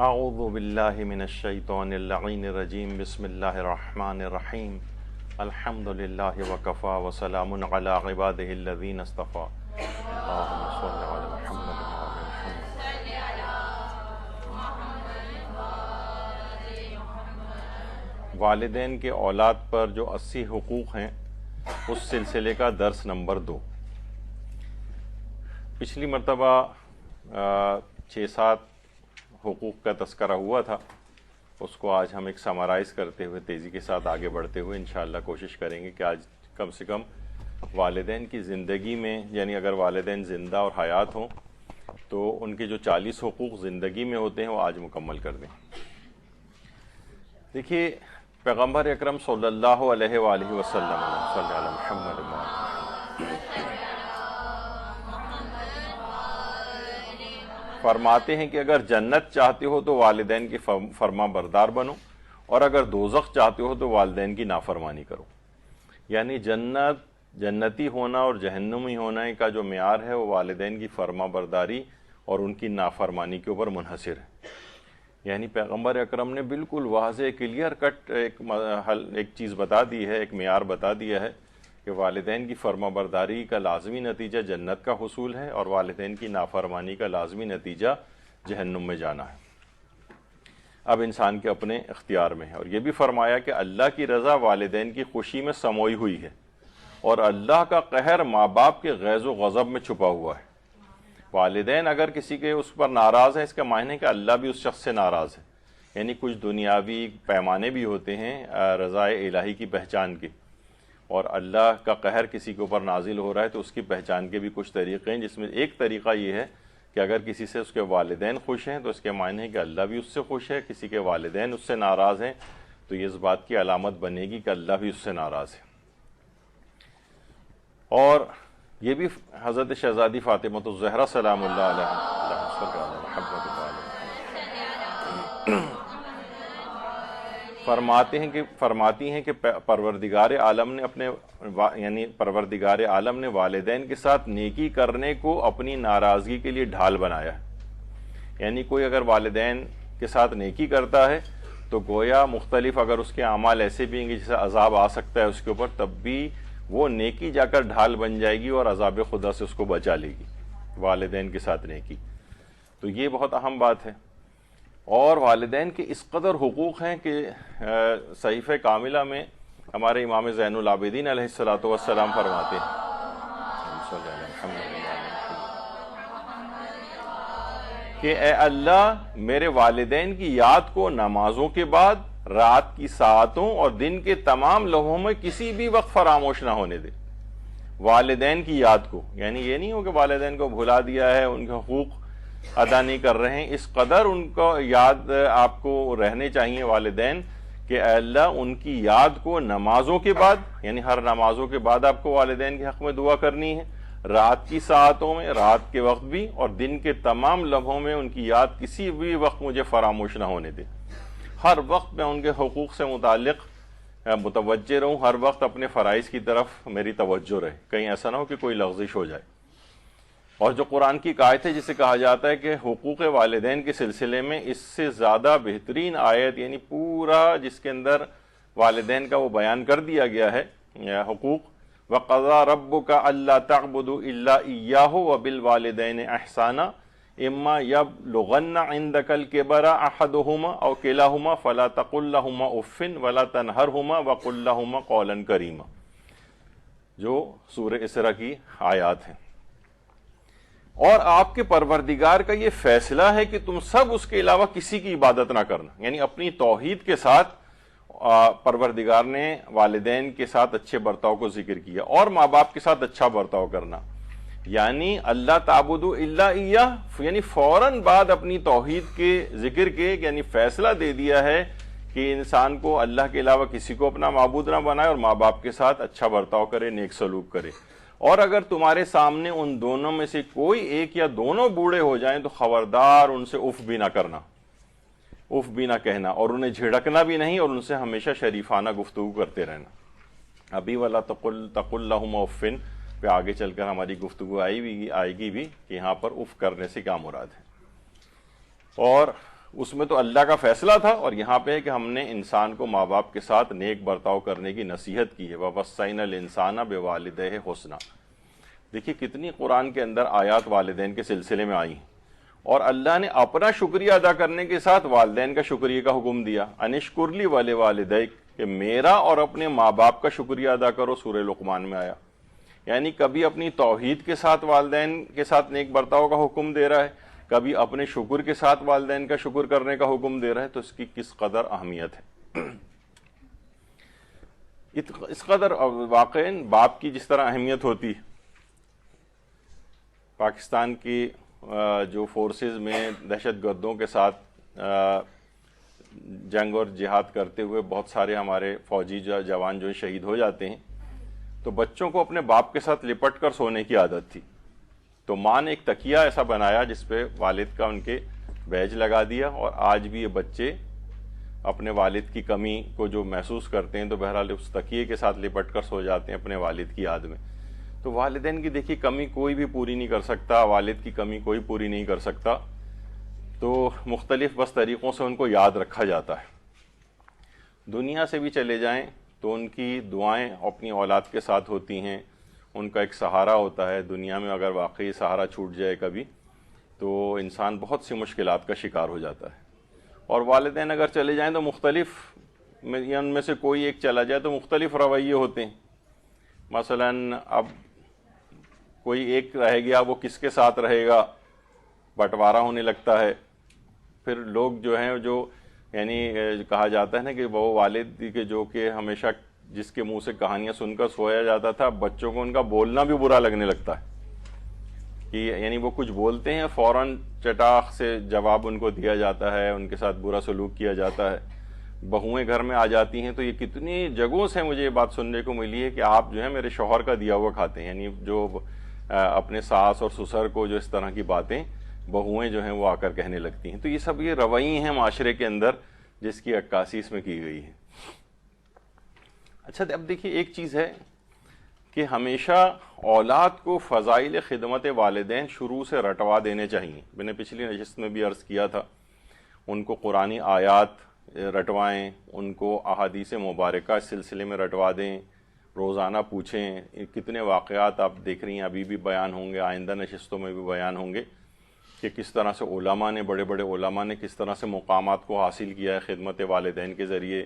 اعوذ باللہ من الشیطان اللعین الرجیم بسم اللہ الرحمن الرحیم الحمد للہ وکفا وسلام علی عبادہ الذین اصطفی اللہم صل علی محمد وعلی محمد۔ والدین کے اولاد پر جو 80 حقوق ہیں اس سلسلے کا درس نمبر 2۔ پچھلی مرتبہ 6-7 حقوق کا تذکرہ ہوا تھا، اس کو آج ہم ایک سمرائز کرتے ہوئے تیزی کے ساتھ آگے بڑھتے ہوئے انشاءاللہ کوشش کریں گے کہ آج کم سے کم والدین کی زندگی میں، یعنی اگر والدین زندہ اور حیات ہوں تو ان کے جو 40 حقوق زندگی میں ہوتے ہیں وہ آج مکمل کر دیں۔ دیکھیے، پیغمبر اکرم صلی اللہ علیہ وآلہ وسلم صلی علی محمد فرماتے ہیں کہ اگر جنت چاہتے ہو تو والدین کی فرما بردار بنو، اور اگر دوزخ چاہتے ہو تو والدین کی نافرمانی کرو۔ یعنی جنتی ہونا اور جہنمی ہونے کا جو معیار ہے وہ والدین کی فرما برداری اور ان کی نافرمانی کے اوپر منحصر ہے۔ یعنی پیغمبر اکرم نے بالکل واضح کلیئر کٹ ایک چیز بتا دی ہے، ایک معیار بتا دیا ہے کہ والدین کی فرما برداری کا لازمی نتیجہ جنت کا حصول ہے اور والدین کی نافرمانی کا لازمی نتیجہ جہنم میں جانا ہے۔ اب انسان کے اپنے اختیار میں ہے، اور یہ بھی فرمایا کہ اللہ کی رضا والدین کی خوشی میں سموئی ہوئی ہے اور اللہ کا قہر ماں باپ کے غیظ و غضب میں چھپا ہوا ہے۔ والدین اگر کسی کے اس پر ناراض ہیں، اس کا معنی ہے کہ اللہ بھی اس شخص سے ناراض ہے۔ یعنی کچھ دنیاوی پیمانے بھی ہوتے ہیں رضا الہی کی پہچان کے، اور اللہ کا قہر کسی کے اوپر نازل ہو رہا ہے تو اس کی پہچان کے بھی کچھ طریقے ہیں، جس میں ایک طریقہ یہ ہے کہ اگر کسی سے اس کے والدین خوش ہیں تو اس کے معنی ہے کہ اللہ بھی اس سے خوش ہے۔ کسی کے والدین اس سے ناراض ہیں تو یہ اس بات کی علامت بنے گی کہ اللہ بھی اس سے ناراض ہے۔ اور یہ بھی حضرت شہزادی فاطمہ الزہرا سلام اللہ علیہ فرماتی ہیں کہ پروردگار عالم نے والدین کے ساتھ نیکی کرنے کو اپنی ناراضگی کے لیے ڈھال بنایا ہے۔ یعنی کوئی اگر والدین کے ساتھ نیکی کرتا ہے تو گویا مختلف اگر اس کے اعمال ایسے بھی ہیں کہ جیسے عذاب آ سکتا ہے اس کے اوپر، تب بھی وہ نیکی جا کر ڈھال بن جائے گی اور عذاب خدا سے اس کو بچا لے گی، والدین کے ساتھ نیکی۔ تو یہ بہت اہم بات ہے۔ اور والدین کے اس قدر حقوق ہیں کہ صحیفہ کاملہ میں ہمارے امام زین العابدین علیہ السلام فرماتے ہیں کہ اے اللہ، میرے والدین کی یاد کو نمازوں کے بعد، رات کی ساعتوں اور دن کے تمام لمحوں میں کسی بھی وقت فراموش نہ ہونے دے۔ والدین کی یاد کو، یعنی یہ نہیں ہو کہ والدین کو بھلا دیا ہے، ان کے حقوق ادا نہیں کر رہے ہیں، اس قدر ان کو یاد آپ کو رہنے چاہیے والدین کہ اے اللہ ان کی یاد کو نمازوں کے بعد، یعنی ہر نمازوں کے بعد آپ کو والدین کے حق میں دعا کرنی ہے، رات کی ساعتوں میں، رات کے وقت بھی، اور دن کے تمام لمحوں میں ان کی یاد کسی بھی وقت مجھے فراموش نہ ہونے دے۔ ہر وقت میں ان کے حقوق سے متعلق متوجہ رہوں، ہر وقت اپنے فرائض کی طرف میری توجہ رہے، کہیں ایسا نہ ہو کہ کوئی لغزش ہو جائے۔ اور جو قرآن کی آیت ہے جسے کہا جاتا ہے کہ حقوق والدین کے سلسلے میں اس سے زیادہ بہترین آیت، یعنی پورا جس کے اندر والدین کا وہ بیان کر دیا گیا ہے حقوق، وَقَضَىٰ رَبُّكَ أَلَّا تَعْبُدُوا إِلَّا إِيَّاهُ وَبِالْوَالِدَيْنِ إِحْسَانًا إِمَّا يَبْلُغَنَّ عِندَكَ الْكِبَرَ أَحَدُهُمَا أَوْ كِلَاهُمَا فَلَا تَقُل لَّهُمَا أُفٍّ وَلَا تَنْهَرْهُمَا وَقُل لَّهُمَا قَوْلًا كَرِيمًا، جو سورہ اسراء کی آیات ہیں۔ اور آپ کے پروردگار کا یہ فیصلہ ہے کہ تم سب اس کے علاوہ کسی کی عبادت نہ کرنا۔ یعنی اپنی توحید کے ساتھ پروردگار نے والدین کے ساتھ اچھے برتاؤ کو ذکر کیا، اور ماں باپ کے ساتھ اچھا برتاؤ کرنا، یعنی اللہ تعبدوا الا ایاہ، یعنی فوراً بعد اپنی توحید کے ذکر کے، یعنی فیصلہ دے دیا ہے کہ انسان کو اللہ کے علاوہ کسی کو اپنا معبود نہ بنائے اور ماں باپ کے ساتھ اچھا برتاؤ کرے، نیک سلوک کرے۔ اور اگر تمہارے سامنے ان دونوں میں سے کوئی ایک یا دونوں بوڑھے ہو جائیں تو خبردار ان سے اف بھی نہ کرنا، اف بھی نہ کہنا، اور انہیں جھڑکنا بھی نہیں، اور ان سے ہمیشہ شریفانہ گفتگو کرتے رہنا۔ ابھی وَلَا تَقُل لَّهُمَا أُفٍّ پہ آگے چل کر ہماری گفتگو آئے گی بھی کہ یہاں پر اف کرنے سے کیا مراد ہے۔ اور اس میں تو اللہ کا فیصلہ تھا، اور یہاں پہ ہے کہ ہم نے انسان کو ماں باپ کے ساتھ نیک برتاؤ کرنے کی نصیحت کی ہے، وَوَصَّيْنَا الْإِنسَانَ بِوَالِدَيْهِ حُسْنًا۔ دیکھیے کتنی قرآن کے اندر آیات والدین کے سلسلے میں آئی ہیں، اور اللہ نے اپنا شکریہ ادا کرنے کے ساتھ والدین کا شکریہ کا حکم دیا، انشکر لی وَلِوَالِدَيْکَ، کہ میرا اور اپنے ماں باپ کا شکریہ ادا کرو، سورہ لقمان میں آیا۔ یعنی کبھی اپنی توحید کے ساتھ والدین کے ساتھ نیک برتاؤ کا حکم دے رہا ہے، کبھی اپنے شکر کے ساتھ والدین کا شکر کرنے کا حکم دے رہا ہے، تو اس کی کس قدر اہمیت ہے۔ اس قدر واقعاً باپ کی جس طرح اہمیت ہوتی، پاکستان کی جو فورسز میں دہشت گردوں کے ساتھ جنگ اور جہاد کرتے ہوئے بہت سارے ہمارے فوجی جوان جو شہید ہو جاتے ہیں، تو بچوں کو اپنے باپ کے ساتھ لپٹ کر سونے کی عادت تھی، تو ماں نے ایک تکیہ ایسا بنایا جس پہ والد کا ان کے بیج لگا دیا، اور آج بھی یہ بچے اپنے والد کی کمی کو جو محسوس کرتے ہیں تو بہرحال اس تکیے کے ساتھ لپٹ کر سو جاتے ہیں اپنے والد کی یاد میں۔ تو والدین کی دیکھیے کمی کوئی بھی پوری نہیں کر سکتا، والد کی کمی کوئی پوری نہیں کر سکتا، تو مختلف بس طریقوں سے ان کو یاد رکھا جاتا ہے۔ دنیا سے بھی چلے جائیں تو ان کی دعائیں اپنی اولاد کے ساتھ ہوتی ہیں، ان کا ایک سہارا ہوتا ہے۔ دنیا میں اگر واقعی سہارا چھوٹ جائے کبھی تو انسان بہت سی مشکلات کا شکار ہو جاتا ہے، اور والدین اگر چلے جائیں تو مختلف ان میں سے کوئی ایک چلا جائے تو مختلف رویے ہوتے ہیں۔ مثلا اب کوئی ایک رہ گیا، وہ کس کے ساتھ رہے گا، بٹوارہ ہونے لگتا ہے۔ پھر لوگ جو ہیں جو یعنی کہا جاتا ہے نا کہ وہ والد کے جو کہ ہمیشہ جس کے منہ سے کہانیاں سن کر سویا جاتا تھا، بچوں کو ان کا بولنا بھی برا لگنے لگتا ہے، کہ یعنی وہ کچھ بولتے ہیں فوراً چٹاخ سے جواب ان کو دیا جاتا ہے، ان کے ساتھ برا سلوک کیا جاتا ہے۔ بہویں گھر میں آ جاتی ہیں تو یہ کتنی جگہوں سے مجھے یہ بات سننے کو ملی ہے کہ آپ جو ہے میرے شوہر کا دیا ہوا کھاتے ہیں، یعنی جو اپنے ساس اور سسر کو جو اس طرح کی باتیں بہویں جو ہیں وہ آ کر کہنے لگتی ہیں۔ تو یہ سب یہ رویے ہیں معاشرے کے اندر جس کی عکاسی اس میں کی گئی ہے۔ اچھا اب دیکھیے ایک چیز ہے کہ ہمیشہ اولاد کو فضائل خدمت والدین شروع سے رٹوا دینے چاہیے۔ میں نے پچھلی نشست میں بھی عرض کیا تھا، ان کو قرآنی آیات رٹوائیں، ان کو احادیث مبارکہ اس سلسلے میں رٹوا دیں، روزانہ پوچھیں۔ کتنے واقعات آپ دیکھ رہی ہیں ابھی بھی بیان ہوں گے، آئندہ نشستوں میں بھی بیان ہوں گے کہ کس طرح سے علماء نے، بڑے بڑے علماء نے کس طرح سے مقامات کو حاصل کیا ہے خدمت والدین کے ذریعے۔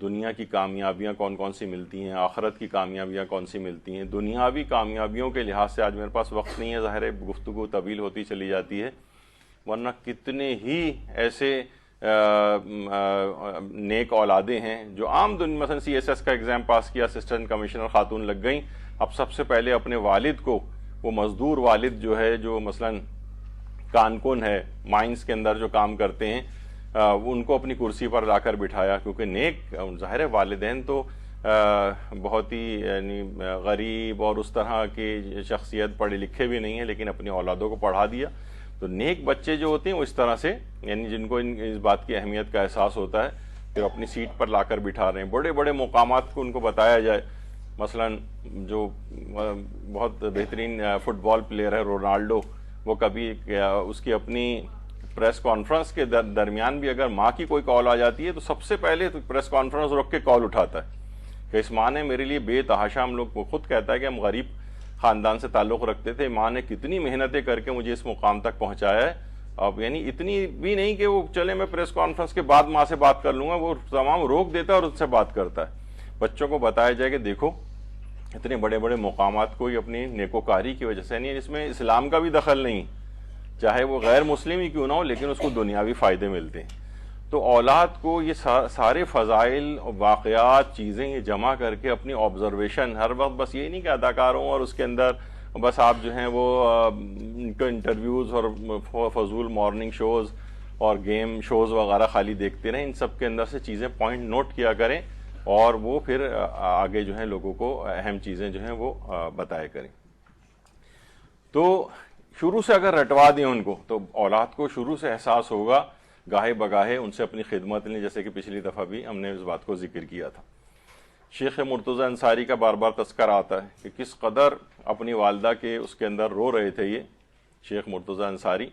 دنیا کی کامیابیاں کون کون سی ملتی ہیں، آخرت کی کامیابیاں کون سی ملتی ہیں۔ دنیاوی کامیابیوں کے لحاظ سے آج میرے پاس وقت نہیں ہے، ظاہر ہے گفتگو طویل ہوتی چلی جاتی ہے، ورنہ کتنے ہی ایسے نیک اولادیں ہیں جو عام مثلا سی ایس ایس کا ایگزام پاس کیا، اسسٹنٹ کمشنر خاتون لگ گئیں، اب سب سے پہلے اپنے والد کو، وہ مزدور والد جو ہے جو مثلا کانکن ہے، مائنز کے اندر جو کام کرتے ہیں، ان کو اپنی کرسی پر لا کر بٹھایا، کیونکہ نیک ظاہر ہے والدین تو بہت ہی یعنی غریب اور اس طرح کی شخصیت پڑھے لکھے بھی نہیں ہیں، لیکن اپنی اولادوں کو پڑھا دیا۔ تو نیک بچے جو ہوتے ہیں وہ اس طرح سے یعنی جن کو اس بات کی اہمیت کا احساس ہوتا ہے پھر اپنی سیٹ پر لا کر بٹھا رہے ہیں، بڑے بڑے مقامات کو ان کو بتایا جائے۔ مثلا جو بہت بہترین فٹ بال پلیئر ہے رونالڈو، وہ کبھی اس کی اپنی پریس کانفرنس کے درمیان بھی اگر ماں کی کوئی کال آ جاتی ہے تو سب سے پہلے تو پریس کانفرنس روک کے کال اٹھاتا ہے کہ اس ماں نے میرے لیے بے تحاشا، ہم لوگ خود کہتا ہے کہ ہم غریب خاندان سے تعلق رکھتے تھے، ماں نے کتنی محنتیں کر کے مجھے اس مقام تک پہنچایا ہے۔ اب یعنی اتنی بھی نہیں کہ وہ چلے میں پریس کانفرنس کے بعد ماں سے بات کر لوں گا، وہ تمام روک دیتا ہے اور اس سے بات کرتا ہے۔ بچوں کو بتایا جائے کہ دیکھو اتنے بڑے بڑے مقامات کوئی اپنی نیکوکاری کی وجہ سے، یعنی اس میں اسلام کا بھی دخل نہیں، چاہے وہ غیر مسلم ہی کیوں نہ ہو، لیکن اس کو دنیاوی فائدے ملتے ہیں۔ تو اولاد کو یہ سارے فضائل، واقعات، چیزیں یہ جمع کر کے اپنی آبزرویشن ہر وقت، بس یہ نہیں کہ اداکار ہوں اور اس کے اندر بس آپ جو ہیں وہ ان کے انٹرویوز اور فضول مارننگ شوز اور گیم شوز وغیرہ خالی دیکھتے رہیں، ان سب کے اندر سے چیزیں پوائنٹ نوٹ کیا کریں اور وہ پھر آگے جو ہیں لوگوں کو اہم چیزیں جو ہیں وہ بتایا کریں۔ تو شروع سے اگر رٹوا دیں ان کو تو اولاد کو شروع سے احساس ہوگا، گاہے بگاہے ان سے اپنی خدمت لیں، جیسے کہ پچھلی دفعہ بھی ہم نے اس بات کو ذکر کیا تھا۔ شیخ مرتضی انصاری کا بار بار تذکر آتا ہے کہ کس قدر اپنی والدہ کے اس کے اندر رو رہے تھے یہ شیخ مرتضی انصاری،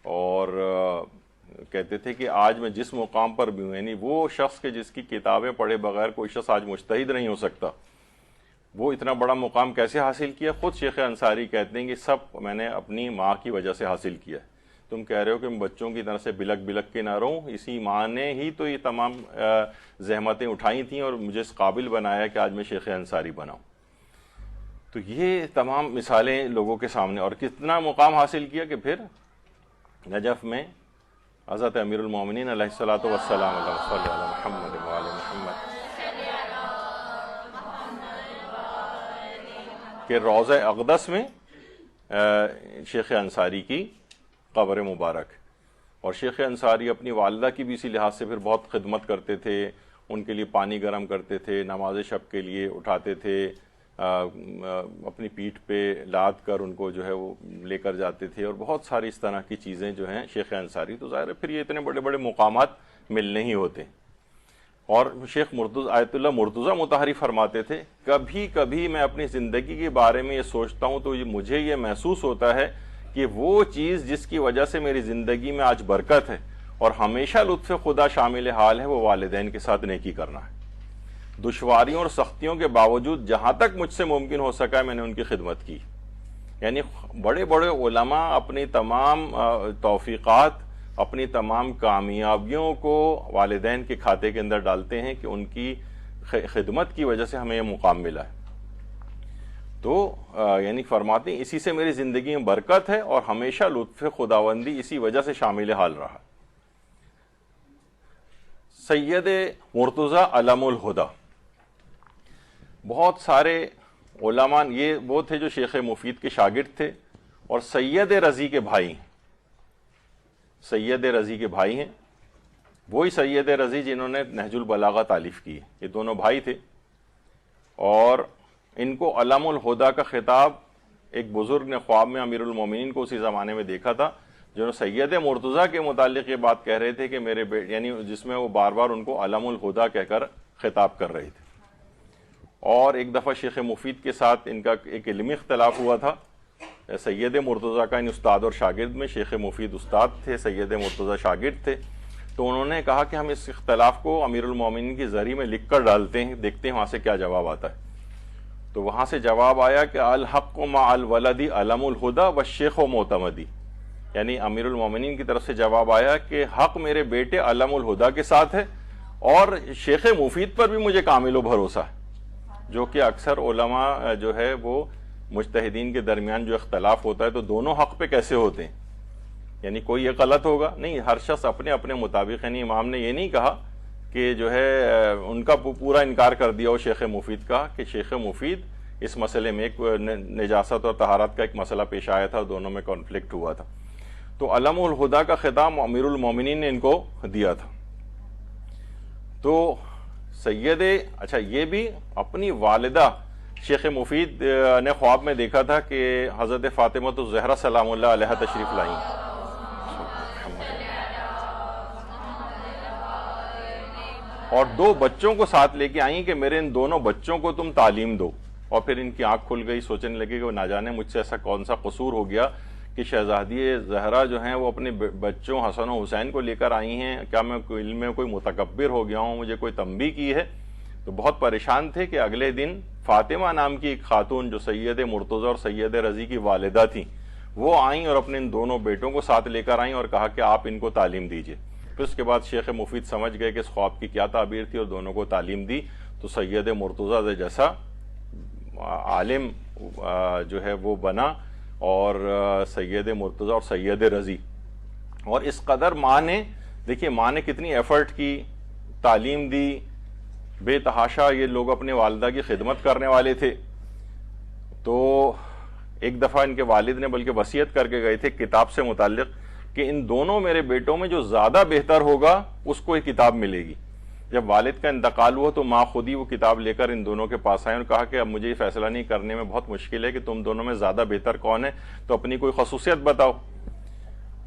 اور کہتے تھے کہ آج میں جس مقام پر بھی ہوں، یعنی وہ شخص کے جس کی کتابیں پڑھے بغیر کوئی شخص آج مجتہد نہیں ہو سکتا، وہ اتنا بڑا مقام کیسے حاصل کیا؟ خود شیخ انصاری کہتے ہیں کہ سب میں نے اپنی ماں کی وجہ سے حاصل کیا ہے۔ تم کہہ رہے ہو کہ میں بچوں کی طرح سے بلک بلک کے نہ رہوں، اسی ماں نے ہی تو یہ تمام زحمتیں اٹھائی تھیں اور مجھے اس قابل بنایا کہ آج میں شیخ انصاری بناؤں۔ تو یہ تمام مثالیں لوگوں کے سامنے، اور کتنا مقام حاصل کیا کہ پھر نجف میں حضرت امیر المومنین علیہ الصلوۃ والسلام اللہم صلی علی محمد وعلی محمد کہ روضہ اقدس میں شیخ انصاری کی قبر مبارک، اور شیخ انصاری اپنی والدہ کی بھی اسی لحاظ سے پھر بہت خدمت کرتے تھے، ان کے لیے پانی گرم کرتے تھے، نماز شب کے لیے اٹھاتے تھے، اپنی پیٹھ پہ لاد کر ان کو جو ہے وہ لے کر جاتے تھے، اور بہت ساری اس طرح کی چیزیں جو ہیں شیخ انصاری۔ تو ظاہر ہے پھر یہ اتنے بڑے بڑے مقامات ملنے ہی ہوتے۔ اور شیخ آیت اللہ مرتضیٰ مطہری فرماتے تھے، کبھی کبھی میں اپنی زندگی کے بارے میں یہ سوچتا ہوں تو مجھے یہ محسوس ہوتا ہے کہ وہ چیز جس کی وجہ سے میری زندگی میں آج برکت ہے اور ہمیشہ لطف خدا شامل حال ہے، وہ والدین کے ساتھ نیکی کرنا ہے۔ دشواریوں اور سختیوں کے باوجود جہاں تک مجھ سے ممکن ہو سکا ہے میں نے ان کی خدمت کی۔ یعنی بڑے بڑے علماء اپنی تمام توفیقات، اپنی تمام کامیابیوں کو والدین کے کھاتے کے اندر ڈالتے ہیں کہ ان کی خدمت کی وجہ سے ہمیں یہ مقام ملا ہے۔ تو یعنی فرماتے ہیں اسی سے میری زندگی میں برکت ہے اور ہمیشہ لطف خداوندی اسی وجہ سے شامل حال رہا۔ سید مرتضیٰ علم الہدیٰ، بہت سارے علماء، یہ وہ تھے جو شیخ مفید کے شاگرد تھے اور سید رضی کے بھائی ہیں، سید رضی کے بھائی ہیں، وہی سید رضی جنہوں نے نہج البلاغہ تالیف کی، یہ دونوں بھائی تھے، اور ان کو علم الہدیٰ کا خطاب ایک بزرگ نے خواب میں امیر المومنین کو اسی زمانے میں دیکھا تھا، جو سید مرتضیٰ کے متعلق یہ بات کہہ رہے تھے کہ میرے یعنی جس میں وہ بار بار ان کو علم الہدیٰ کہہ کر خطاب کر رہے تھے۔ اور ایک دفعہ شیخ مفید کے ساتھ ان کا ایک علمی اختلاف ہوا تھا، سید مرتضیٰ کا ان استاد اور شاگرد میں شیخ مفید استاد تھے، سید مرتضیٰ شاگرد تھے، تو انہوں نے کہا کہ ہم اس اختلاف کو امیر المومنین کی ذریعے میں لکھ کر ڈالتے ہیں، دیکھتے ہیں وہاں سے کیا جواب آتا ہے۔ تو وہاں سے جواب آیا کہ الحق مع الولد علم الہدیٰ والشیخ معتمدی، یعنی امیر المومنین کی طرف سے جواب آیا کہ حق میرے بیٹے علم الہدیٰ کے ساتھ ہے اور شیخ مفید پر بھی مجھے کامل و بھروسہ ہے، جو کہ اکثر علماء جو ہے وہ مجتہدین کے درمیان جو اختلاف ہوتا ہے تو دونوں حق پہ کیسے ہوتے ہیں، یعنی کوئی یہ غلط ہوگا نہیں، ہر شخص اپنے اپنے مطابق، یعنی امام نے یہ نہیں کہا کہ جو ہے ان کا پورا انکار کر دیا ہو شیخ مفید کا، کہ شیخ مفید اس مسئلے میں ایک نجاست اور طہارت کا ایک مسئلہ پیش آیا تھا، دونوں میں کانفلکٹ ہوا تھا، تو علم الہدیٰ کا خطاب امیر المومنین نے ان کو دیا تھا۔ تو سید، اچھا یہ بھی اپنی والدہ شیخ مفید نے خواب میں دیکھا تھا کہ حضرت فاطمہ الزہرا سلام اللہ علیہ تشریف لائیں، اور دو بچوں کو ساتھ لے کے آئیں کہ میرے ان دونوں بچوں کو تم تعلیم دو، اور پھر ان کی آنکھ کھل گئی، سوچنے لگے کہ وہ نہ جانے مجھ سے ایسا کون سا قصور ہو گیا کہ شہزادی زہرا جو ہیں وہ اپنے بچوں حسن و حسین کو لے کر آئی ہیں، کیا میں علم میں کوئی متکبر ہو گیا ہوں، مجھے کوئی تنبیہ کی ہے؟ تو بہت پریشان تھے کہ اگلے دن فاطمہ نام کی ایک خاتون جو سید مرتضیٰ اور سید رضی کی والدہ تھیں، وہ آئیں اور اپنے ان دونوں بیٹوں کو ساتھ لے کر آئیں اور کہا کہ آپ ان کو تعلیم دیجئے۔ پھر اس کے بعد شیخ مفید سمجھ گئے کہ اس خواب کی کیا تعبیر تھی اور دونوں کو تعلیم دی، تو سید مرتضیٰ جیسا عالم جو ہے وہ بنا، اور سید مرتضیٰ اور سید رضی، اور اس قدر ماں نے، دیکھیے ماں نے کتنی ایفرٹ کی، تعلیم دی، بے تحاشا یہ لوگ اپنے والدہ کی خدمت کرنے والے تھے۔ تو ایک دفعہ ان کے والد نے بلکہ وصیت کر کے گئے تھے کتاب سے متعلق کہ ان دونوں میرے بیٹوں میں جو زیادہ بہتر ہوگا اس کو یہ کتاب ملے گی۔ جب والد کا انتقال ہوا تو ماں خود ہی وہ کتاب لے کر ان دونوں کے پاس آئے اور کہا کہ اب مجھے یہ فیصلہ نہیں کرنے میں بہت مشکل ہے کہ تم دونوں میں زیادہ بہتر کون ہے، تو اپنی کوئی خصوصیت بتاؤ۔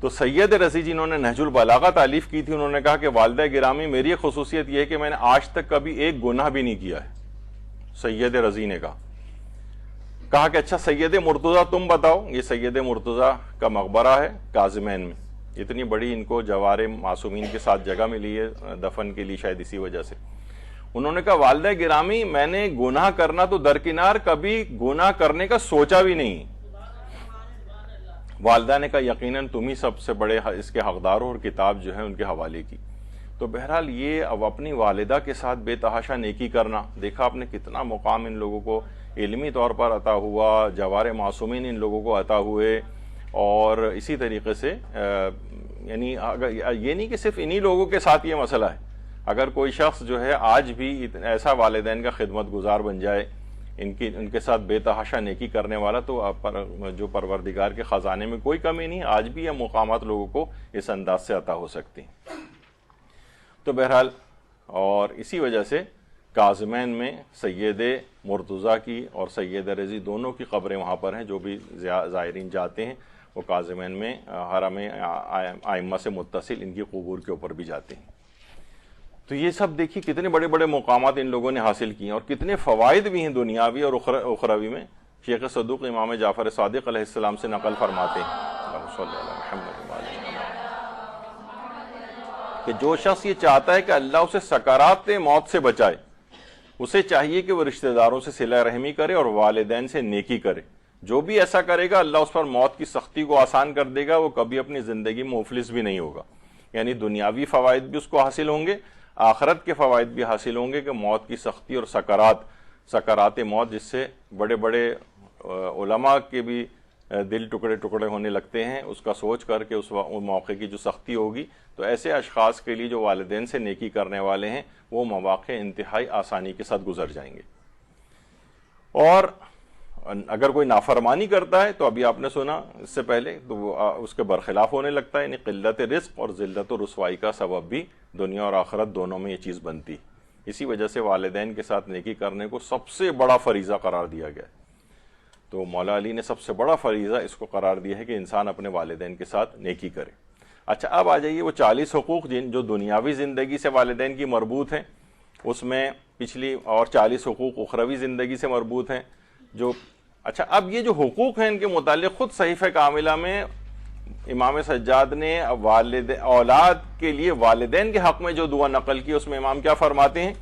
تو سید رضی جنہوں نے نہج البلاغہ تالیف کی تھی، انہوں نے کہا کہ والدہ گرامی میری یہ خصوصیت یہ ہے کہ میں نے آج تک کبھی ایک گناہ بھی نہیں کیا ہے۔ سید رضی نے کہا کہ اچھا سید مرتضیٰ تم بتاؤ۔ یہ سید مرتضیٰ کا مقبرہ ہے کاظمین میں، اتنی بڑی ان کو جوار معصومین کے ساتھ جگہ ملی ہے دفن کے لیے، شاید اسی وجہ سے۔ انہوں نے کہا والدہ گرامی میں نے گناہ کرنا تو درکنار، کبھی گناہ کرنے کا سوچا بھی نہیں۔ والدہ نے کہا یقیناً تم ہی سب سے بڑے اس کے حقدار ہو، اور کتاب جو ہے ان کے حوالے کی۔ تو بہرحال یہ اب اپنی والدہ کے ساتھ بے تحاشا نیکی کرنا، دیکھا آپ نے کتنا مقام ان لوگوں کو علمی طور پر عطا ہوا، جوار معصومین ان لوگوں کو عطا ہوئے، اور اسی طریقے سے یعنی یہ نہیں کہ صرف انہی لوگوں کے ساتھ یہ مسئلہ ہے، اگر کوئی شخص جو ہے آج بھی ایسا والدین کا خدمت گزار بن جائے، ان کے ساتھ بے تحاشا نیکی کرنے والا، تو جو پروردگار کے خزانے میں کوئی کمی نہیں، آج بھی یہ مقامات لوگوں کو اس انداز سے عطا ہو سکتی ہیں۔ تو بہرحال اور اسی وجہ سے کاظمین میں سید مرتضیٰ کی اور سید رضی دونوں کی قبریں وہاں پر ہیں، جو بھی زائرین جاتے ہیں وہ کاظمین میں حرم ائمہ سے متصل ان کی قبور کے اوپر بھی جاتے ہیں۔ تو یہ سب دیکھیے کتنے بڑے بڑے مقامات ان لوگوں نے حاصل کیے، اور کتنے فوائد بھی ہیں دنیاوی اور اخروی میں۔ شیخ صدوق امام جعفر صادق علیہ السلام سے نقل فرماتے ہیں کہ جو شخص یہ چاہتا ہے کہ اللہ اسے سکرات موت سے بچائے، اسے چاہیے کہ وہ رشتہ داروں سے صلہ رحمی کرے اور والدین سے نیکی کرے۔ جو بھی ایسا کرے گا اللہ اس پر موت کی سختی کو آسان کر دے گا، وہ کبھی اپنی زندگی میں مفلس بھی نہیں ہوگا۔ یعنی دنیاوی فوائد بھی اس کو حاصل ہوں گے، آخرت کے فوائد بھی حاصل ہوں گے کہ موت کی سختی اور سکرات موت، جس سے بڑے بڑے علماء کے بھی دل ٹکڑے ٹکڑے ہونے لگتے ہیں، اس کا سوچ کر کے اس موقع کی جو سختی ہوگی، تو ایسے اشخاص کے لیے جو والدین سے نیکی کرنے والے ہیں وہ مواقع انتہائی آسانی کے ساتھ گزر جائیں گے۔ اور اگر کوئی نافرمانی کرتا ہے تو ابھی آپ نے سنا اس سے پہلے، تو وہ اس کے برخلاف ہونے لگتا ہے، یعنی قلت رزق اور ذلت و رسوائی کا سبب بھی دنیا اور آخرت دونوں میں یہ چیز بنتی۔ اسی وجہ سے والدین کے ساتھ نیکی کرنے کو سب سے بڑا فریضہ قرار دیا گیا ہے۔ تو مولا علی نے سب سے بڑا فریضہ اس کو قرار دیا ہے کہ انسان اپنے والدین کے ساتھ نیکی کرے۔ اچھا اب آ جائیے وہ 40 حقوق جو دنیاوی زندگی سے والدین کی مربوط ہیں، اس میں پچھلی اور 40 حقوق اخروی زندگی سے مربوط ہیں جو اچھا اب یہ جو حقوق ہیں ان کے متعلق خود صحیفہ کاملہ میں امام سجاد نے اولاد کے لیے والدین کے حق میں جو دعا نقل کی، اس میں امام کیا فرماتے ہیں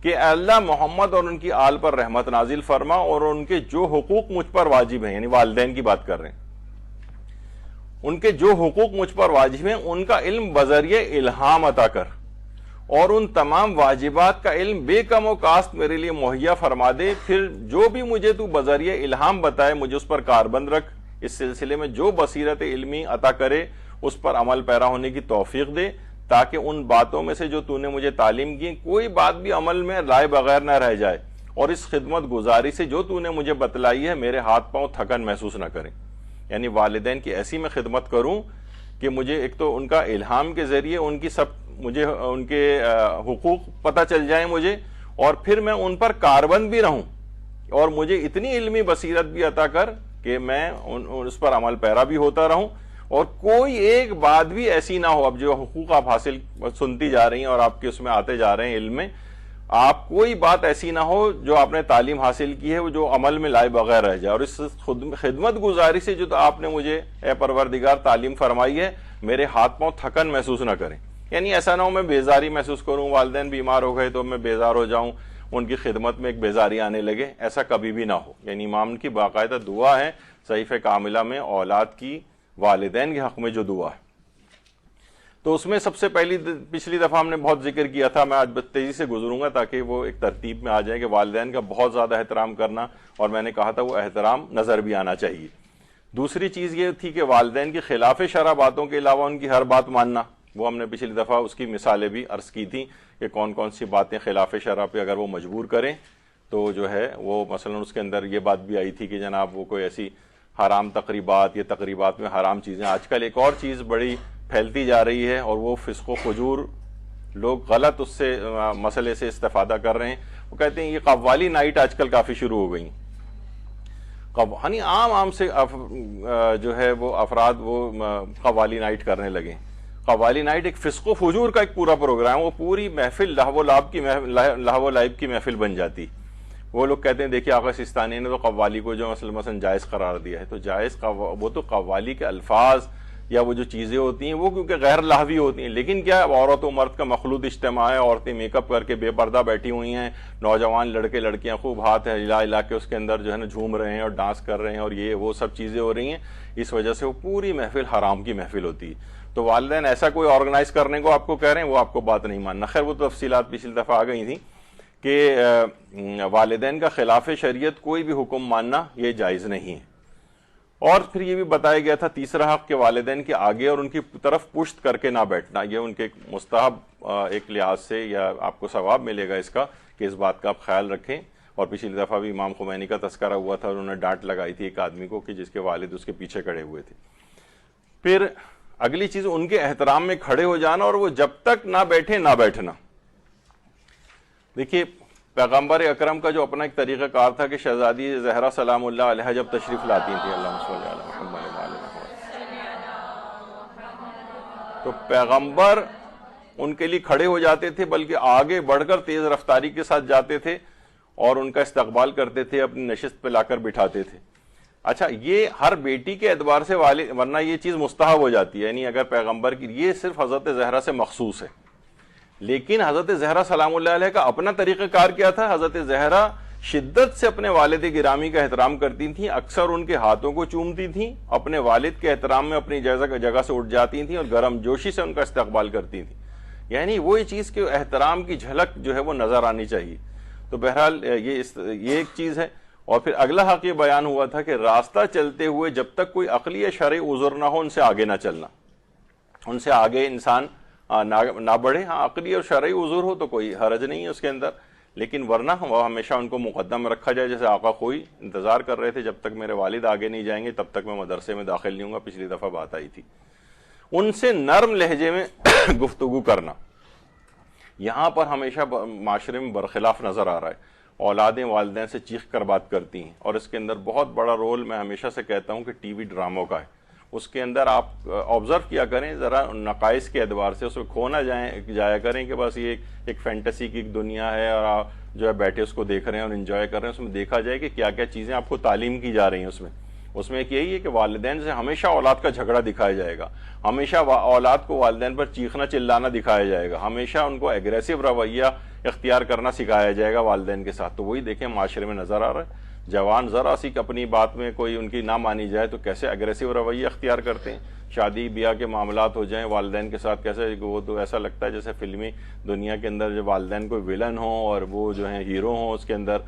کہ اے اللہ محمد اور ان کی آل پر رحمت نازل فرما، اور ان کے جو حقوق مجھ پر واجب ہیں، یعنی والدین کی بات کر رہے ہیں، ان کے جو حقوق مجھ پر واجب ہیں ان کا علم بذریعہ الہام عطا کر، اور ان تمام واجبات کا علم بے کم و کاست میرے لیے مہیا فرما دے، پھر جو بھی مجھے تو بذریعہ الہام بتائے مجھے اس پر کاربند رکھ، اس سلسلے میں جو بصیرت علمی عطا کرے اس پر عمل پیرا ہونے کی توفیق دے، تاکہ ان باتوں میں سے جو تو نے مجھے تعلیم کی کوئی بات بھی عمل میں لائے بغیر نہ رہ جائے، اور اس خدمت گزاری سے جو تو نے مجھے بتلائی ہے میرے ہاتھ پاؤں تھکن محسوس نہ کریں۔ یعنی والدین کی ایسی میں خدمت کروں کہ مجھے ایک تو ان کا الہام کے ذریعے مجھے ان کے حقوق پتہ چل جائیں مجھے، اور پھر میں ان پر کاربند بھی رہوں، اور مجھے اتنی علمی بصیرت بھی عطا کر کہ میں اس پر عمل پیرا بھی ہوتا رہوں، اور کوئی ایک بات بھی ایسی نہ ہو۔ اب جو حقوق آپ حاصل سنتی جا رہی ہیں اور آپ کے اس میں آتے جا رہے ہیں علم میں، آپ کوئی بات ایسی نہ ہو جو آپ نے تعلیم حاصل کی ہے وہ جو عمل میں لائے بغیر رہ جائے، اور اس خدمت گزاری سے جو آپ نے مجھے اے پروردگار تعلیم فرمائی ہے میرے ہاتھ پاؤں تھکن محسوس نہ کریں۔ یعنی ایسا نہ ہو میں بیزاری محسوس کروں، والدین بیمار ہو گئے تو میں بیزار ہو جاؤں، ان کی خدمت میں ایک بیزاری آنے لگے، ایسا کبھی بھی نہ ہو۔ یعنی امام کی باقاعدہ دعا ہے صحیفہ کاملہ میں اولاد کی والدین کے حق میں جو دعا ہے، تو اس میں سب سے پچھلی دفعہ ہم نے بہت ذکر کیا تھا، میں آج تیزی سے گزروں گا تاکہ وہ ایک ترتیب میں آ جائے کہ والدین کا بہت زیادہ احترام کرنا، اور میں نے کہا تھا وہ احترام نظر بھی آنا چاہیے۔ دوسری چیز یہ تھی کہ والدین کی خلاف شرع باتوں کے علاوہ ان کی ہر بات ماننا، وہ ہم نے پچھلی دفعہ اس کی مثالیں بھی عرض کی تھیں کہ کون کون سی باتیں خلاف شرع پہ اگر وہ مجبور کریں تو جو ہے وہ مثلا اس کے اندر یہ بات بھی آئی تھی کہ جناب وہ کوئی ایسی حرام تقریبات یا تقریبات میں حرام چیزیں، آج کل ایک اور چیز بڑی پھیلتی جا رہی ہے اور وہ فسق و فجور، لوگ غلط اس سے مسئلے سے استفادہ کر رہے ہیں، وہ کہتے ہیں یہ قوالی نائٹ آج کل کافی شروع ہو گئی، یعنی عام سے جو ہے وہ افراد وہ قوالی نائٹ کرنے لگے۔ قوالی نائٹ ایک فسق و فجور کا ایک پورا پروگرام، وہ پوری محفل لہو و لعب کی محفل بن جاتی۔ وہ لوگ کہتے ہیں دیکھیے آقا سستانی نے تو قوالی کو جو مثلا جائز قرار دیا ہے، تو جائز وہ تو قوالی کے الفاظ یا وہ جو چیزیں ہوتی ہیں وہ کیونکہ غیر لاہوی ہوتی ہیں، لیکن کیا عورت و مرد کا مخلوط اجتماع ہے، عورتیں میک اپ کر کے بے پردہ بیٹھی ہوئی ہیں، نوجوان لڑکے لڑکیاں خوب ہاتھ ہلا ہلا کے اس کے اندر جو ہے نا جھوم رہے ہیں اور ڈانس کر رہے ہیں اور یہ وہ سب چیزیں ہو رہی ہیں، اس وجہ سے وہ پوری محفل حرام کی محفل ہوتی ہے۔ تو والدین ایسا کوئی آرگنائز کرنے کو آپ کو کہہ رہے ہیں، وہ آپ کو بات نہیں ماننا۔ خیر وہ تفصیلات پچھلی دفعہ آ گئی تھیں کہ والدین کا خلاف شریعت کوئی بھی حکم ماننا یہ جائز نہیں ہے۔ اور پھر یہ بھی بتایا گیا تھا تیسرا حق کہ والدین کے آگے اور ان کی طرف پشت کر کے نہ بیٹھنا، یہ ان کے مستحب ایک لحاظ سے یا آپ کو ثواب ملے گا اس کا کہ اس بات کا آپ خیال رکھیں۔ اور پچھلی دفعہ بھی امام خمینی کا تذکرہ ہوا تھا اور انہوں نے ڈانٹ لگائی تھی ایک آدمی کو کہ جس کے والد اس کے پیچھے کھڑے ہوئے تھے۔ پھر اگلی چیز ان کے احترام میں کھڑے ہو جانا اور وہ جب تک نہ بیٹھے نہ بیٹھنا۔ دیکھیے پیغمبر اکرم کا جو اپنا ایک طریقہ کار تھا کہ شہزادی زہرا سلام اللہ علیہ جب تشریف لاتی تھیں، اللہم صلی علی محمد وعلی محمد، تو پیغمبر ان کے لیے کھڑے ہو جاتے تھے، بلکہ آگے بڑھ کر تیز رفتاری کے ساتھ جاتے تھے اور ان کا استقبال کرتے تھے، اپنی نشست پہ لا کر بٹھاتے تھے۔ اچھا یہ ہر بیٹی کے اعتبار سے ورنہ یہ چیز مستحب ہو جاتی ہے، یعنی اگر پیغمبر کی، یہ صرف حضرت زہرا سے مخصوص ہے، لیکن حضرت زہرا سلام اللہ علیہ کا اپنا طریقہ کار کیا تھا۔ حضرت زہرا شدت سے اپنے والد گرامی کا احترام کرتی تھیں، اکثر ان کے ہاتھوں کو چومتی تھیں، اپنے والد کے احترام میں اپنی جگہ سے اٹھ جاتی تھیں اور گرم جوشی سے ان کا استقبال کرتی تھیں، یعنی وہی چیز کہ احترام کی جھلک جو ہے وہ نظر آنی چاہیے۔ تو بہرحال یہ ایک چیز ہے۔ اور پھر اگلا حق یہ بیان ہوا تھا کہ راستہ چلتے ہوئے جب تک کوئی عقلی یا شرعی عذر نہ ہو ان سے آگے نہ چلنا، ان سے آگے انسان نہ بڑھے۔ ہاں عقلی اور شرعی عذر ہو تو کوئی حرج نہیں ہے اس کے اندر، لیکن ورنہ وہ ہمیشہ ان کو مقدم رکھا جائے۔ جیسے آقا کوئی انتظار کر رہے تھے جب تک میرے والد آگے نہیں جائیں گے تب تک میں مدرسے میں داخل نہیں ہوں گا، پچھلی دفعہ بات آئی تھی۔ ان سے نرم لہجے میں گفتگو کرنا، یہاں پر ہمیشہ معاشرے میں برخلاف نظر آ رہا ہے۔ اولادیں والدین سے چیخ کر بات کرتی ہیں، اور اس کے اندر بہت بڑا رول میں ہمیشہ سے کہتا ہوں کہ ٹی وی ڈراموں کا ہے۔ اس کے اندر آپ آبزرو کیا کریں ذرا، نقائص کے اعتبار سے اس میں کھو نہ جایا کریں کہ بس یہ ایک فینٹیسی کی ایک دنیا ہے اور آپ جو ہے بیٹھے اس کو دیکھ رہے ہیں اور انجوائے کر رہے ہیں۔ اس میں دیکھا جائے کہ کیا کیا چیزیں آپ کو تعلیم کی جا رہی ہیں۔ اس میں ایک یہی ہے کہ والدین سے ہمیشہ اولاد کا جھگڑا دکھایا جائے گا، ہمیشہ اولاد کو والدین پر چیخنا چلانا دکھایا جائے گا، ہمیشہ ان کو ایگریسو رویہ اختیار کرنا سکھایا جائے گا والدین کے ساتھ۔ تو وہی دیکھیں معاشرے میں نظر آ رہا ہے، جوان ذرا سی اپنی بات میں کوئی ان کی نہ مانی جائے تو کیسے ایگریسو رویہ اختیار کرتے ہیں۔ شادی بیاہ کے معاملات ہو جائیں والدین کے ساتھ کیسے، وہ تو ایسا لگتا ہے جیسے فلمی دنیا کے اندر جو والدین کوئی ویلن ہوں اور وہ جو ہیں ہیرو ہوں اس کے اندر۔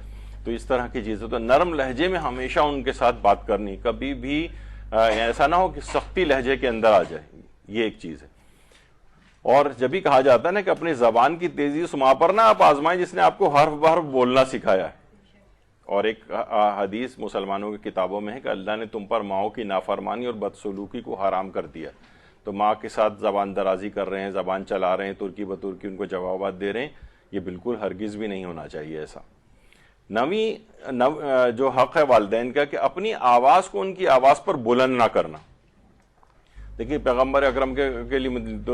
تو اس طرح کی چیزیں تو نرم لہجے میں ہمیشہ ان کے ساتھ بات کرنی، کبھی بھی ایسا نہ ہو کہ سختی لہجے کے اندر آ جائے، یہ ایک چیز ہے۔ اور جب بھی کہا جاتا ہے نا کہ اپنی زبان کی تیزی اس ماں پر نہ آپ آزمائیں جس نے آپ کو حرف بحرف بولنا سکھایا ہے۔ اور ایک حدیث مسلمانوں کی کتابوں میں ہے کہ اللہ نے تم پر ماؤں کی نافرمانی اور بدسلوکی کو حرام کر دیا۔ تو ماں کے ساتھ زبان درازی کر رہے ہیں، زبان چلا رہے ہیں، ترکی بترکی ان کو جوابات دے رہے ہیں، یہ بالکل ہرگز بھی نہیں ہونا چاہیے ایسا۔ جو حق ہے والدین کا کہ اپنی آواز کو ان کی آواز پر بلند نہ کرنا۔ دیکھیے پیغمبر اکرم کے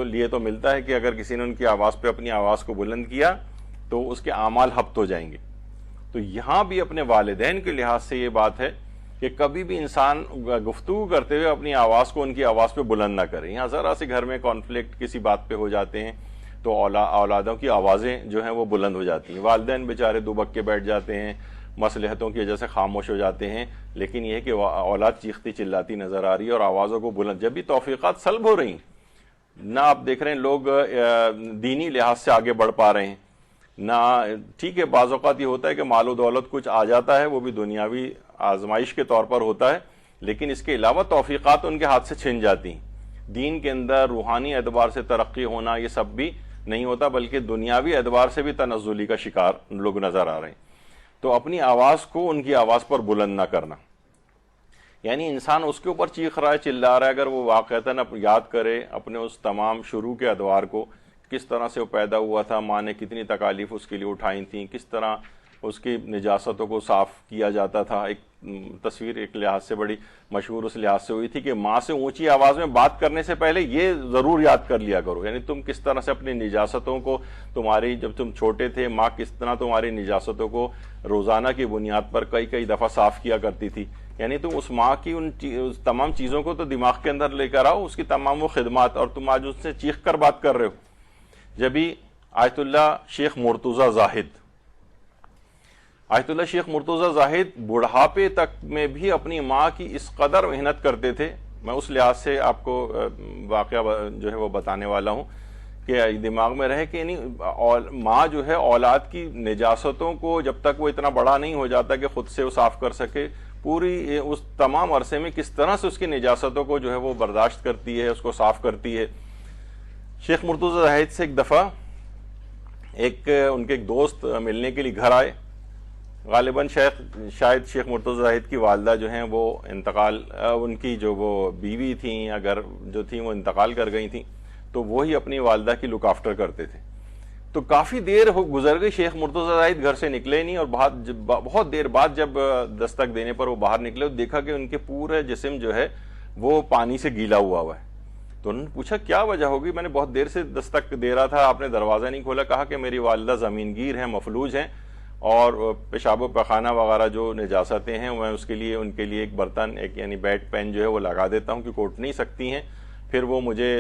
لیے تو ملتا ہے کہ اگر کسی نے ان کی آواز پہ اپنی آواز کو بلند کیا تو اس کے اعمال حبط ہو جائیں گے۔ تو یہاں بھی اپنے والدین کے لحاظ سے یہ بات ہے کہ کبھی بھی انسان گفتگو کرتے ہوئے اپنی آواز کو ان کی آواز پہ بلند نہ کرے۔ یہاں ذرا سے گھر میں کانفلکٹ کسی بات پہ ہو جاتے ہیں تو اولادوں کی آوازیں جو ہیں وہ بلند ہو جاتی ہیں، والدین بیچارے دبک کے بیٹھ جاتے ہیں، مصلحتوں کی وجہ سے خاموش ہو جاتے ہیں، لیکن یہ کہ اولاد چیختی چلاتی نظر آ رہی ہے اور آوازوں کو بلند، جب بھی توفیقات سلب ہو رہی ہیں نہ آپ دیکھ رہے ہیں لوگ دینی لحاظ سے آگے بڑھ پا رہے ہیں، نہ ٹھیک ہے بعض اوقات یہ ہوتا ہے کہ مال و دولت کچھ آ جاتا ہے، وہ بھی دنیاوی آزمائش کے طور پر ہوتا ہے، لیکن اس کے علاوہ توفیقات ان کے ہاتھ سے چھن جاتی ہیں۔ دین کے اندر روحانی اعتبار سے ترقی ہونا یہ سب بھی نہیں ہوتا، بلکہ دنیاوی اعتبار سے بھی تنزلی کا شکار لوگ نظر آ رہے ہیں۔ تو اپنی آواز کو ان کی آواز پر بلند نہ کرنا، یعنی انسان اس کے اوپر چیخ رہا ہے چلا رہا ہے، اگر وہ واقعتاً یاد کرے اپنے اس تمام شروع کے ادوار کو، کس طرح سے وہ پیدا ہوا تھا، ماں نے کتنی تکالیف اس کے لیے اٹھائی تھیں، کس طرح اس کی نجاستوں کو صاف کیا جاتا تھا۔ ایک تصویر ایک لحاظ سے بڑی مشہور اس لحاظ سے ہوئی تھی کہ ماں سے اونچی آواز میں بات کرنے سے پہلے یہ ضرور یاد کر لیا کرو، یعنی تم کس طرح سے اپنی نجاستوں کو، تمہاری جب تم چھوٹے تھے ماں کس طرح تمہاری نجاستوں کو روزانہ کی بنیاد پر کئی دفعہ صاف کیا کرتی تھی، یعنی تم اس ماں کی ان تمام چیزوں کو تو دماغ کے اندر لے کر آؤ، اس کی تمام وہ خدمات، اور تم آج اس سے چیخ کر بات کر رہے ہو۔ جبھی آیت اللہ شیخ مرتضی زاہد بڑھاپے تک میں بھی اپنی ماں کی اس قدر محنت کرتے تھے۔ میں اس لحاظ سے آپ کو واقعہ جو ہے وہ بتانے والا ہوں کہ دماغ میں رہے کہ یعنی ماں جو ہے اولاد کی نجاستوں کو جب تک وہ اتنا بڑا نہیں ہو جاتا کہ خود سے وہ صاف کر سکے، پوری اس تمام عرصے میں کس طرح سے اس کی نجاستوں کو جو ہے وہ برداشت کرتی ہے، اس کو صاف کرتی ہے۔ شیخ مرتضی زاہد سے ایک دفعہ ان کے ایک دوست ملنے کے لیے گھر آئے۔ غالباً شاید شیخ مرتضی زاہد کی والدہ جو ہیں وہ ان کی جو وہ بیوی تھیں یا گھر جو تھیں وہ انتقال کر گئی تھیں، تو وہی اپنی والدہ کی لک آفٹر کرتے تھے۔ تو کافی دیر گزر گئی، شیخ مرتضی زاہد گھر سے نکلے نہیں، اور بہت دیر بعد جب دستک دینے پر وہ باہر نکلے تو دیکھا کہ ان کے پورے جسم جو ہے وہ پانی سے گیلا ہوا ہے۔ تو انہوں نے پوچھا کیا وجہ ہوگی، میں نے بہت دیر سے دستک دے رہا تھا، آپ نے دروازہ نہیں کھولا۔ کہا کہ میری والدہ زمین گیر ہیں، مفلوج ہیں، اور پیشاب و پخانہ وغیرہ جو نجاستیں ہیں میں اس کے لیے ان کے لیے ایک برتن یعنی بیڈ پین جو ہے وہ لگا دیتا ہوں کہ اٹھ نہیں سکتی ہیں، پھر وہ مجھے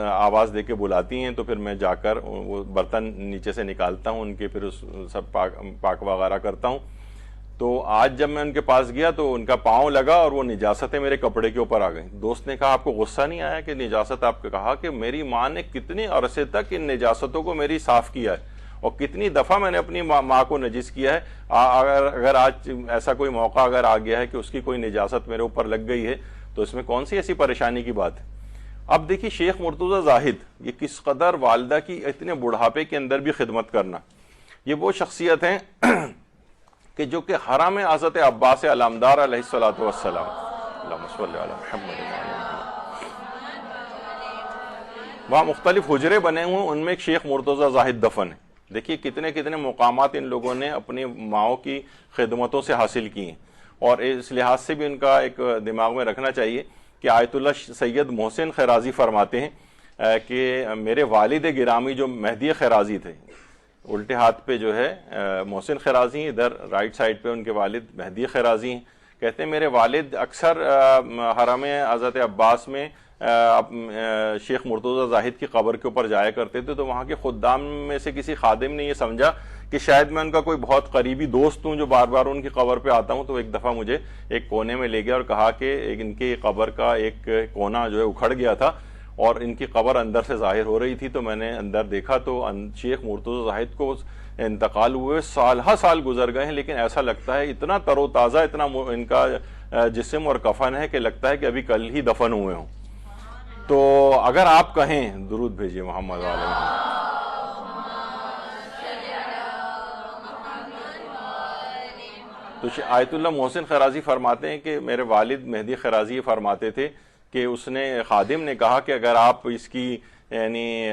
آواز دے کے بلاتی ہیں، تو پھر میں جا کر وہ برتن نیچے سے نکالتا ہوں ان کے، پھر سب پاک وغیرہ کرتا ہوں۔ تو آج جب میں ان کے پاس گیا تو ان کا پاؤں لگا اور وہ نجاستیں میرے کپڑے کے اوپر آ گئیں۔ دوست نے کہا آپ کو غصہ نہیں آیا کہ نجاست آپ کو؟ کہا کہ میری ماں نے کتنے عرصے تک ان نجاستوں کو میری صاف کیا ہے، اور کتنی دفعہ میں نے اپنی ماں کو نجس کیا ہے۔ اگر آج ایسا کوئی موقع اگر آ گیا ہے کہ اس کی کوئی نجاست میرے اوپر لگ گئی ہے تو اس میں کون سی ایسی پریشانی کی بات ہے۔ اب دیکھیے شیخ مرتضی زاہد یہ کس قدر والدہ کی اتنے بڑھاپے کے اندر بھی خدمت کرنا۔ یہ وہ شخصیت ہیں کہ جو کہ حرم حضرت عباس علامدار علیہ الصلوۃ والسلام، اللہم صلی علی محمد وہاں مختلف حجرے بنے ہوئے، ان میں ایک شیخ مرتضی زاہد دفن ہے۔ دیکھیے کتنے مقامات ان لوگوں نے اپنی ماؤں کی خدمتوں سے حاصل کی ہیں، اور اس لحاظ سے بھی ان کا ایک دماغ میں رکھنا چاہیے کہ آیت اللہ سید محسن خیرازی فرماتے ہیں کہ میرے والد گرامی جو مہدی خیرازی تھے، الٹے ہاتھ پہ جو ہے محسن خیرازی، ادھر رائٹ سائڈ پہ ان کے والد مہدی خیرازی ہیں۔ کہتے ہیں میرے والد اکثر حرم حضرت عباس میں شیخ مرتضی زاہد کی قبر کے اوپر جایا کرتے تھے، تو وہاں کے خدام میں سے کسی خادم نے یہ سمجھا کہ شاید میں ان کا کوئی بہت قریبی دوست ہوں جو بار بار ان کی قبر پہ آتا ہوں، تو ایک دفعہ مجھے ایک کونے میں لے گیا اور کہا کہ ان کی قبر کا ایک کونا جو ہے اکھڑ گیا تھا اور ان کی قبر اندر سے ظاہر ہو رہی تھی، تو میں نے اندر دیکھا تو شیخ مرتضی زاہد کو انتقال ہوئے سال گزر گئے ہیں، لیکن ایسا لگتا ہے اتنا تر و تازہ اتنا ان کا جسم اور کفن ہے کہ لگتا ہے کہ ابھی کل ہی دفن ہوئے ہوں۔ تو اگر آپ کہیں درود بھیجیے محمد علیہ وسلم۔ تو آیت اللہ محسن خیرازی فرماتے ہیں کہ میرے والد مہدی خیرازی فرماتے تھے کہ اس نے خادم نے کہا کہ اگر آپ اس کی یعنی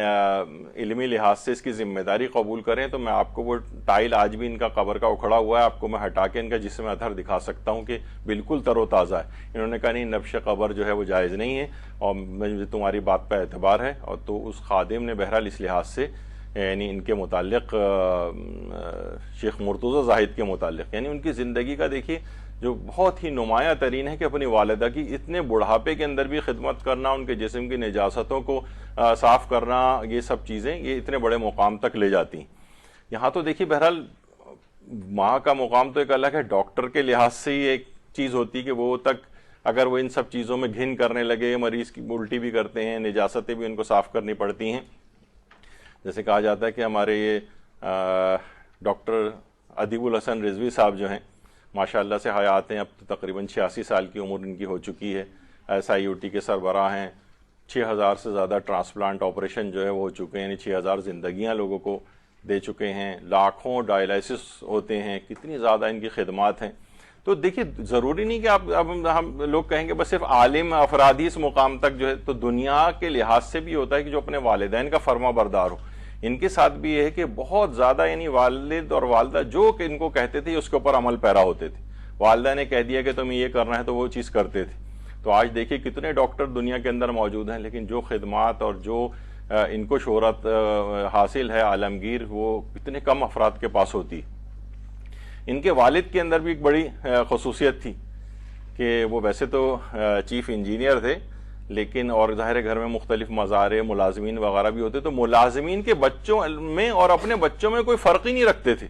علمی لحاظ سے اس کی ذمہ داری قبول کریں تو میں آپ کو وہ ٹائل آج بھی ان کا قبر کا اکھڑا ہوا ہے، آپ کو میں ہٹا کے ان کا جسم اثر دکھا سکتا ہوں کہ بالکل تر و تازہ ہے۔ انہوں نے کہا نہیں، نبش قبر جو ہے وہ جائز نہیں ہے، اور مجھے تمہاری بات پہ اعتبار ہے۔ اور تو اس خادم نے بہرحال اس لحاظ سے یعنی ان کے متعلق شیخ مرتضی زاہد کے متعلق یعنی ان کی زندگی کا دیکھیے جو بہت ہی نمایاں ترین ہے کہ اپنی والدہ کی اتنے بڑھاپے کے اندر بھی خدمت کرنا، ان کے جسم کی نجاستوں کو صاف کرنا، یہ سب چیزیں یہ اتنے بڑے مقام تک لے جاتی ہیں۔ یہاں تو دیکھیے بہرحال ماں کا مقام تو ایک الگ ہے، ڈاکٹر کے لحاظ سے ہی ایک چیز ہوتی کہ وہ تک اگر وہ ان سب چیزوں میں گھن کرنے لگے، مریض کی الٹی بھی کرتے ہیں، نجاستیں بھی ان کو صاف کرنی پڑتی ہیں۔ جیسے کہا جاتا ہے کہ ہمارے یہ ڈاکٹر ادیب الحسن رضوی صاحب جو ہیں ماشاءاللہ سے حیات ہیں، اب تو تقریباً 86 سال کی عمر ان کی ہو چکی ہے، SIUT کے سربراہ ہیں، 6000 سے زیادہ ٹرانسپلانٹ آپریشن جو ہے وہ ہو چکے ہیں، یعنی 6000 زندگیاں لوگوں کو دے چکے ہیں، لاکھوں ڈائلائسس ہوتے ہیں، کتنی زیادہ ان کی خدمات ہیں۔ تو دیکھیے ضروری نہیں کہ ہم لوگ کہیں گے بس صرف عالم افراد ہی اس مقام تک جو ہے، تو دنیا کے لحاظ سے بھی ہوتا ہے کہ جو اپنے والدین کا فرما بردار ہو۔ ان کے ساتھ بھی یہ ہے کہ بہت زیادہ یعنی والد اور والدہ جو کہ ان کو کہتے تھے اس کے اوپر عمل پیرا ہوتے تھے، والدہ نے کہہ دیا کہ تمہیں یہ کرنا ہے تو وہ چیز کرتے تھے۔ تو آج دیکھیے کتنے ڈاکٹر دنیا کے اندر موجود ہیں، لیکن جو خدمات اور جو ان کو شہرت حاصل ہے عالمگیر، وہ کتنے کم افراد کے پاس ہوتی۔ ان کے والد کے اندر بھی ایک بڑی خصوصیت تھی کہ وہ ویسے تو چیف انجینئر تھے، لیکن اور ظاہر گھر میں مختلف مزارع ملازمین وغیرہ بھی ہوتے، تو ملازمین کے بچوں میں اور اپنے بچوں میں کوئی فرق ہی نہیں رکھتے تھے،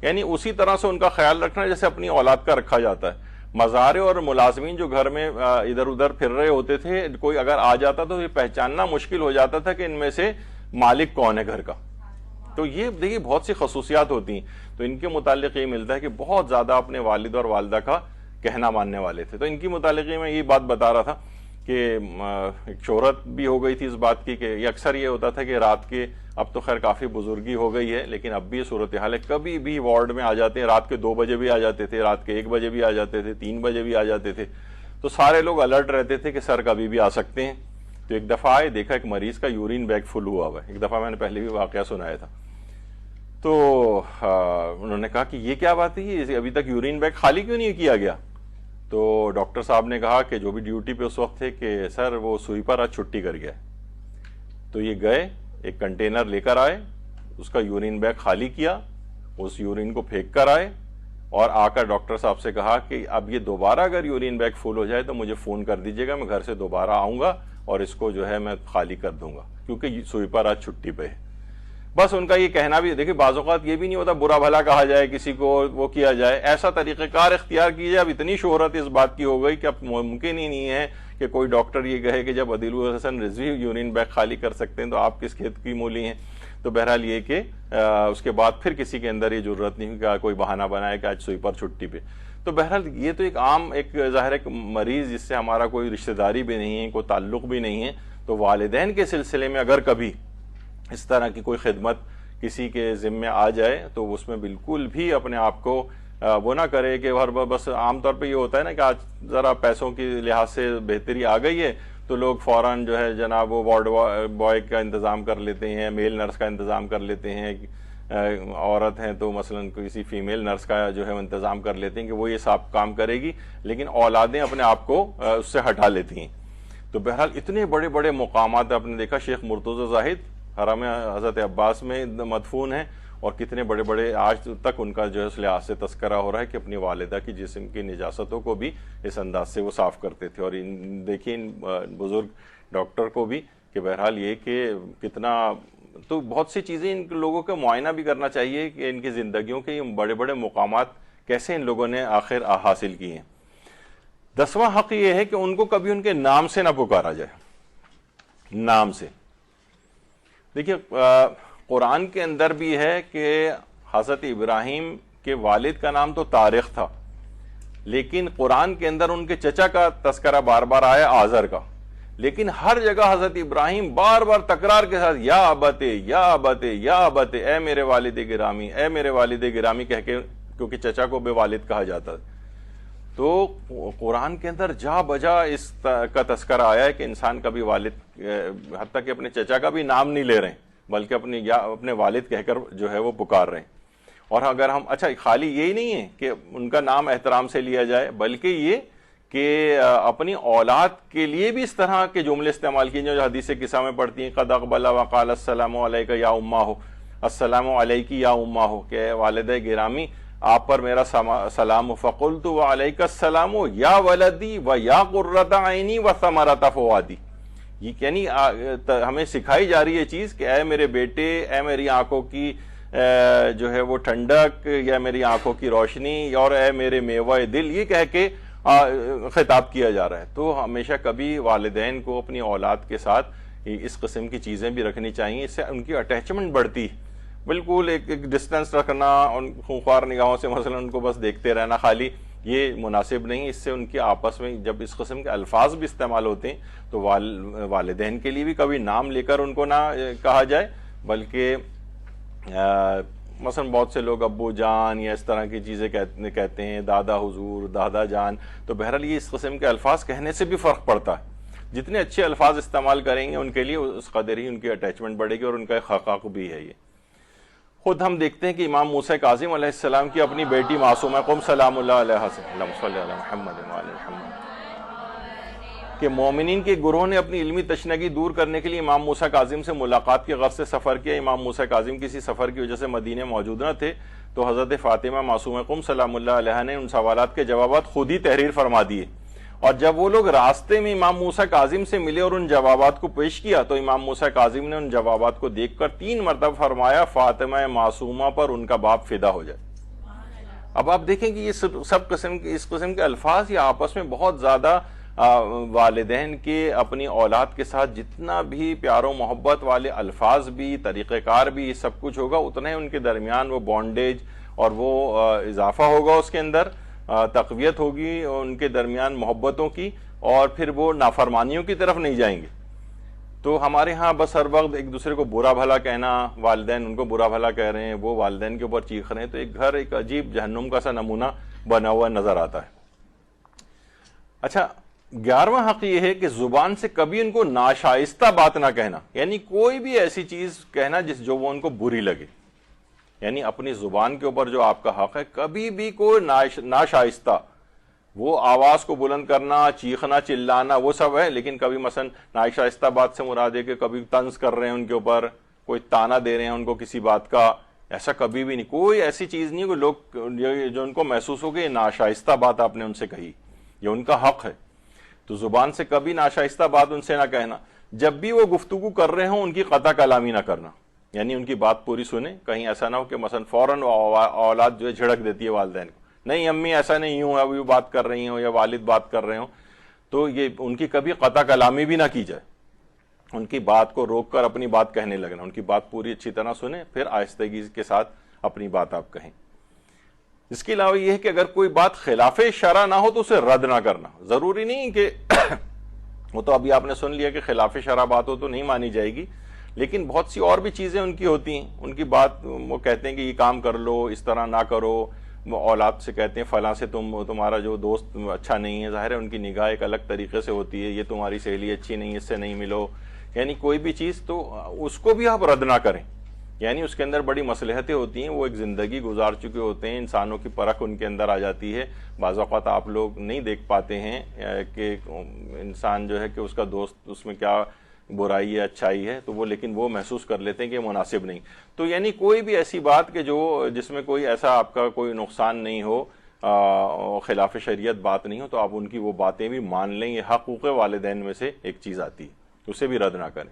یعنی اسی طرح سے ان کا خیال رکھنا جیسے اپنی اولاد کا رکھا جاتا ہے۔ مزارع اور ملازمین جو گھر میں ادھر ادھر پھر رہے ہوتے تھے، کوئی اگر آ جاتا تو یہ پہچاننا مشکل ہو جاتا تھا کہ ان میں سے مالک کون ہے گھر کا۔ تو یہ دیکھیے بہت سی خصوصیات ہوتی ہیں، تو ان کے متعلق یہ ملتا ہے کہ بہت زیادہ اپنے والد اور والدہ کا کہنا ماننے والے تھے۔ تو ان کی متعلق میں یہ بات بتا رہا تھا کہ ایک شہرت بھی ہو گئی تھی اس بات کی کہ یہ اکثر یہ ہوتا تھا کہ رات کے، اب تو خیر کافی بزرگی ہو گئی ہے لیکن اب بھی یہ صورتحال ہے، کبھی بھی وارڈ میں آ جاتے ہیں، رات کے 2 بجے بھی آ جاتے تھے، رات کے 1 بجے بھی آ جاتے تھے، 3 بجے بھی آ جاتے تھے، تو سارے لوگ الرٹ رہتے تھے کہ سر کبھی بھی آ سکتے ہیں۔ تو ایک دفعہ آئے، دیکھا ایک مریض کا یورین بیگ فل ہوا ہے، ایک دفعہ میں نے پہلے بھی واقعہ سنایا تھا، تو انہوں نے کہا کہ یہ کیا بات ہے، یہ ابھی تک یورین بیگ خالی کیوں نہیں کیا گیا؟ تو ڈاکٹر صاحب نے کہا کہ جو بھی ڈیوٹی پہ اس وقت تھے کہ سر وہ سویپر آج چھٹی کر گیا۔ تو یہ گئے، ایک کنٹینر لے کر آئے، اس کا یورین بیگ خالی کیا، اس یورین کو پھینک کر آئے اور آ کر ڈاکٹر صاحب سے کہا کہ اب یہ دوبارہ اگر یورین بیگ فل ہو جائے تو مجھے فون کر دیجیے گا، میں گھر سے دوبارہ آؤں گا اور اس کو جو ہے میں خالی کر دوں گا کیونکہ سویپر آج چھٹی پہ ہے۔ بس ان کا یہ کہنا بھی، دیکھیں بعض اوقات یہ بھی نہیں ہوتا برا بھلا کہا جائے کسی کو، وہ کیا جائے، ایسا طریقہ کار اختیار کیجیے۔ اب اتنی شہرت اس بات کی ہو گئی کہ اب ممکن ہی نہیں ہے کہ کوئی ڈاکٹر یہ کہے کہ جب عدیل الحسن رضوی یورین بیگ خالی کر سکتے ہیں تو آپ کس کھیت کی مولی ہیں۔ تو بہرحال یہ کہ اس کے بعد پھر کسی کے اندر یہ ضرورت نہیں کہ کوئی بہانہ بنائے کہ آج سویپر چھٹی پہ۔ تو بہرحال یہ تو ایک عام ایک ظاہر ایک مریض جس سے ہمارا کوئی رشتہ داری بھی نہیں ہے، کوئی تعلق بھی نہیں ہے، تو والدین کے سلسلے میں اگر کبھی اس طرح کی کوئی خدمت کسی کے ذمے آ جائے تو اس میں بالکل بھی اپنے آپ کو وہ نہ کرے کہ ہر بس عام طور پہ یہ ہوتا ہے نا کہ آج ذرا پیسوں کی لحاظ سے بہتری آ گئی ہے تو لوگ فوراً جو ہے جناب وہ وارڈ بوائے کا انتظام کر لیتے ہیں، میل نرس کا انتظام کر لیتے ہیں، عورت ہیں تو مثلاً کسی فیمیل نرس کا جو ہے انتظام کر لیتے ہیں کہ وہ یہ سب کام کرے گی، لیکن اولادیں اپنے آپ کو اس سے ہٹا لیتی ہیں۔ تو بہرحال اتنے بڑے بڑے مقامات آپ نے دیکھا، شیخ مرتضی زاہد حرم حضرت عباس میں مدفون ہیں اور کتنے بڑے بڑے آج تک ان کا جو ہے اس لحاظ سے تذکرہ ہو رہا ہے کہ اپنی والدہ کی جسم کی نجاستوں کو بھی اس انداز سے وہ صاف کرتے تھے۔ اور دیکھیں ان بزرگ ڈاکٹر کو بھی کہ بہرحال یہ کہ کتنا، تو بہت سی چیزیں ان لوگوں کا معائنہ بھی کرنا چاہیے کہ ان کی زندگیوں کے یہ بڑے بڑے مقامات کیسے ان لوگوں نے آخر حاصل کیے ہیں۔ 10واں حق یہ ہے کہ ان کو کبھی ان کے نام سے نہ پکارا جائے، نام سے۔ دیکھیے قرآن کے اندر بھی ہے کہ حضرت ابراہیم کے والد کا نام تو طارق تھا، لیکن قرآن کے اندر ان کے چچا کا تذکرہ بار بار آیا، آزر کا، لیکن ہر جگہ حضرت ابراہیم بار بار تکرار کے ساتھ یا ابت یا ابت یا ابت، اے میرے والد گرامی، اے میرے والد گرامی کہہ کے، کیونکہ چچا کو بے والد کہا جاتا ہے۔ تو قرآن کے اندر جا بجا اس کا تذکرہ آیا ہے کہ انسان کا بھی والد، حتیٰ کہ اپنے چچا کا بھی نام نہیں لے رہے ہیں بلکہ اپنے والد کہہ کر جو ہے وہ پکار رہے ہیں۔ اور اگر ہم خالی یہی نہیں ہے کہ ان کا نام احترام سے لیا جائے، بلکہ یہ کہ اپنی اولاد کے لیے بھی اس طرح کے جملے استعمال کیے جو حدیث قصہ میں پڑھتی ہیں، قد اقبل وقال السلام علیک یا امہ، السلام علیکی یا امہ، کہ والدہ گرامی آپ پر میرا سلام، فقلت وعلیک السلام یا ولدی و یا قرۃ عینی و ثمرۃ فؤادی۔ یہ یعنی ہمیں سکھائی جا رہی ہے چیز کہ اے میرے بیٹے، اے میری آنکھوں کی جو ہے وہ ٹھنڈک، یا میری آنکھوں کی روشنی، اور اے میرے میوہ دل، یہ کہہ کے خطاب کیا جا رہا ہے۔ تو ہمیشہ کبھی والدین کو اپنی اولاد کے ساتھ اس قسم کی چیزیں بھی رکھنی چاہیے، اس سے ان کی اٹیچمنٹ بڑھتی ہے۔ بالکل ایک ڈسٹنس رکھنا، ان خونخوار نگاہوں سے مثلا ان کو بس دیکھتے رہنا خالی، یہ مناسب نہیں۔ اس سے ان کے آپس میں جب اس قسم کے الفاظ بھی استعمال ہوتے ہیں تو والدین کے لیے بھی کبھی نام لے کر ان کو نہ کہا جائے، بلکہ مثلا بہت سے لوگ ابو جان یا اس طرح کی چیزیں کہتے ہیں، دادا حضور، دادا جان، تو بہرحال یہ اس قسم کے الفاظ کہنے سے بھی فرق پڑتا ہے۔ جتنے اچھے الفاظ استعمال کریں گے ان کے لیے اس قدر ہی ان کی اٹیچمنٹ بڑھے گی، اور ان کا ایک حقوق بھی ہے۔ یہ خود ہم دیکھتے ہیں کہ امام موسیٰ کاظم علیہ السلام کی اپنی بیٹی معصومہ قم سلام اللہ علیہ، اللہم صلی علی محمد وعلی محمد، کہ مومنین کے گروہ نے اپنی علمی تشنگی دور کرنے کے لیے امام موسیٰ کاظم سے ملاقات کے غرض سے سفر کیا. امام موسیٰ کاظم کسی سفر کی وجہ سے مدینے موجود نہ تھے تو حضرت فاطمہ معصومہ قم سلام اللہ علیہ نے ان سوالات کے جوابات خود ہی تحریر فرما دیے. اور جب وہ لوگ راستے میں امام موسیٰ کاظم سے ملے اور ان جوابات کو پیش کیا تو امام موسیٰ کاظم نے ان جوابات کو دیکھ کر 3 مرتبہ فرمایا فاطمہ معصومہ پر ان کا باپ فدا ہو جائے. اب آپ دیکھیں کہ یہ سب اس قسم کے الفاظ یہ آپس میں بہت زیادہ والدین کے اپنی اولاد کے ساتھ جتنا بھی پیار و محبت والے الفاظ بھی طریقہ کار بھی سب کچھ ہوگا اتنا ہی ان کے درمیان وہ بانڈیج اور وہ اضافہ ہوگا, اس کے اندر تقویت ہوگی ان کے درمیان محبتوں کی, اور پھر وہ نافرمانیوں کی طرف نہیں جائیں گے. تو ہمارے ہاں بس ہر وقت ایک دوسرے کو برا بھلا کہنا, والدین ان کو برا بھلا کہہ رہے ہیں, وہ والدین کے اوپر چیخ رہے ہیں, تو ایک گھر ایک عجیب جہنم کا سا نمونہ بنا ہوا نظر آتا ہے. اچھا 11واں حق یہ ہے کہ زبان سے کبھی ان کو ناشائستہ بات نہ کہنا, یعنی کوئی بھی ایسی چیز کہنا جو وہ ان کو بری لگے. یعنی اپنی زبان کے اوپر جو آپ کا حق ہے, کبھی بھی کوئی ناشائستہ, وہ آواز کو بلند کرنا, چیخنا, چلانا وہ سب ہے, لیکن کبھی مثلا ناشائستہ بات سے مراد ہے کہ کبھی طنز کر رہے ہیں ان کے اوپر, کوئی تانا دے رہے ہیں ان کو کسی بات کا, ایسا کبھی بھی نہیں. کوئی ایسی چیز نہیں کہ لوگ جو ان کو محسوس ہو کہ یہ ناشائستہ بات آپ نے ان سے کہی, یہ ان کا حق ہے. تو زبان سے کبھی ناشائستہ بات ان سے نہ کہنا. جب بھی وہ گفتگو کر رہے ہوں ان کی قطع کلامی نہ کرنا, یعنی ان کی بات پوری سنیں. کہیں ایسا نہ ہو کہ مثلا فوراً اولاد جو ہے جھڑک دیتی ہے والدین کو, نہیں امی ایسا نہیں یوں ابھی بات کر رہی ہوں یا والد بات کر رہے ہوں, تو یہ ان کی کبھی قطع کلامی بھی نہ کی جائے. ان کی بات کو روک کر اپنی بات کہنے لگنا, ان کی بات پوری اچھی طرح سنیں, پھر آہستگی کے ساتھ اپنی بات آپ کہیں. اس کے علاوہ یہ ہے کہ اگر کوئی بات خلاف شرع نہ ہو تو اسے رد نہ کرنا. ضروری نہیں کہ وہ تو ابھی آپ نے سن لیا کہ خلاف شرع بات ہو تو نہیں مانی جائے گی, لیکن بہت سی اور بھی چیزیں ان کی ہوتی ہیں. ان کی بات وہ کہتے ہیں کہ یہ کام کر لو, اس طرح نہ کرو. وہ اولاد سے کہتے ہیں فلاں سے تمہارا جو دوست اچھا نہیں ہے, ظاہر ہے ان کی نگاہ ایک الگ طریقے سے ہوتی ہے, یہ تمہاری سہیلی اچھی نہیں, اس سے نہیں ملو. یعنی کوئی بھی چیز تو اس کو بھی آپ رد نہ کریں. یعنی اس کے اندر بڑی مصلحتیں ہوتی ہیں, وہ ایک زندگی گزار چکے ہوتے ہیں, انسانوں کی پرکھ ان کے اندر آ جاتی ہے. بعض اوقات آپ لوگ نہیں دیکھ پاتے ہیں کہ انسان جو ہے کہ اس کا دوست اس میں کیا برائی ہے اچھائی ہے, تو وہ لیکن وہ محسوس کر لیتے ہیں کہ مناسب نہیں. تو یعنی کوئی بھی ایسی بات کہ جس میں کوئی ایسا آپ کا کوئی نقصان نہیں ہو, خلاف شریعت بات نہیں ہو, تو آپ ان کی وہ باتیں بھی مان لیں. یہ حقوق والدین میں سے ایک چیز آتی ہے, اسے بھی رد نہ کریں.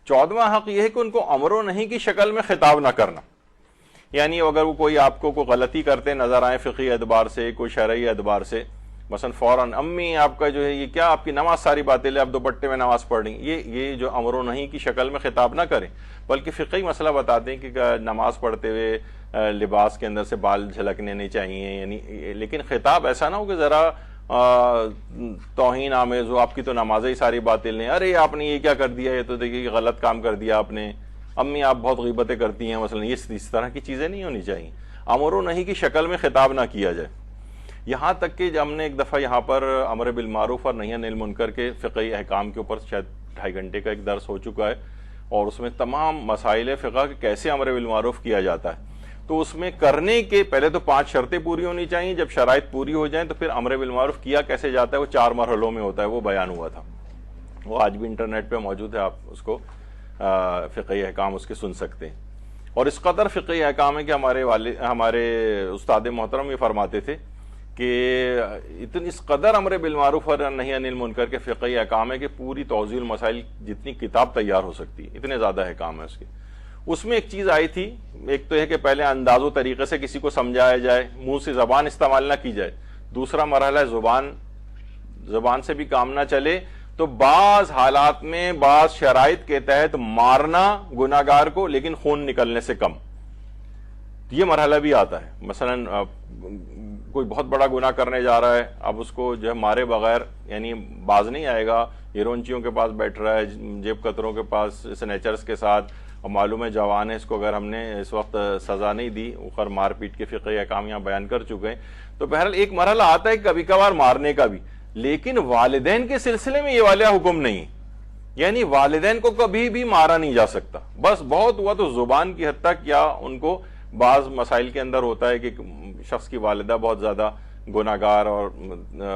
14واں حق یہ ہے کہ ان کو امر و نہیں کی شکل میں خطاب نہ کرنا. یعنی اگر وہ کوئی آپ کو کوئی غلطی کرتے نظر آئے فقہی اعتبار سے, کوئی شرعی اعتبار سے, مثلا فوراً امی آپ کا جو ہے یہ کیا آپ کی نماز ساری باتیں لے, آپ دوپٹے میں نماز پڑھ رہی, یہ جو امر و نہیں کی شکل میں خطاب نہ کریں, بلکہ فقہی مسئلہ بتاتے ہیں کہ نماز پڑھتے ہوئے لباس کے اندر سے بال جھلکنے نہیں چاہیے. یعنی لیکن خطاب ایسا نہ ہو کہ ذرا توہین آمیز ہو, آپ کی تو نماز ہی ساری باتیں لیں, ارے آپ نے یہ کیا کر دیا, یہ تو دیکھیے کہ غلط کام کر دیا آپ نے, امی آپ بہت غیبتیں کرتی ہیں مثلا. یہ اس طرح کی چیزیں نہیں ہونی چاہیے. امر و نہیں کی شکل میں خطاب نہ کیا جائے. یہاں تک کہ ہم نے ایک دفعہ یہاں پر امر بالمعروف اور نہی عن المنکر کے فقہی احکام کے اوپر شاید 2.5 گھنٹے کا ایک درس ہو چکا ہے, اور اس میں تمام مسائل فقہ کہ کیسے امر بالمعروف کیا جاتا ہے. تو اس میں کرنے کے پہلے تو 5 شرطیں پوری ہونی چاہیے, جب شرائط پوری ہو جائیں تو پھر امر بالمعروف کیا کیسے جاتا ہے وہ 4 مرحلوں میں ہوتا ہے, وہ بیان ہوا تھا. وہ آج بھی انٹرنیٹ پہ موجود ہے, آپ اس کو فقہی احکام اس کے سن سکتے ہیں. اور اس قدر فقہی احکام ہے کہ ہمارے استاد محترم یہ فرماتے تھے کہ اس قدر امر بالمعروف اور نہی عن المنکر کے فقہی احکام ہے کہ پوری توضیح المسائل جتنی کتاب تیار ہو سکتی ہے, اتنے زیادہ احکام ہے اس کے. اس میں ایک چیز آئی تھی, ایک تو ہے کہ پہلے انداز و طریقے سے کسی کو سمجھایا جائے, منہ سے زبان استعمال نہ کی جائے. دوسرا مرحلہ ہے زبان سے بھی کام نہ چلے, تو بعض حالات میں بعض شرائط کے تحت مارنا گناہگار کو, لیکن خون نکلنے سے کم. یہ مرحلہ بھی آتا ہے. مثلا کوئی بہت بڑا گناہ کرنے جا رہا ہے, اب اس کو جو ہے مارے بغیر یعنی باز نہیں آئے گا, ہیرونچیوں کے پاس بیٹھ رہا ہے, جیب کتروں کے پاس, سنیچرز کے ساتھ, اور معلوم ہے جوان ہے, اس کو اگر ہم نے اس وقت سزا نہیں دی, اوپر مار پیٹ کے فقہی احکام یہاں بیان کر چکے ہیں. تو بہرحال ایک مرحلہ آتا ہے کبھی کبھار مارنے کا بھی, لیکن والدین کے سلسلے میں یہ والا حکم نہیں. یعنی والدین کو کبھی بھی مارا نہیں جا سکتا. بس بہت ہوا تو زبان کی حد تک, یا ان کو بعض مسائل کے اندر ہوتا ہے کہ شخص کی والدہ بہت زیادہ گناہگار اور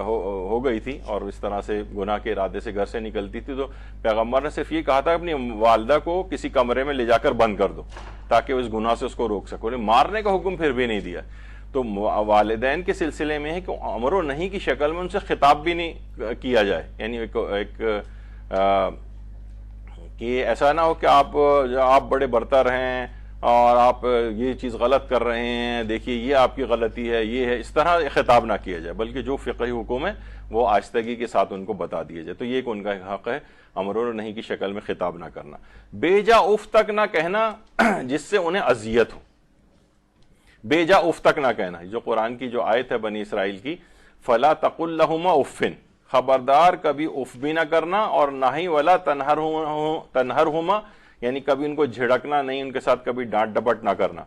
ہو گئی تھی اور اس طرح سے گناہ کے ارادے سے گھر سے نکلتی تھی، تو پیغمبر نے صرف یہ کہا تھا اپنی والدہ کو کسی کمرے میں لے جا کر بند کر دو تاکہ اس گناہ سے اس کو روک سکو، مارنے کا حکم پھر بھی نہیں دیا۔ تو والدین کے سلسلے میں ہے کہ امر و نہی کی شکل میں ان سے خطاب بھی نہیں کیا جائے، یعنی ایک کہ ایسا نہ ہو کہ آپ بڑے برتر ہیں اور آپ یہ چیز غلط کر رہے ہیں، دیکھیے یہ آپ کی غلطی ہے، یہ ہے، اس طرح خطاب نہ کیا جائے، بلکہ جو فقہی حکم ہے وہ آہستگی کے ساتھ ان کو بتا دیا جائے۔ تو یہ کہ ان کا حق ہے امر و نہی کی شکل میں خطاب نہ کرنا، بے جا اف تک نہ کہنا جس سے انہیں اذیت ہو، بے جا اف تک نہ کہنا، جو قرآن کی جو آیت ہے بنی اسرائیل کی، فلا تقل لہما اف، خبردار کبھی اف بھی نہ کرنا، اور نہ ہی ولا تنہرہما، یعنی کبھی ان کو جھڑکنا نہیں، ان کے ساتھ کبھی ڈانٹ ڈپٹ نہ کرنا۔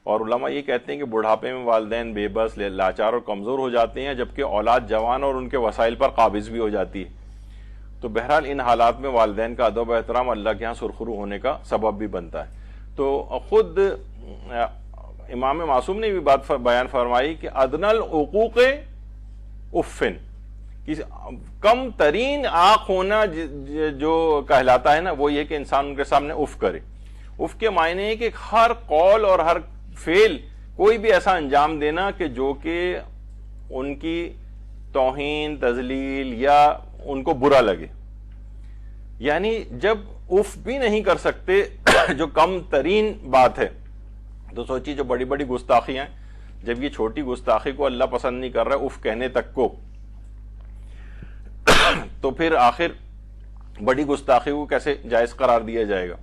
اور علماء یہ کہتے ہیں کہ بڑھاپے میں والدین بے بس، لاچار اور کمزور ہو جاتے ہیں، جبکہ اولاد جوان اور ان کے وسائل پر قابض بھی ہو جاتی ہے۔ تو بہرحال ان حالات میں والدین کا ادب و احترام اللہ کے ہاں سرخرو ہونے کا سبب بھی بنتا ہے۔ تو خود امام معصوم نے بھی بات بیان فرمائی کہ ادنی العقوق افن، کم ترین آنکھ ہونا جو کہلاتا ہے نا، وہ یہ کہ انسان ان کے سامنے اف کرے۔ اف کے معنی ہے کہ ہر قول اور ہر فعل، کوئی بھی ایسا انجام دینا کہ جو کہ ان کی توہین، تذلیل یا ان کو برا لگے، یعنی جب اف بھی نہیں کر سکتے جو کم ترین بات ہے، تو سوچیے جو بڑی بڑی گستاخیاں ہیں، جب یہ چھوٹی گستاخی کو اللہ پسند نہیں کر رہا اف کہنے تک کو، تو پھر آخر بڑی گستاخی کو کیسے جائز قرار دیا جائے گا؟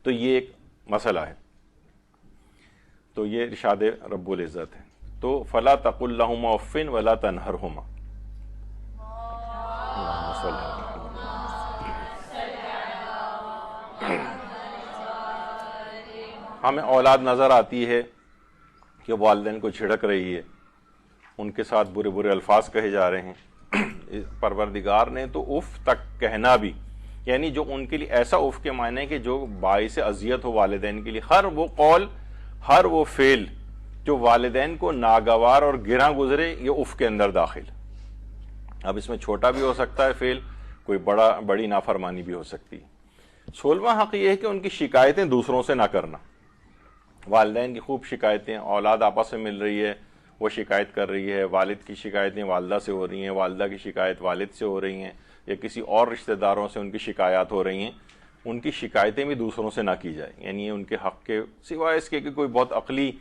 تو یہ ایک مسئلہ ہے۔ تو یہ ارشاد رب العزت ہے۔ تو فلا تقل لہما اف ولا تنہرہما۔ ہمیں اولاد نظر آتی ہے کہ والدین کو جھڑک رہی ہے، ان کے ساتھ برے برے الفاظ کہے جا رہے ہیں، پروردگار نے تو اف تک کہنا بھی، یعنی جو ان کے لیے ایسا اف کے معنی ہے کہ جو باعث اذیت ہو والدین کے لیے، ہر وہ قول، ہر وہ فعل جو والدین کو ناگوار اور گراں گزرے، یہ اف کے اندر داخل۔ اب اس میں چھوٹا بھی ہو سکتا ہے فعل، کوئی بڑی نافرمانی بھی ہو سکتی ہے۔ 16واں حق یہ ہے کہ ان کی شکایتیں دوسروں سے نہ کرنا۔ والدین کی خوب شکایتیں، اولاد آپس میں مل رہی ہے، وہ شکایت کر رہی ہے، والد کی شکایتیں والدہ سے ہو رہی ہیں، والدہ کی شکایت والد سے ہو رہی ہیں، یا کسی اور رشتہ داروں سے ان کی شکایات ہو رہی ہیں، ان کی شکایتیں بھی دوسروں سے نہ کی جائے، یعنی ان کے حق کے سوائے اس کے کہ کوئی بہت عقلی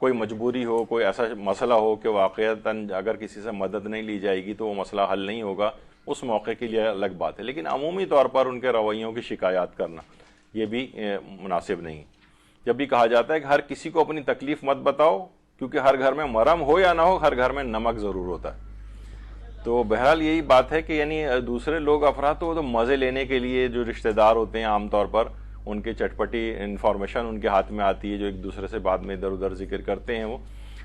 کوئی مجبوری ہو، کوئی ایسا مسئلہ ہو کہ واقعتاً اگر کسی سے مدد نہیں لی جائے گی تو وہ مسئلہ حل نہیں ہوگا، اس موقع کے لیے الگ بات ہے، لیکن عمومی طور پر ان کے رویوں کی شکایات کرنا یہ بھی مناسب نہیں۔ جب بھی کہا جاتا ہے کہ ہر کسی کو اپنی تکلیف مت بتاؤ، کیونکہ ہر گھر میں مرہم ہو یا نہ ہو، ہر گھر میں نمک ضرور ہوتا ہے۔ تو بہرحال یہی بات ہے کہ یعنی دوسرے لوگ افراد تو مزے لینے کے لیے، جو رشتہ دار ہوتے ہیں عام طور پر ان کے چٹپٹی انفارمیشن ان کے ہاتھ میں آتی ہے، جو ایک دوسرے سے بعد میں ادھر ادھر ذکر کرتے ہیں وہ،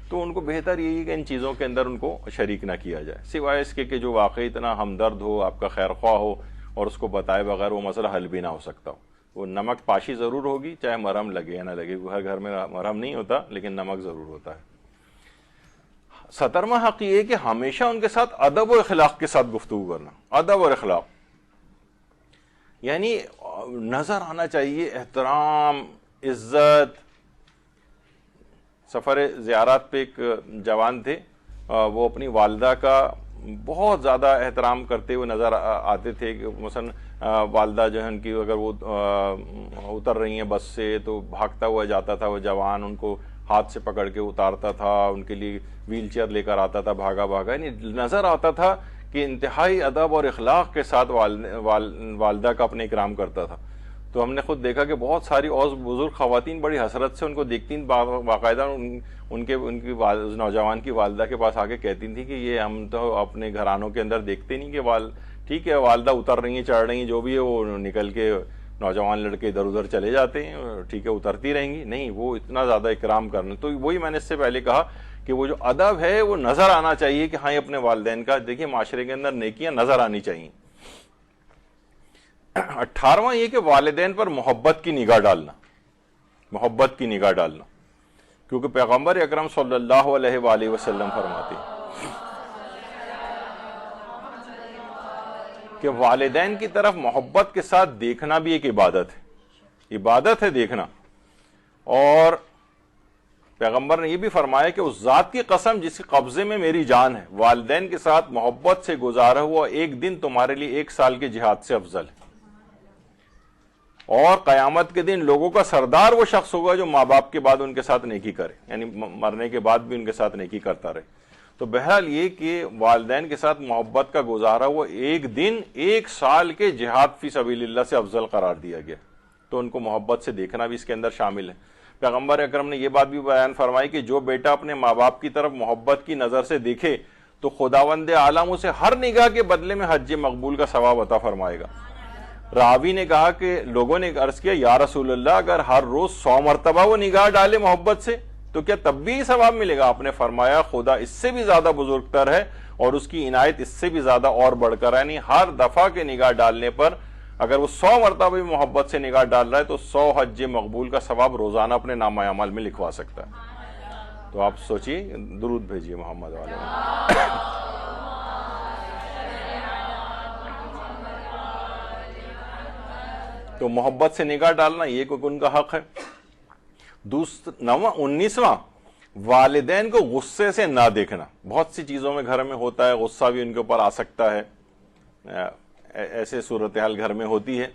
تو ان کو بہتر یہی ہے کہ ان چیزوں کے اندر ان کو شریک نہ کیا جائے، سوائے اس کے کہ جو واقعی اتنا ہمدرد ہو، آپ کا خیر خواہ ہو، اور اس کو بتائے بغیر وہ مسئلہ حل بھی نہ ہو سکتا ہو۔ وہ نمک پاشی ضرور ہوگی، چاہے مرہم لگے یا نہ لگے، ہر گھر میں مرہم نہیں ہوتا لیکن نمک ضرور ہوتا ہے۔ 17واں حق یہ ہے کہ ہمیشہ ان کے ساتھ ادب و اخلاق کے ساتھ گفتگو کرنا۔ ادب اور اخلاق یعنی نظر آنا چاہیے احترام، عزت۔ سفر زیارات پہ ایک جوان تھے، وہ اپنی والدہ کا بہت زیادہ احترام کرتے ہوئے نظر آتے تھے، کہ مثلا والدہ جو ہے ان کی اگر وہ اتر رہی ہیں بس سے تو بھاگتا ہوا جاتا تھا وہ جوان، ان کو ہاتھ سے پکڑ کے اتارتا تھا، ان کے لیے ویل چیئر لے کر آتا تھا بھاگا بھاگا، یعنی نظر آتا تھا کہ انتہائی ادب اور اخلاق کے ساتھ والدہ کا اپنے اکرام کرتا تھا۔ تو ہم نے خود دیکھا کہ بہت ساری اور بزرگ خواتین بڑی حسرت سے ان کو دیکھتی، باقاعدہ ان کی نوجوان کی والدہ کے پاس آ کے کہتی تھی کہ یہ ہم تو اپنے گھرانوں کے اندر دیکھتے نہیں کہ ٹھیک ہے والدہ اتر رہی ہیں، چڑھ رہی ہیں، جو بھی ہے وہ نکل کے نوجوان لڑکے ادھر ادھر چلے جاتے ہیں، ٹھیک ہے اترتی رہیں گی، نہیں، وہ اتنا زیادہ اکرام کرنا۔ تو وہی میں نے اس سے پہلے کہا کہ وہ جو ادب ہے وہ نظر آنا چاہیے کہ ہاں اپنے والدین کا، دیکھیے معاشرے کے اندر نیکیاں نظر آنی چاہیے۔ 18واں یہ کہ والدین پر محبت کی نگاہ ڈالنا، محبت کی نگاہ ڈالنا، کیونکہ پیغمبر اکرم صلی اللہ علیہ وآلہ وسلم فرماتے ہیں کہ والدین کی طرف محبت کے ساتھ دیکھنا بھی ایک عبادت ہے دیکھنا. اور پیغمبر نے یہ بھی فرمایا کہ اس ذات کی قسم جس کے قبضے میں میری جان ہے، والدین کے ساتھ محبت سے گزارا ہوا ایک دن تمہارے لیے 1 سال کے جہاد سے افضل ہے. اور قیامت کے دن لوگوں کا سردار وہ شخص ہوگا جو ماں باپ کے بعد ان کے ساتھ نیکی کرے، یعنی مرنے کے بعد بھی ان کے ساتھ نیکی کرتا رہے. تو بہرحال یہ کہ والدین کے ساتھ محبت کا گزارا ہوا ایک دن 1 سال کے جہاد فی سبیل اللہ سے افضل قرار دیا گیا. تو ان کو محبت سے دیکھنا بھی اس کے اندر شامل ہے. پیغمبر اکرم نے یہ بات بھی بیان فرمائی کہ جو بیٹا اپنے ماں باپ کی طرف محبت کی نظر سے دیکھے تو خداوند عالم اسے ہر نگاہ کے بدلے میں حج مقبول کا ثواب عطا فرمائے گا. راوی نے کہا کہ لوگوں نے عرض کیا یا رسول اللہ اگر ہر روز 100 مرتبہ وہ نگاہ ڈالے محبت سے تو کیا تب بھی ثواب ملے گا؟ آپ نے فرمایا خدا اس سے بھی زیادہ بزرگ تر ہے اور اس کی عنایت اس سے بھی زیادہ اور بڑھ کر ہے. یعنی ہر دفعہ کے نگاہ ڈالنے پر اگر وہ 100 مرتبہ بھی محبت سے نگاہ ڈال رہا ہے تو 100 حج مقبول کا ثواب روزانہ اپنے نامہ اعمال میں لکھوا سکتا ہے. تو آپ سوچئے، درود بھیجئے محمد والے. تو محبت سے نگاہ ڈالنا یہ کوئی ان کا حق ہے. 19واں والدین کو غصے سے نہ دیکھنا. بہت سی چیزوں میں گھر میں ہوتا ہے، غصہ بھی ان کے اوپر آ سکتا ہے، ایسے صورتحال گھر میں ہوتی ہے.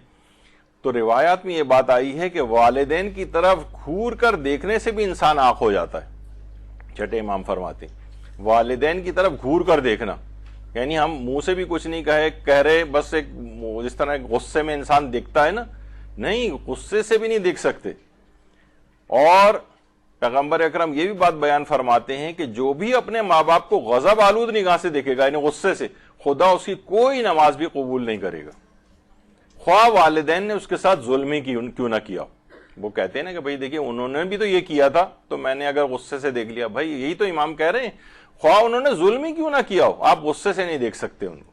تو روایات میں یہ بات آئی ہے کہ والدین کی طرف گھور کر دیکھنے سے بھی انسان آنکھ ہو جاتا ہے. چھٹے امام فرماتے ہیں والدین کی طرف گھور کر دیکھنا، یعنی ہم منہ سے بھی کچھ نہیں کہہ رہے، بس ایک جس طرح غصے میں انسان دیکھتا ہے نا، نہیں، غصے سے بھی نہیں دیکھ سکتے. اور پیغمبر اکرم یہ بھی بات بیان فرماتے ہیں کہ جو بھی اپنے ماں باپ کو غضب آلود نگاہ سے دیکھے گا، یعنی غصے سے، خدا اس کی کوئی نماز بھی قبول نہیں کرے گا، خواہ والدین نے اس کے ساتھ ظلم ہی کیوں نہ کیا. وہ کہتے ہیں نا کہ بھئی دیکھیے انہوں نے بھی تو یہ کیا تھا تو میں نے اگر غصے سے دیکھ لیا. بھائی یہی تو امام کہہ رہے ہیں، خواہ انہوں نے ظلم ہی کیوں نہ کیا ہو، آپ غصے سے نہیں دیکھ سکتے ان کو.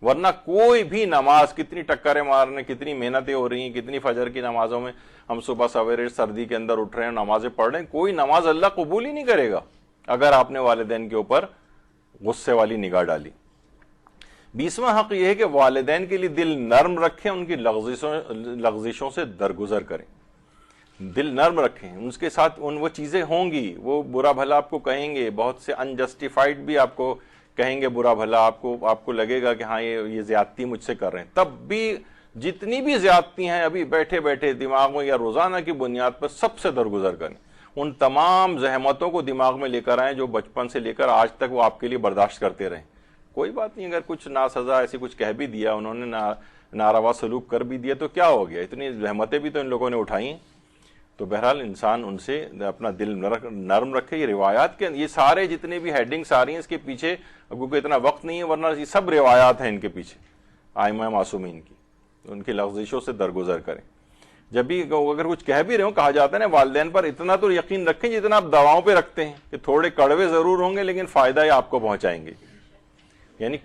ورنہ کوئی بھی نماز، کتنی ٹکریں مارنے، کتنی محنتیں ہو رہی ہیں، کتنی فجر کی نمازوں میں ہم صبح سویرے سردی کے اندر اٹھ رہے ہیں، نمازیں پڑھ رہے ہیں، کوئی نماز اللہ قبول ہی نہیں کرے گا اگر آپ نے والدین کے اوپر غصے والی نگاہ ڈالی. 20واں حق یہ ہے کہ والدین کے لیے دل نرم رکھیں، ان کی لغزشوں سے درگزر کریں. دل نرم رکھیں، ان کے ساتھ وہ چیزیں ہوں گی، وہ برا بھلا آپ کو کہیں گے، بہت سے انجسٹیفائڈ بھی آپ کو کہیں گے برا بھلا، آپ کو لگے گا کہ ہاں یہ زیادتی مجھ سے کر رہے ہیں. تب بھی جتنی بھی زیادتی ہیں ابھی بیٹھے بیٹھے دماغ میں یا روزانہ کی بنیاد پر سب سے درگزر کریں. ان تمام زحمتوں کو دماغ میں لے کر آئیں جو بچپن سے لے کر آج تک وہ آپ کے لیے برداشت کرتے رہیں. کوئی بات نہیں، اگر کچھ ناسزا ایسی کچھ کہہ بھی دیا، انہوں نے ناروا سلوک کر بھی دیا تو کیا ہو گیا، اتنی زحمتیں بھی تو ان لوگوں نے اٹھائی ہیں. تو بہرحال انسان ان سے اپنا دل نرم رکھے. یہ روایات کے یہ سارے جتنے بھی ہیڈنگس آ رہی ہیں اس کے پیچھے، کیونکہ اتنا وقت نہیں ہے ورنہ یہ سب روایات ہیں ان کے پیچھے ائمہ معصومین کی، ان کی لغزشوں سے درگزر کریں. جب بھی اگر کچھ کہہ بھی رہے ہوں، کہا جاتا ہے نا والدین پر اتنا تو یقین رکھیں جتنا آپ دواؤں پہ رکھتے ہیں کہ تھوڑے کڑوے ضرور ہوں گے لیکن فائدہ ہی آپ کو پہنچائیں گے. یعنی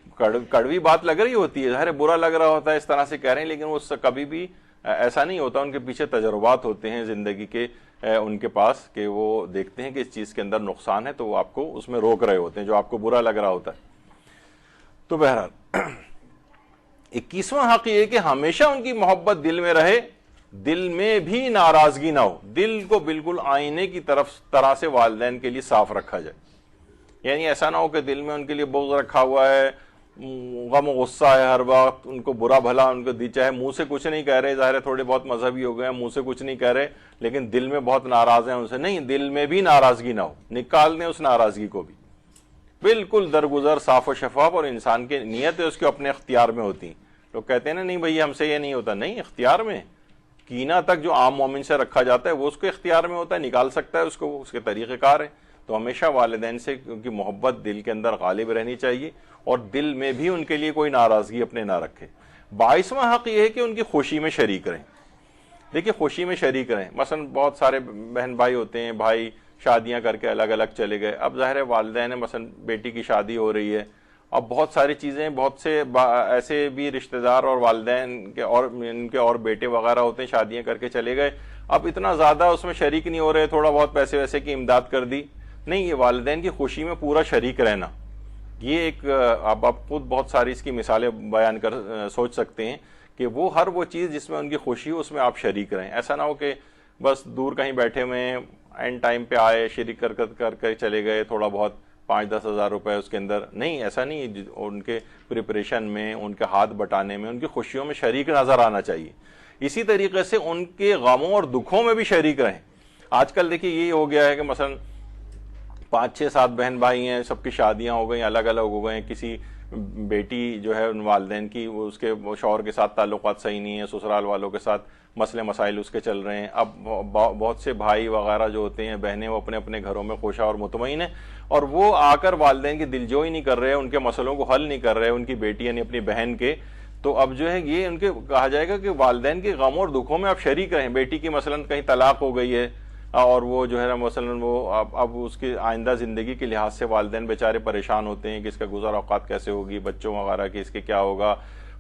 کڑوی بات لگ رہی ہوتی ہے، ظاہر برا لگ رہا ہوتا ہے اس طرح سے کہہ رہے ہیں، لیکن اس سے کبھی بھی ایسا نہیں ہوتا. ان کے پیچھے تجربات ہوتے ہیں زندگی کے ان کے پاس کہ وہ دیکھتے ہیں کہ اس چیز کے اندر نقصان ہے تو وہ آپ کو اس میں روک رہے ہوتے ہیں جو آپ کو برا لگ رہا ہوتا ہے. تو بہرحال 21واں حق یہ کہ ہمیشہ ان کی محبت دل میں رہے، دل میں بھی ناراضگی نہ ہو. دل کو بالکل آئینے کی طرح سے والدین کے لیے صاف رکھا جائے. یعنی ایسا نہ ہو کہ دل میں ان کے لیے بغض رکھا ہوا ہے، غم و غصہ ہے ہر وقت، ان کو برا بھلا ان کو چاہے منہ سے کچھ نہیں کہہ رہے، ظاہر ہے تھوڑے بہت مذہبی ہو گئے ہیں، منہ سے کچھ نہیں کہہ رہے لیکن دل میں بہت ناراض ہیں ان سے. نہیں، دل میں بھی ناراضگی نہ ہو، نکال دیں اس ناراضگی کو بھی. بالکل درگزر، صاف و شفاف، اور انسان کی نیت ہے اس کے اپنے اختیار میں ہوتی ہیں. لوگ کہتے ہیں نا نہیں بھئی ہم سے یہ نہیں ہوتا، نہیں، اختیار میں. کینہ تک جو عام مومن سے رکھا جاتا ہے وہ اس کے اختیار میں ہوتا ہے، نکال سکتا ہے اس کو، اس کے طریقہ کار ہے. تو ہمیشہ والدین سے کیونکہ محبت دل کے اندر غالب رہنی چاہیے اور دل میں بھی ان کے لیے کوئی ناراضگی اپنے نہ رکھے. 22واں حق یہ ہے کہ ان کی خوشی میں شریک رہیں. دیکھیے خوشی میں شریک رہیں. مثلا بہت سارے بہن بھائی ہوتے ہیں، بھائی شادیاں کر کے الگ الگ چلے گئے. اب ظاہر ہے والدین مثلا بیٹی کی شادی ہو رہی ہے اب بہت ساری چیزیں، بہت سے ایسے بھی رشتہ دار اور والدین کے اور ان کے اور بیٹے وغیرہ ہوتے ہیں، شادیاں کر کے چلے گئے، اب اتنا زیادہ اس میں شریک نہیں ہو رہے، تھوڑا بہت پیسے ویسے کی امداد کر دی. نہیں، یہ والدین کی خوشی میں پورا شریک رہنا، یہ ایک اب آپ خود بہت ساری اس کی مثالیں بیان کر سوچ سکتے ہیں کہ وہ ہر وہ چیز جس میں ان کی خوشی ہو اس میں آپ شریک رہیں. ایسا نہ ہو کہ بس دور کہیں بیٹھے ہوئے ہیں، اینڈ ٹائم پہ آئے، شریک کر کے چلے گئے، تھوڑا بہت 5-10 ہزار روپے اس کے اندر. نہیں، ایسا نہیں. ان کے پریپریشن میں، ان کے ہاتھ بٹانے میں، ان کی خوشیوں میں شریک نظر آنا چاہیے. اسی طریقے سے ان کے غموں اور دکھوں میں بھی شریک رہیں. آج کل دیکھیے یہ ہو گیا ہے کہ مثلا 5-6-7 بہن بھائی ہیں، سب کی شادیاں ہو گئی، الگ الگ ہو گئے ہیں. کسی بیٹی جو ہے ان والدین کی، وہ اس کے شوہر کے ساتھ تعلقات صحیح نہیں ہیں، سسرال والوں کے ساتھ مسئلے مسائل اس کے چل رہے ہیں. اب بہت سے بھائی وغیرہ جو ہوتے ہیں، بہنیں، وہ اپنے اپنے گھروں میں خوشا اور مطمئن ہیں، اور وہ آ کر والدین کی دلجوئی نہیں کر رہے، ان کے مسئلوں کو حل نہیں کر رہے، ان کی بیٹی یعنی اپنی بہن کے. تو اب جو ہے یہ ان کے کہا جائے گا کہ والدین کے غموں اور دکھوں میں آپ شریک رہیں. بیٹی کی مثلا کہیں طلاق ہو گئی ہے، اور وہ جو ہے نا مثلا وہ اب اس کی آئندہ زندگی کے لحاظ سے والدین بیچارے پریشان ہوتے ہیں کہ اس کا گزر اوقات کیسے ہوگی، بچوں وغیرہ کے اس کے کیا ہوگا،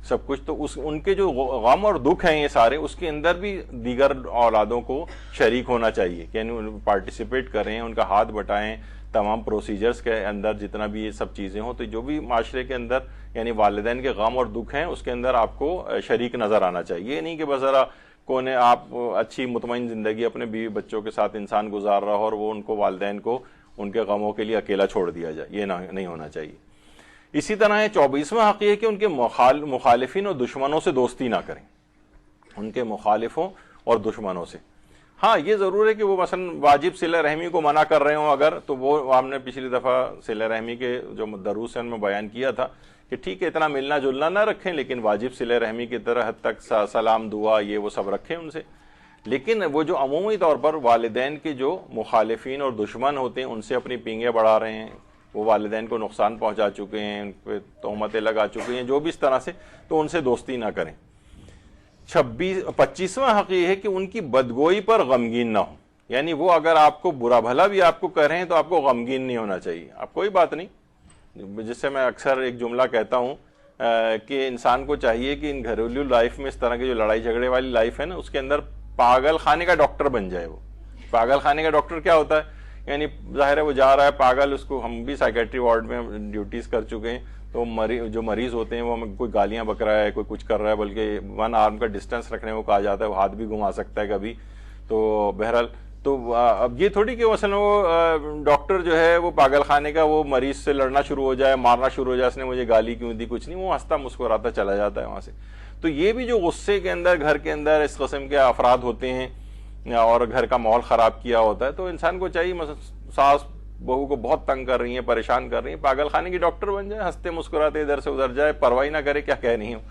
سب کچھ. تو ان کے جو غم اور دکھ ہیں یہ سارے، اس کے اندر بھی دیگر اولادوں کو شریک ہونا چاہیے، یعنی پارٹیسپیٹ کریں، ان کا ہاتھ بٹائیں تمام پروسیجرز کے اندر، جتنا بھی یہ سب چیزیں ہوں. تو جو بھی معاشرے کے اندر یعنی والدین کے غم اور دکھ ہیں اس کے اندر آپ کو شریک نظر آنا چاہیے. یہ نہیں کہ بس ذرا کونے آپ اچھی مطمئن زندگی اپنے بیوی بچوں کے ساتھ انسان گزار رہا ہو اور وہ ان کو والدین کو ان کے غموں کے لیے اکیلا چھوڑ دیا جائے. یہ نہیں ہونا چاہیے. اسی طرح ہے 24واں حق یہ کہ ان کے مخالفین اور دشمنوں سے دوستی نہ کریں، ان کے مخالفوں اور دشمنوں سے. ہاں یہ ضرور ہے کہ وہ مثلا واجب صلہ رحمی کو منع کر رہے ہوں اگر، تو وہ ہم نے پچھلی دفعہ صلہ رحمی کے جو دروس ہیں ان میں بیان کیا تھا کہ ٹھیک ہے اتنا ملنا جلنا نہ رکھیں، لیکن واجب صلہ رحمی کی طرح حد تک سلام دعا یہ وہ سب رکھیں ان سے. لیکن وہ جو عمومی طور پر والدین کے جو مخالفین اور دشمن ہوتے ہیں ان سے اپنی پینگیں بڑھا رہے ہیں، وہ والدین کو نقصان پہنچا چکے ہیں، ان پہ تہمتیں لگا چکے ہیں، جو بھی اس طرح سے، تو ان سے دوستی نہ کریں. 25واں حق یہ ہے کہ ان کی بدگوئی پر غمگین نہ ہو. یعنی وہ اگر آپ کو برا بھلا بھی آپ کو کہہ رہے ہیں تو آپ کو غمگین نہیں ہونا چاہیے. آپ کوئی بات نہیں، جس سے میں اکثر ایک جملہ کہتا ہوں کہ انسان کو چاہیے کہ ان گھریلو لائف میں اس طرح کی جو لڑائی جھگڑے والی لائف ہے نا، اس کے اندر پاگل خانے کا ڈاکٹر بن جائے. وہ پاگل خانے کا ڈاکٹر کیا ہوتا ہے؟ یعنی ظاہر ہے وہ جا رہا ہے پاگل، اس کو ہم بھی سائیکیٹری وارڈ میں ڈیوٹیز کر چکے ہیں، تو جو مریض ہوتے ہیں وہ کوئی گالیاں بک رہا ہے، کوئی کچھ کر رہا ہے، بلکہ 1 آرم کا ڈسٹینس رکھنے کو کہا جاتا ہے، وہ ہاتھ بھی گھما سکتا ہے کبھی. تو بہرحال تو اب یہ تھوڑی کہ مثلا وہ ڈاکٹر جو ہے وہ پاگل خانے کا وہ مریض سے لڑنا شروع ہو جائے، مارنا شروع ہو جائے، اس نے مجھے گالی کیوں دی، کچھ نہیں، وہ ہنستا مسکراتا چلا جاتا ہے وہاں سے. تو یہ بھی جو غصے کے اندر گھر کے اندر اس قسم کے افراد ہوتے ہیں اور گھر کا ماحول خراب کیا ہوتا ہے، تو انسان کو چاہیے مثلا ساس بہو کو بہت تنگ کر رہی ہیں، پریشان کر رہی ہیں، پاگل خانے کی ڈاکٹر بن جائے، ہنستے مسکراتے ادھر سے ادھر جائے، پرواہ نہ کرے کیا کہہ رہی ہوں.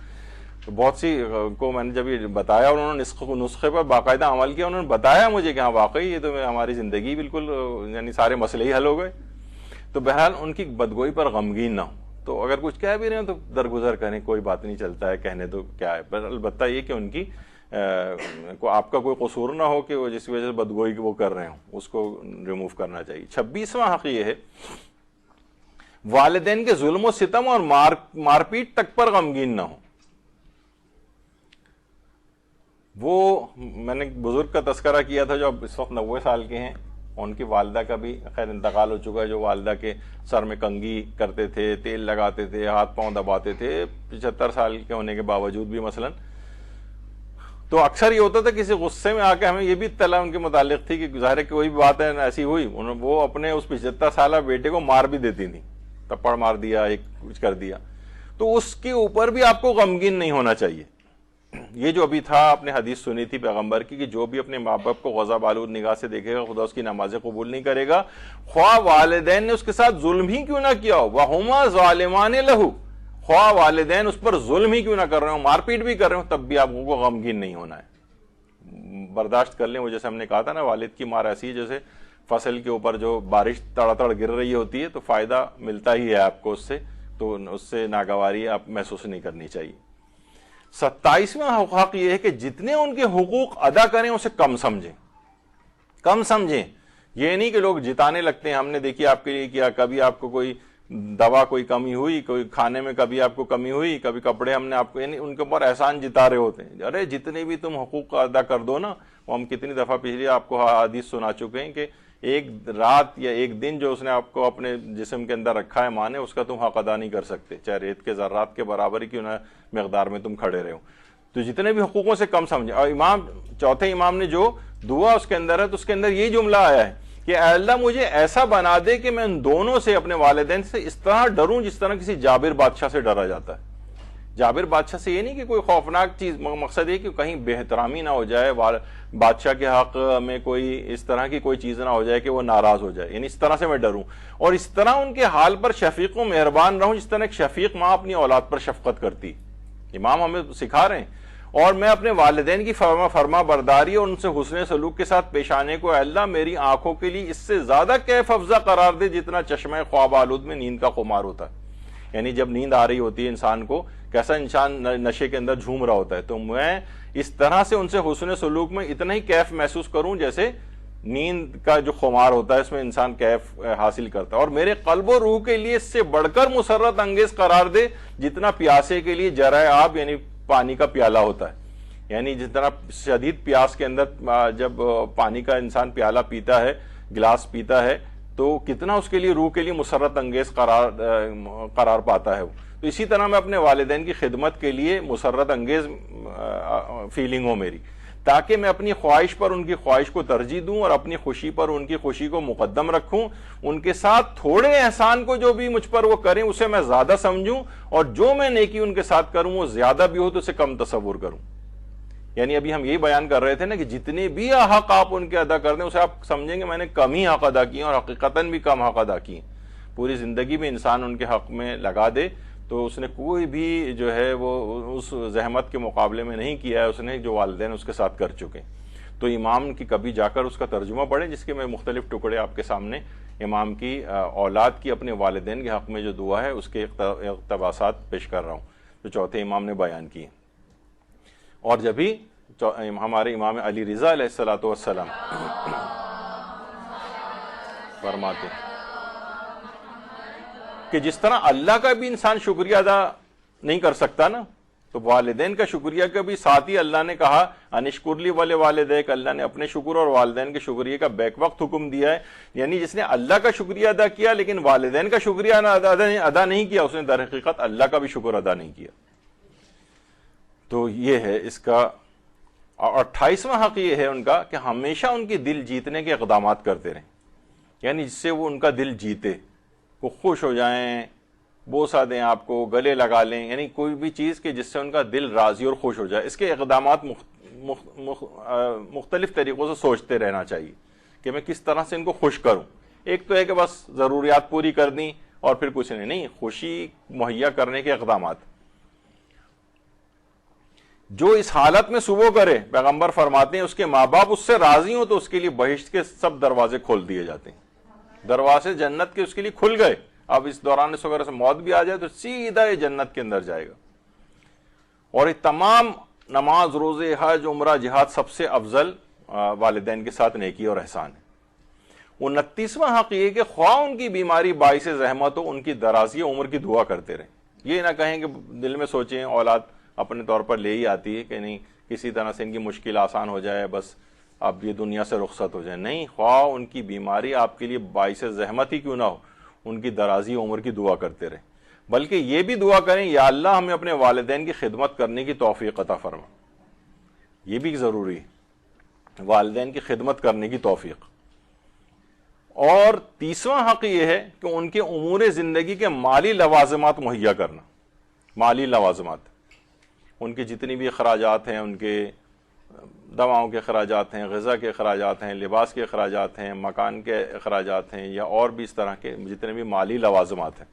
تو بہت سی کو میں نے جب یہ بتایا، انہوں نے نسخے پر باقاعدہ عمل کیا، انہوں نے بتایا مجھے کہ ہاں واقعی یہ تو ہماری زندگی بالکل یعنی سارے مسئلے ہی حل ہو گئے. تو بہرحال ان کی بدگوئی پر غمگین نہ ہو. تو اگر کچھ کہہ بھی رہے ہیں تو درگزر کریں، کوئی بات نہیں، چلتا ہے، کہنے تو کیا ہے، پر البتہ یہ کہ ان کی آپ کا کوئی قصور نہ ہو کہ وہ جس وجہ سے بدگوئی وہ کر رہے ہوں، اس کو ریموو کرنا چاہیے. 26واں حق یہ ہے والدین کے ظلم و ستم اور مار پیٹ تک پر غمگین نہ ہو. وہ میں نے بزرگ کا تذکرہ کیا تھا جو اب اس وقت 90 سال کے ہیں، ان کی والدہ کا بھی خیر انتقال ہو چکا ہے، جو والدہ کے سر میں کنگھی کرتے تھے، تیل لگاتے تھے، ہاتھ پاؤں دباتے تھے 75 سال کے ہونے کے باوجود بھی مثلا. تو اکثر یہ ہوتا تھا کسی غصے میں آ کے، ہمیں یہ بھی اطلاع ان کے متعلق تھی کہ ظاہر ہے کوئی بھی بات ہے ایسی ہوئی، وہ اپنے اس 75 سالہ بیٹے کو مار بھی دیتی تھی، تپڑ مار دیا، ایک کچھ کر دیا. تو اس کے اوپر بھی آپ کو غمگین نہیں ہونا چاہیے. یہ جو ابھی تھا آپ نے حدیث سنی تھی پیغمبر کی کہ جو بھی اپنے ماں باپ کو غضب آلود نگاہ سے دیکھے گا خدا اس کی نمازیں قبول نہیں کرے گا، خواہ والدین نے اس کے ساتھ ظلم ہی کیوں نہ کیا ہو، وَهُمَا ظَالِمَانِ لَهُ، خواہ والدین اس پر ظلم ہی کیوں نہ کر رہے ہوں، مار پیٹ بھی کر رہے ہوں، تب بھی آپ کو غمگین نہیں ہونا ہے، برداشت کر لیں. وہ جیسے ہم نے کہا تھا نا، والد کی مار ایسی ہے جیسے فصل کے اوپر جو بارش تڑ تڑ گر رہی ہوتی ہے، تو فائدہ ملتا ہی ہے آپ کو اس سے، تو اس سے ناگواری آپ محسوس نہیں کرنی چاہیے. 27واں حق یہ ہے کہ جتنے ان کے حقوق ادا کریں اسے کم سمجھیں. یہ نہیں کہ لوگ جتانے لگتے ہیں، ہم نے دیکھیے آپ کے لیے کیا، کبھی آپ کو کوئی دوا کوئی کمی ہوئی, کوئی کھانے میں کبھی آپ کو کمی ہوئی, کبھی کپڑے ہم نے آپ کو, یعنی ان کے اوپر احسان جتا رہے ہوتے ہیں. ارے جتنے بھی تم حقوق ادا کر دو نا, وہ ہم کتنی دفعہ پچھلی آپ کو حدیث سنا چکے ہیں کہ ایک رات یا ایک دن جو اس نے آپ کو اپنے جسم کے اندر رکھا ہے ماں نے, اس کا تم حق ادا نہیں کر سکتے, چاہے ریت کے ذرات کے برابر ہی کیوں نہ مقدار میں تم کھڑے رہو. تو جتنے بھی حقوقوں سے کم سمجھے. اور چوتھے امام نے جو دعا اس کے اندر ہے, تو اس کے اندر یہی جملہ آیا ہے کہ اے اللہ مجھے ایسا بنا دے کہ میں ان دونوں سے, اپنے والدین سے اس طرح ڈروں جس طرح کسی جابر بادشاہ سے ڈرا جاتا ہے. جابر بادشاہ سے یہ نہیں کہ کوئی خوفناک چیز, مقصد یہ کہ کہیں بے احترامی نہ ہو جائے, بادشاہ کے حق میں کوئی اس طرح کی کوئی چیز نہ ہو جائے کہ وہ ناراض ہو جائے, یعنی اس طرح سے میں ڈروں, اور اس طرح ان کے حال پر شفیق و مہربان رہوں جس طرح ایک شفیق ماں اپنی اولاد پر شفقت کرتی. امام ہمیں سکھا رہے ہیں. اور میں اپنے والدین کی فرما برداری اور ان سے حسن سلوک کے ساتھ پیش آنے کو اے اللہ میری آنکھوں کے لیے اس سے زیادہ کیف افزا قرار دے جتنا چشمہ خواب آلود میں نیند کا خمار ہوتا ہے. یعنی جب نیند آ رہی ہوتی ہے انسان کو, کیسا انسان نشے کے اندر جھوم رہا ہوتا ہے, تو میں اس طرح سے ان سے حسن سلوک میں اتنا ہی کیف محسوس کروں جیسے نیند کا جو خمار ہوتا ہے اس میں انسان کیف حاصل کرتا ہے. اور میرے قلب و روح کے لیے اس سے بڑھ کر مسرت انگیز قرار دے جتنا پیاسے کے لیے جرعہ آب یعنی پانی کا پیالہ ہوتا ہے. یعنی جس طرح شدید پیاس کے اندر جب پانی کا انسان پیالہ پیتا ہے, گلاس پیتا ہے, تو کتنا اس کے لیے روح کے لیے مسرت انگیز قرار پاتا ہے وہ. تو اسی طرح میں اپنے والدین کی خدمت کے لیے مسرت انگیز فیلنگ ہو میری, تاکہ میں اپنی خواہش پر ان کی خواہش کو ترجیح دوں اور اپنی خوشی پر ان کی خوشی کو مقدم رکھوں. ان کے ساتھ تھوڑے احسان کو جو بھی مجھ پر وہ کریں اسے میں زیادہ سمجھوں, اور جو میں نیکی ان کے ساتھ کروں وہ زیادہ بھی ہو تو اسے کم تصور کروں. یعنی ابھی ہم یہی بیان کر رہے تھے نا کہ جتنے بھی حق آپ ان کے ادا کر دیں اسے آپ سمجھیں گے میں نے کم ہی حق ادا کیے اور حقیقتاً بھی کم حق ادا کیے. پوری زندگی میں انسان ان کے حق میں لگا دے تو اس نے کوئی بھی جو ہے وہ اس زحمت کے مقابلے میں نہیں کیا ہے اس نے جو والدین اس کے ساتھ کر چکے. تو امام کی کبھی جا کر اس کا ترجمہ پڑھیں, جس کے میں مختلف ٹکڑے آپ کے سامنے امام کی اولاد کی اپنے والدین کے حق میں جو دعا ہے اس کے اقتباسات پیش کر رہا ہوں جو چوتھے امام نے بیان کیے. اور جب بھی ہمارے امام علی رضا علیہ الصلوۃ والسلام فرماتے کہ جس طرح اللہ کا بھی انسان شکریہ ادا نہیں کر سکتا نا, تو والدین کا شکریہ کا بھی ساتھ ہی اللہ نے کہا انشکر لی ولے والدیک, اللہ نے اپنے شکر اور والدین کے شکریہ کا بیک وقت حکم دیا ہے. یعنی جس نے اللہ کا شکریہ ادا کیا لیکن والدین کا شکریہ ادا نہیں کیا, اس نے در حقیقت اللہ کا بھی شکر ادا نہیں کیا. تو یہ ہے اس کا. اور 28واں حق یہ ہے ان کا کہ ہمیشہ ان کی دل جیتنے کے اقدامات کرتے رہیں, یعنی جس سے وہ ان کا دل جیتے, وہ خوش ہو جائیں, بوسہ دیں آپ کو, گلے لگا لیں, یعنی کوئی بھی چیز کہ جس سے ان کا دل راضی اور خوش ہو جائے. اس کے اقدامات مختلف طریقوں سے سوچتے رہنا چاہیے کہ میں کس طرح سے ان کو خوش کروں. ایک تو ہے کہ بس ضروریات پوری کر دیں اور پھر کچھ نہیں, خوشی مہیا کرنے کے اقدامات. جو اس حالت میں صبح کرے, پیغمبر فرماتے ہیں اس کے ماں باپ اس سے راضی ہوں تو اس کے لیے بہشت کے سب دروازے کھول دیے جاتے ہیں. دروازے جنت کے اس کے لیے کھل گئے. اب اس دوران اس وغیرہ سے موت بھی آ جائے تو سیدھا یہ جنت کے اندر جائے گا. اور یہ تمام نماز, روزے, حج, عمرہ, جہاد سب سے افضل والدین کے ساتھ نیکی اور احسان ہے. 29واں حق یہ کہ خواہ ان کی بیماری باعث زحمت ہو, ان کی درازی عمر کی دعا کرتے رہیں. یہ نہ کہیں کہ دل میں سوچیں اولاد اپنے طور پر لے ہی آتی ہے کہ نہیں کسی طرح سے ان کی مشکل آسان ہو جائے, بس اب یہ دنیا سے رخصت ہو جائے. نہیں, خواہ ان کی بیماری آپ کے لیے باعث زحمت ہی کیوں نہ ہو, ان کی درازی عمر کی دعا کرتے رہیں. بلکہ یہ بھی دعا کریں یا اللہ ہمیں اپنے والدین کی خدمت کرنے کی توفیق عطا فرما. یہ بھی ضروری ہے, والدین کی خدمت کرنے کی توفیق. اور 30واں حق یہ ہے کہ ان کے امور زندگی کے مالی لوازمات مہیا کرنا. مالی لوازمات, ان کے جتنی بھی اخراجات ہیں, ان کے دواؤں کے اخراجات ہیں, غذا کے اخراجات ہیں, لباس کے اخراجات ہیں, مکان کے اخراجات ہیں, یا اور بھی اس طرح کے جتنے بھی مالی لوازمات ہیں.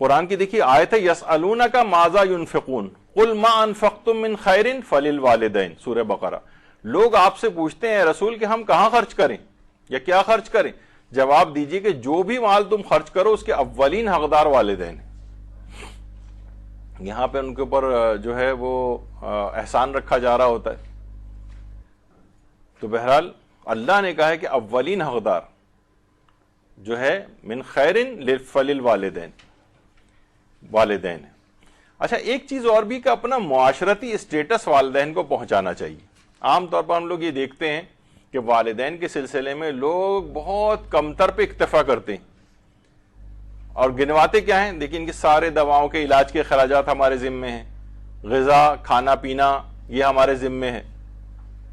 قرآن کی دیکھیے آیت ہے یسألونک ماذا ينفقون قل ما انفقتم من خیر فللوالدین, سورہ بقرہ. لوگ آپ سے پوچھتے ہیں رسول کہ ہم کہاں خرچ کریں یا کیا خرچ کریں. جواب دیجئے کہ جو بھی مال تم خرچ کرو اس کے اولین حقدار والدین ہیں. یہاں پہ ان کے اوپر جو ہے وہ احسان رکھا جا رہا ہوتا ہے. تو بہرحال اللہ نے کہا ہے کہ اولین حقدار جو ہے من خیرن فللوالدین، والدین ہے۔ اچھا ایک چیز اور بھی کہ اپنا معاشرتی اسٹیٹس والدین کو پہنچانا چاہیے۔ عام طور پر ہم لوگ یہ دیکھتے ہیں کہ والدین کے سلسلے میں لوگ بہت کمتر پہ اکتفا کرتے ہیں اور گنواتے کیا ہیں، دیکھیں کہ سارے دواؤں کے علاج کے اخراجات ہمارے ذمے ہیں، غذا کھانا پینا یہ ہمارے ذمے ہے۔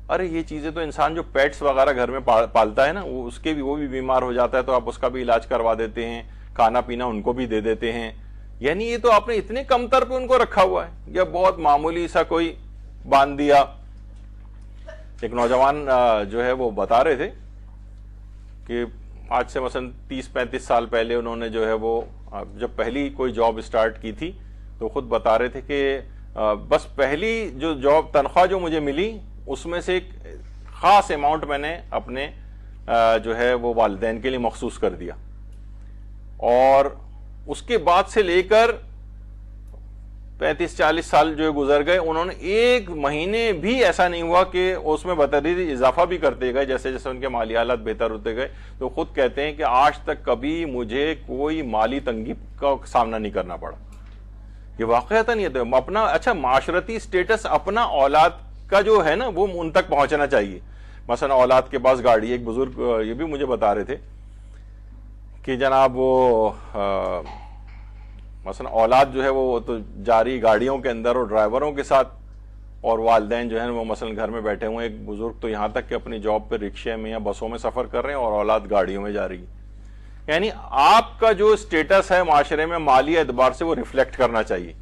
ارے یہ چیزیں تو انسان جو پیٹس وغیرہ گھر میں پالتا ہے نا، وہ بھی بیمار ہو جاتا ہے تو آپ اس کا بھی علاج کروا دیتے ہیں، کھانا پینا ان کو بھی دے دیتے ہیں۔ یعنی یہ تو آپ نے اتنے کمتر پہ ان کو رکھا ہوا ہے، یا بہت معمولی سا کوئی باندھ دیا۔ ایک نوجوان جو ہے وہ بتا رہے تھے کہ آج سے مثلا 30-35 سال پہلے انہوں نے جو ہے وہ جب پہلی کوئی جاب اسٹارٹ کی تھی تو خود بتا رہے تھے کہ بس پہلی جو جاب تنخواہ جو مجھے ملی اس میں سے ایک خاص اماؤنٹ میں نے اپنے جو ہے وہ والدین کے لیے مخصوص کر دیا، اور اس کے بعد سے لے کر 35-40 سال جو گزر گئے، انہوں نے ایک مہینے بھی ایسا نہیں ہوا کہ اس میں بتدریج اضافہ بھی کرتے گئے جیسے جیسے ان کے مالی حالات بہتر ہوتے گئے۔ تو خود کہتے ہیں کہ آج تک کبھی مجھے کوئی مالی تنگی کا سامنا نہیں کرنا پڑا۔ یہ واقعتاً یہ تو اپنا اچھا معاشرتی سٹیٹس اپنا اولاد کا جو ہے نا وہ ان تک پہنچنا چاہیے۔ مثلا اولاد کے پاس گاڑی، ایک بزرگ یہ بھی مجھے بتا رہے تھے کہ جناب وہ مثلا اولاد جو ہے وہ تو جاری گاڑیوں کے اندر اور ڈرائیوروں کے ساتھ، اور والدین جو ہیں وہ مثلا گھر میں بیٹھے ہوئے، ایک بزرگ تو یہاں تک کہ اپنی جاب پہ رکشے میں یا بسوں میں سفر کر رہے ہیں اور اولاد گاڑیوں میں جا رہی ہے۔ یعنی آپ کا جو اسٹیٹس ہے معاشرے میں مالی اعتبار سے وہ ریفلیکٹ کرنا چاہیے۔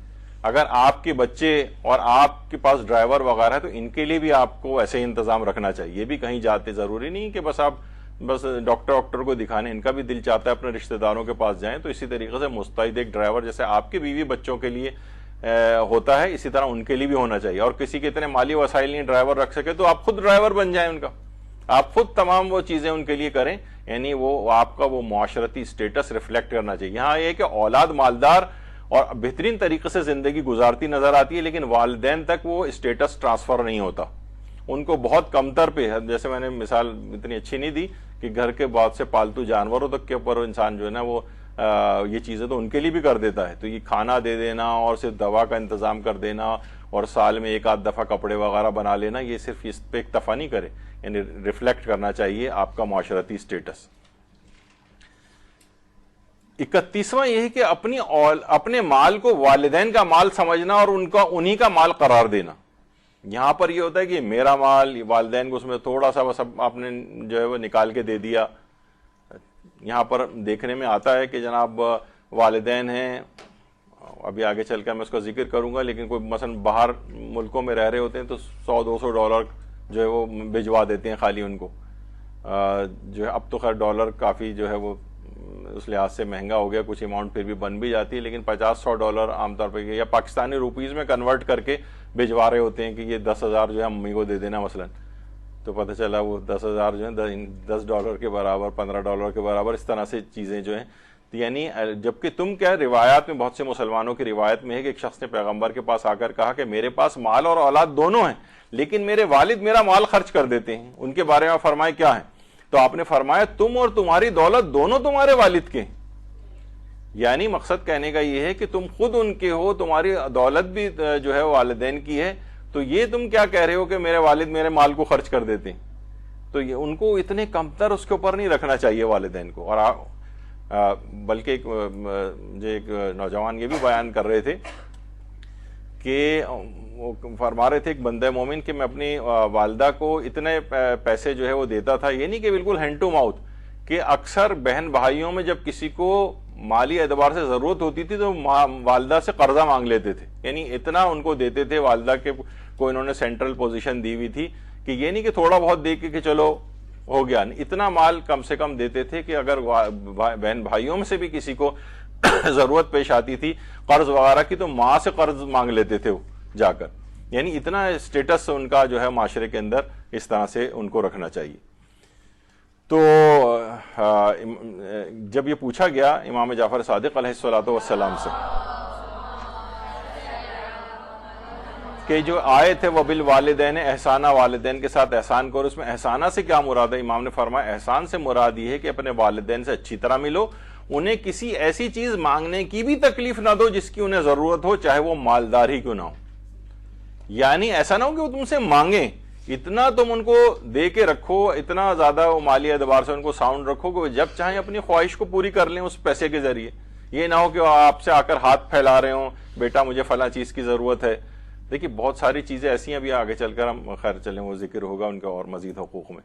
اگر آپ کے بچے اور آپ کے پاس ڈرائیور وغیرہ ہے تو ان کے لیے بھی آپ کو ایسے ہی انتظام رکھنا چاہیے۔ یہ بھی کہیں جاتے ضروری نہیں کہ بس آپ ڈاکٹر کو دکھانے، ان کا بھی دل چاہتا ہے اپنے رشتہ داروں کے پاس جائیں، تو اسی طریقے سے مستعد ایک ڈرائیور جیسے آپ کے بیوی بچوں کے لیے ہوتا ہے اسی طرح ان کے لیے بھی ہونا چاہیے۔ اور کسی کے اتنے مالی وسائل نہیں ڈرائیور رکھ سکے تو آپ خود ڈرائیور بن جائیں ان کا، آپ خود تمام وہ چیزیں ان کے لیے کریں۔ یعنی وہ آپ کا وہ معاشرتی اسٹیٹس ریفلیکٹ کرنا چاہیے۔ یہاں یہ کہ اولاد مالدار اور بہترین طریقے سے زندگی گزارتی نظر آتی ہے لیکن والدین تک وہ اسٹیٹس ٹرانسفر نہیں ہوتا، ان کو بہت کمتر پہ، جیسے میں نے مثال اتنی اچھی نہیں دی کہ گھر کے بہت سے پالتو جانوروں تک کے اوپر انسان جو ہے نا وہ یہ چیزیں تو ان کے لیے بھی کر دیتا ہے، تو یہ کھانا دے دینا اور صرف دوا کا انتظام کر دینا اور سال میں ایک آدھ دفعہ کپڑے وغیرہ بنا لینا، یہ صرف اس پہ اکتفا نہیں کرے، یعنی ریفلیکٹ کرنا چاہیے آپ کا معاشرتی اسٹیٹس۔ 31واں یہ ہے کہ اپنے مال کو والدین کا مال سمجھنا اور انہی کا مال قرار دینا۔ یہاں پر یہ ہوتا ہے کہ میرا مال، والدین کو اس میں تھوڑا سا بس آپ نے جو ہے وہ نکال کے دے دیا۔ یہاں پر دیکھنے میں آتا ہے کہ جناب والدین ہیں، ابھی آگے چل کر میں اس کا ذکر کروں گا، لیکن کوئی مثلا باہر ملکوں میں رہ رہے ہوتے ہیں تو $100-200 جو ہے وہ بھجوا دیتے ہیں خالی ان کو، جو ہے اب تو خیر ڈالر کافی جو ہے وہ اس لحاظ سے مہنگا ہو گیا، کچھ اماؤنٹ پھر بھی بن بھی جاتی ہے، لیکن $50-100 عام طور پہ یا پاکستانی روپیز میں کنورٹ کر کے بھجوا رہے ہوتے ہیں کہ یہ 10,000 جو ہے امی کو دے دینا مثلا، تو پتہ چلا وہ 10,000 جو ہے $10 کے برابر، $15 کے برابر، اس طرح سے چیزیں جو ہیں۔ یعنی جبکہ تم کیا روایات میں، بہت سے مسلمانوں کی روایت میں ہے کہ ایک شخص نے پیغمبر کے پاس آ کر کہا کہ میرے پاس مال اور اولاد دونوں ہیں لیکن میرے والد میرا مال خرچ کر دیتے ہیں، ان کے بارے میں فرمائے کیا ہے؟ تو آپ نے فرمایا تم اور تمہاری دولت دونوں تمہارے والد کے ہیں۔ یعنی مقصد کہنے کا یہ ہے کہ تم خود ان کے ہو، تمہاری دولت بھی جو ہے والدین کی ہے، تو یہ تم کیا کہہ رہے ہو کہ میرے والد میرے مال کو خرچ کر دیتے ہیں؟ تو یہ ان کو اتنے کمتر اس کے اوپر نہیں رکھنا چاہیے والدین کو۔ اور بلکہ ایک نوجوان یہ بھی بیان کر رہے تھے کہ وہ فرما رہے تھے ایک بندہ مومن کہ میں اپنی والدہ کو اتنے پیسے جو ہے وہ دیتا تھا، یہ نہیں کہ بالکل ہینڈ ٹو ماؤتھ، کہ اکثر بہن بھائیوں میں جب کسی کو مالی اعتبار سے ضرورت ہوتی تھی تو والدہ سے قرضہ مانگ لیتے تھے، یعنی اتنا ان کو دیتے تھے، والدہ کے کو انہوں نے سینٹرل پوزیشن دی ہوئی تھی کہ یہ نہیں کہ تھوڑا بہت دے کے کہ چلو ہو گیا، اتنا مال کم سے کم دیتے تھے کہ اگر بہن بھائیوں میں سے بھی کسی کو ضرورت پیش آتی تھی قرض وغیرہ کی تو ماں سے قرض مانگ لیتے تھے وہ جا کر۔ یعنی اتنا اسٹیٹس ان کا جو ہے معاشرے کے اندر اس طرح سے ان کو رکھنا چاہیے۔ تو جب یہ پوچھا گیا امام جعفر صادق علیہ الصلوۃ والسلام سے کہ جو آئے تھے وبالوالدین احسانہ، والدین کے ساتھ احسان کرو، اس میں احسانہ سے کیا مراد ہے؟ امام نے فرمایا احسان سے مراد یہ ہے کہ اپنے والدین سے اچھی طرح ملو، انہیں کسی ایسی چیز مانگنے کی بھی تکلیف نہ دو جس کی انہیں ضرورت ہو، چاہے وہ مالدار ہی کیوں نہ ہو. یعنی ایسا نہ ہو کہ وہ تم سے مانگیں، اتنا تم ان کو دے کے رکھو، اتنا زیادہ وہ مالی اعتبار سے ان کو ساؤنڈ رکھو کہ وہ جب چاہیں اپنی خواہش کو پوری کر لیں اس پیسے کے ذریعے. یہ نہ ہو کہ آپ سے آ کر ہاتھ پھیلا رہے ہوں، بیٹا مجھے فلاں چیز کی ضرورت ہے. دیکھیے بہت ساری چیزیں ایسی ہیں، ابھی آگے چل کر ہم خیر چلیں وہ ذکر ہوگا ان کے اور مزید حقوق میں.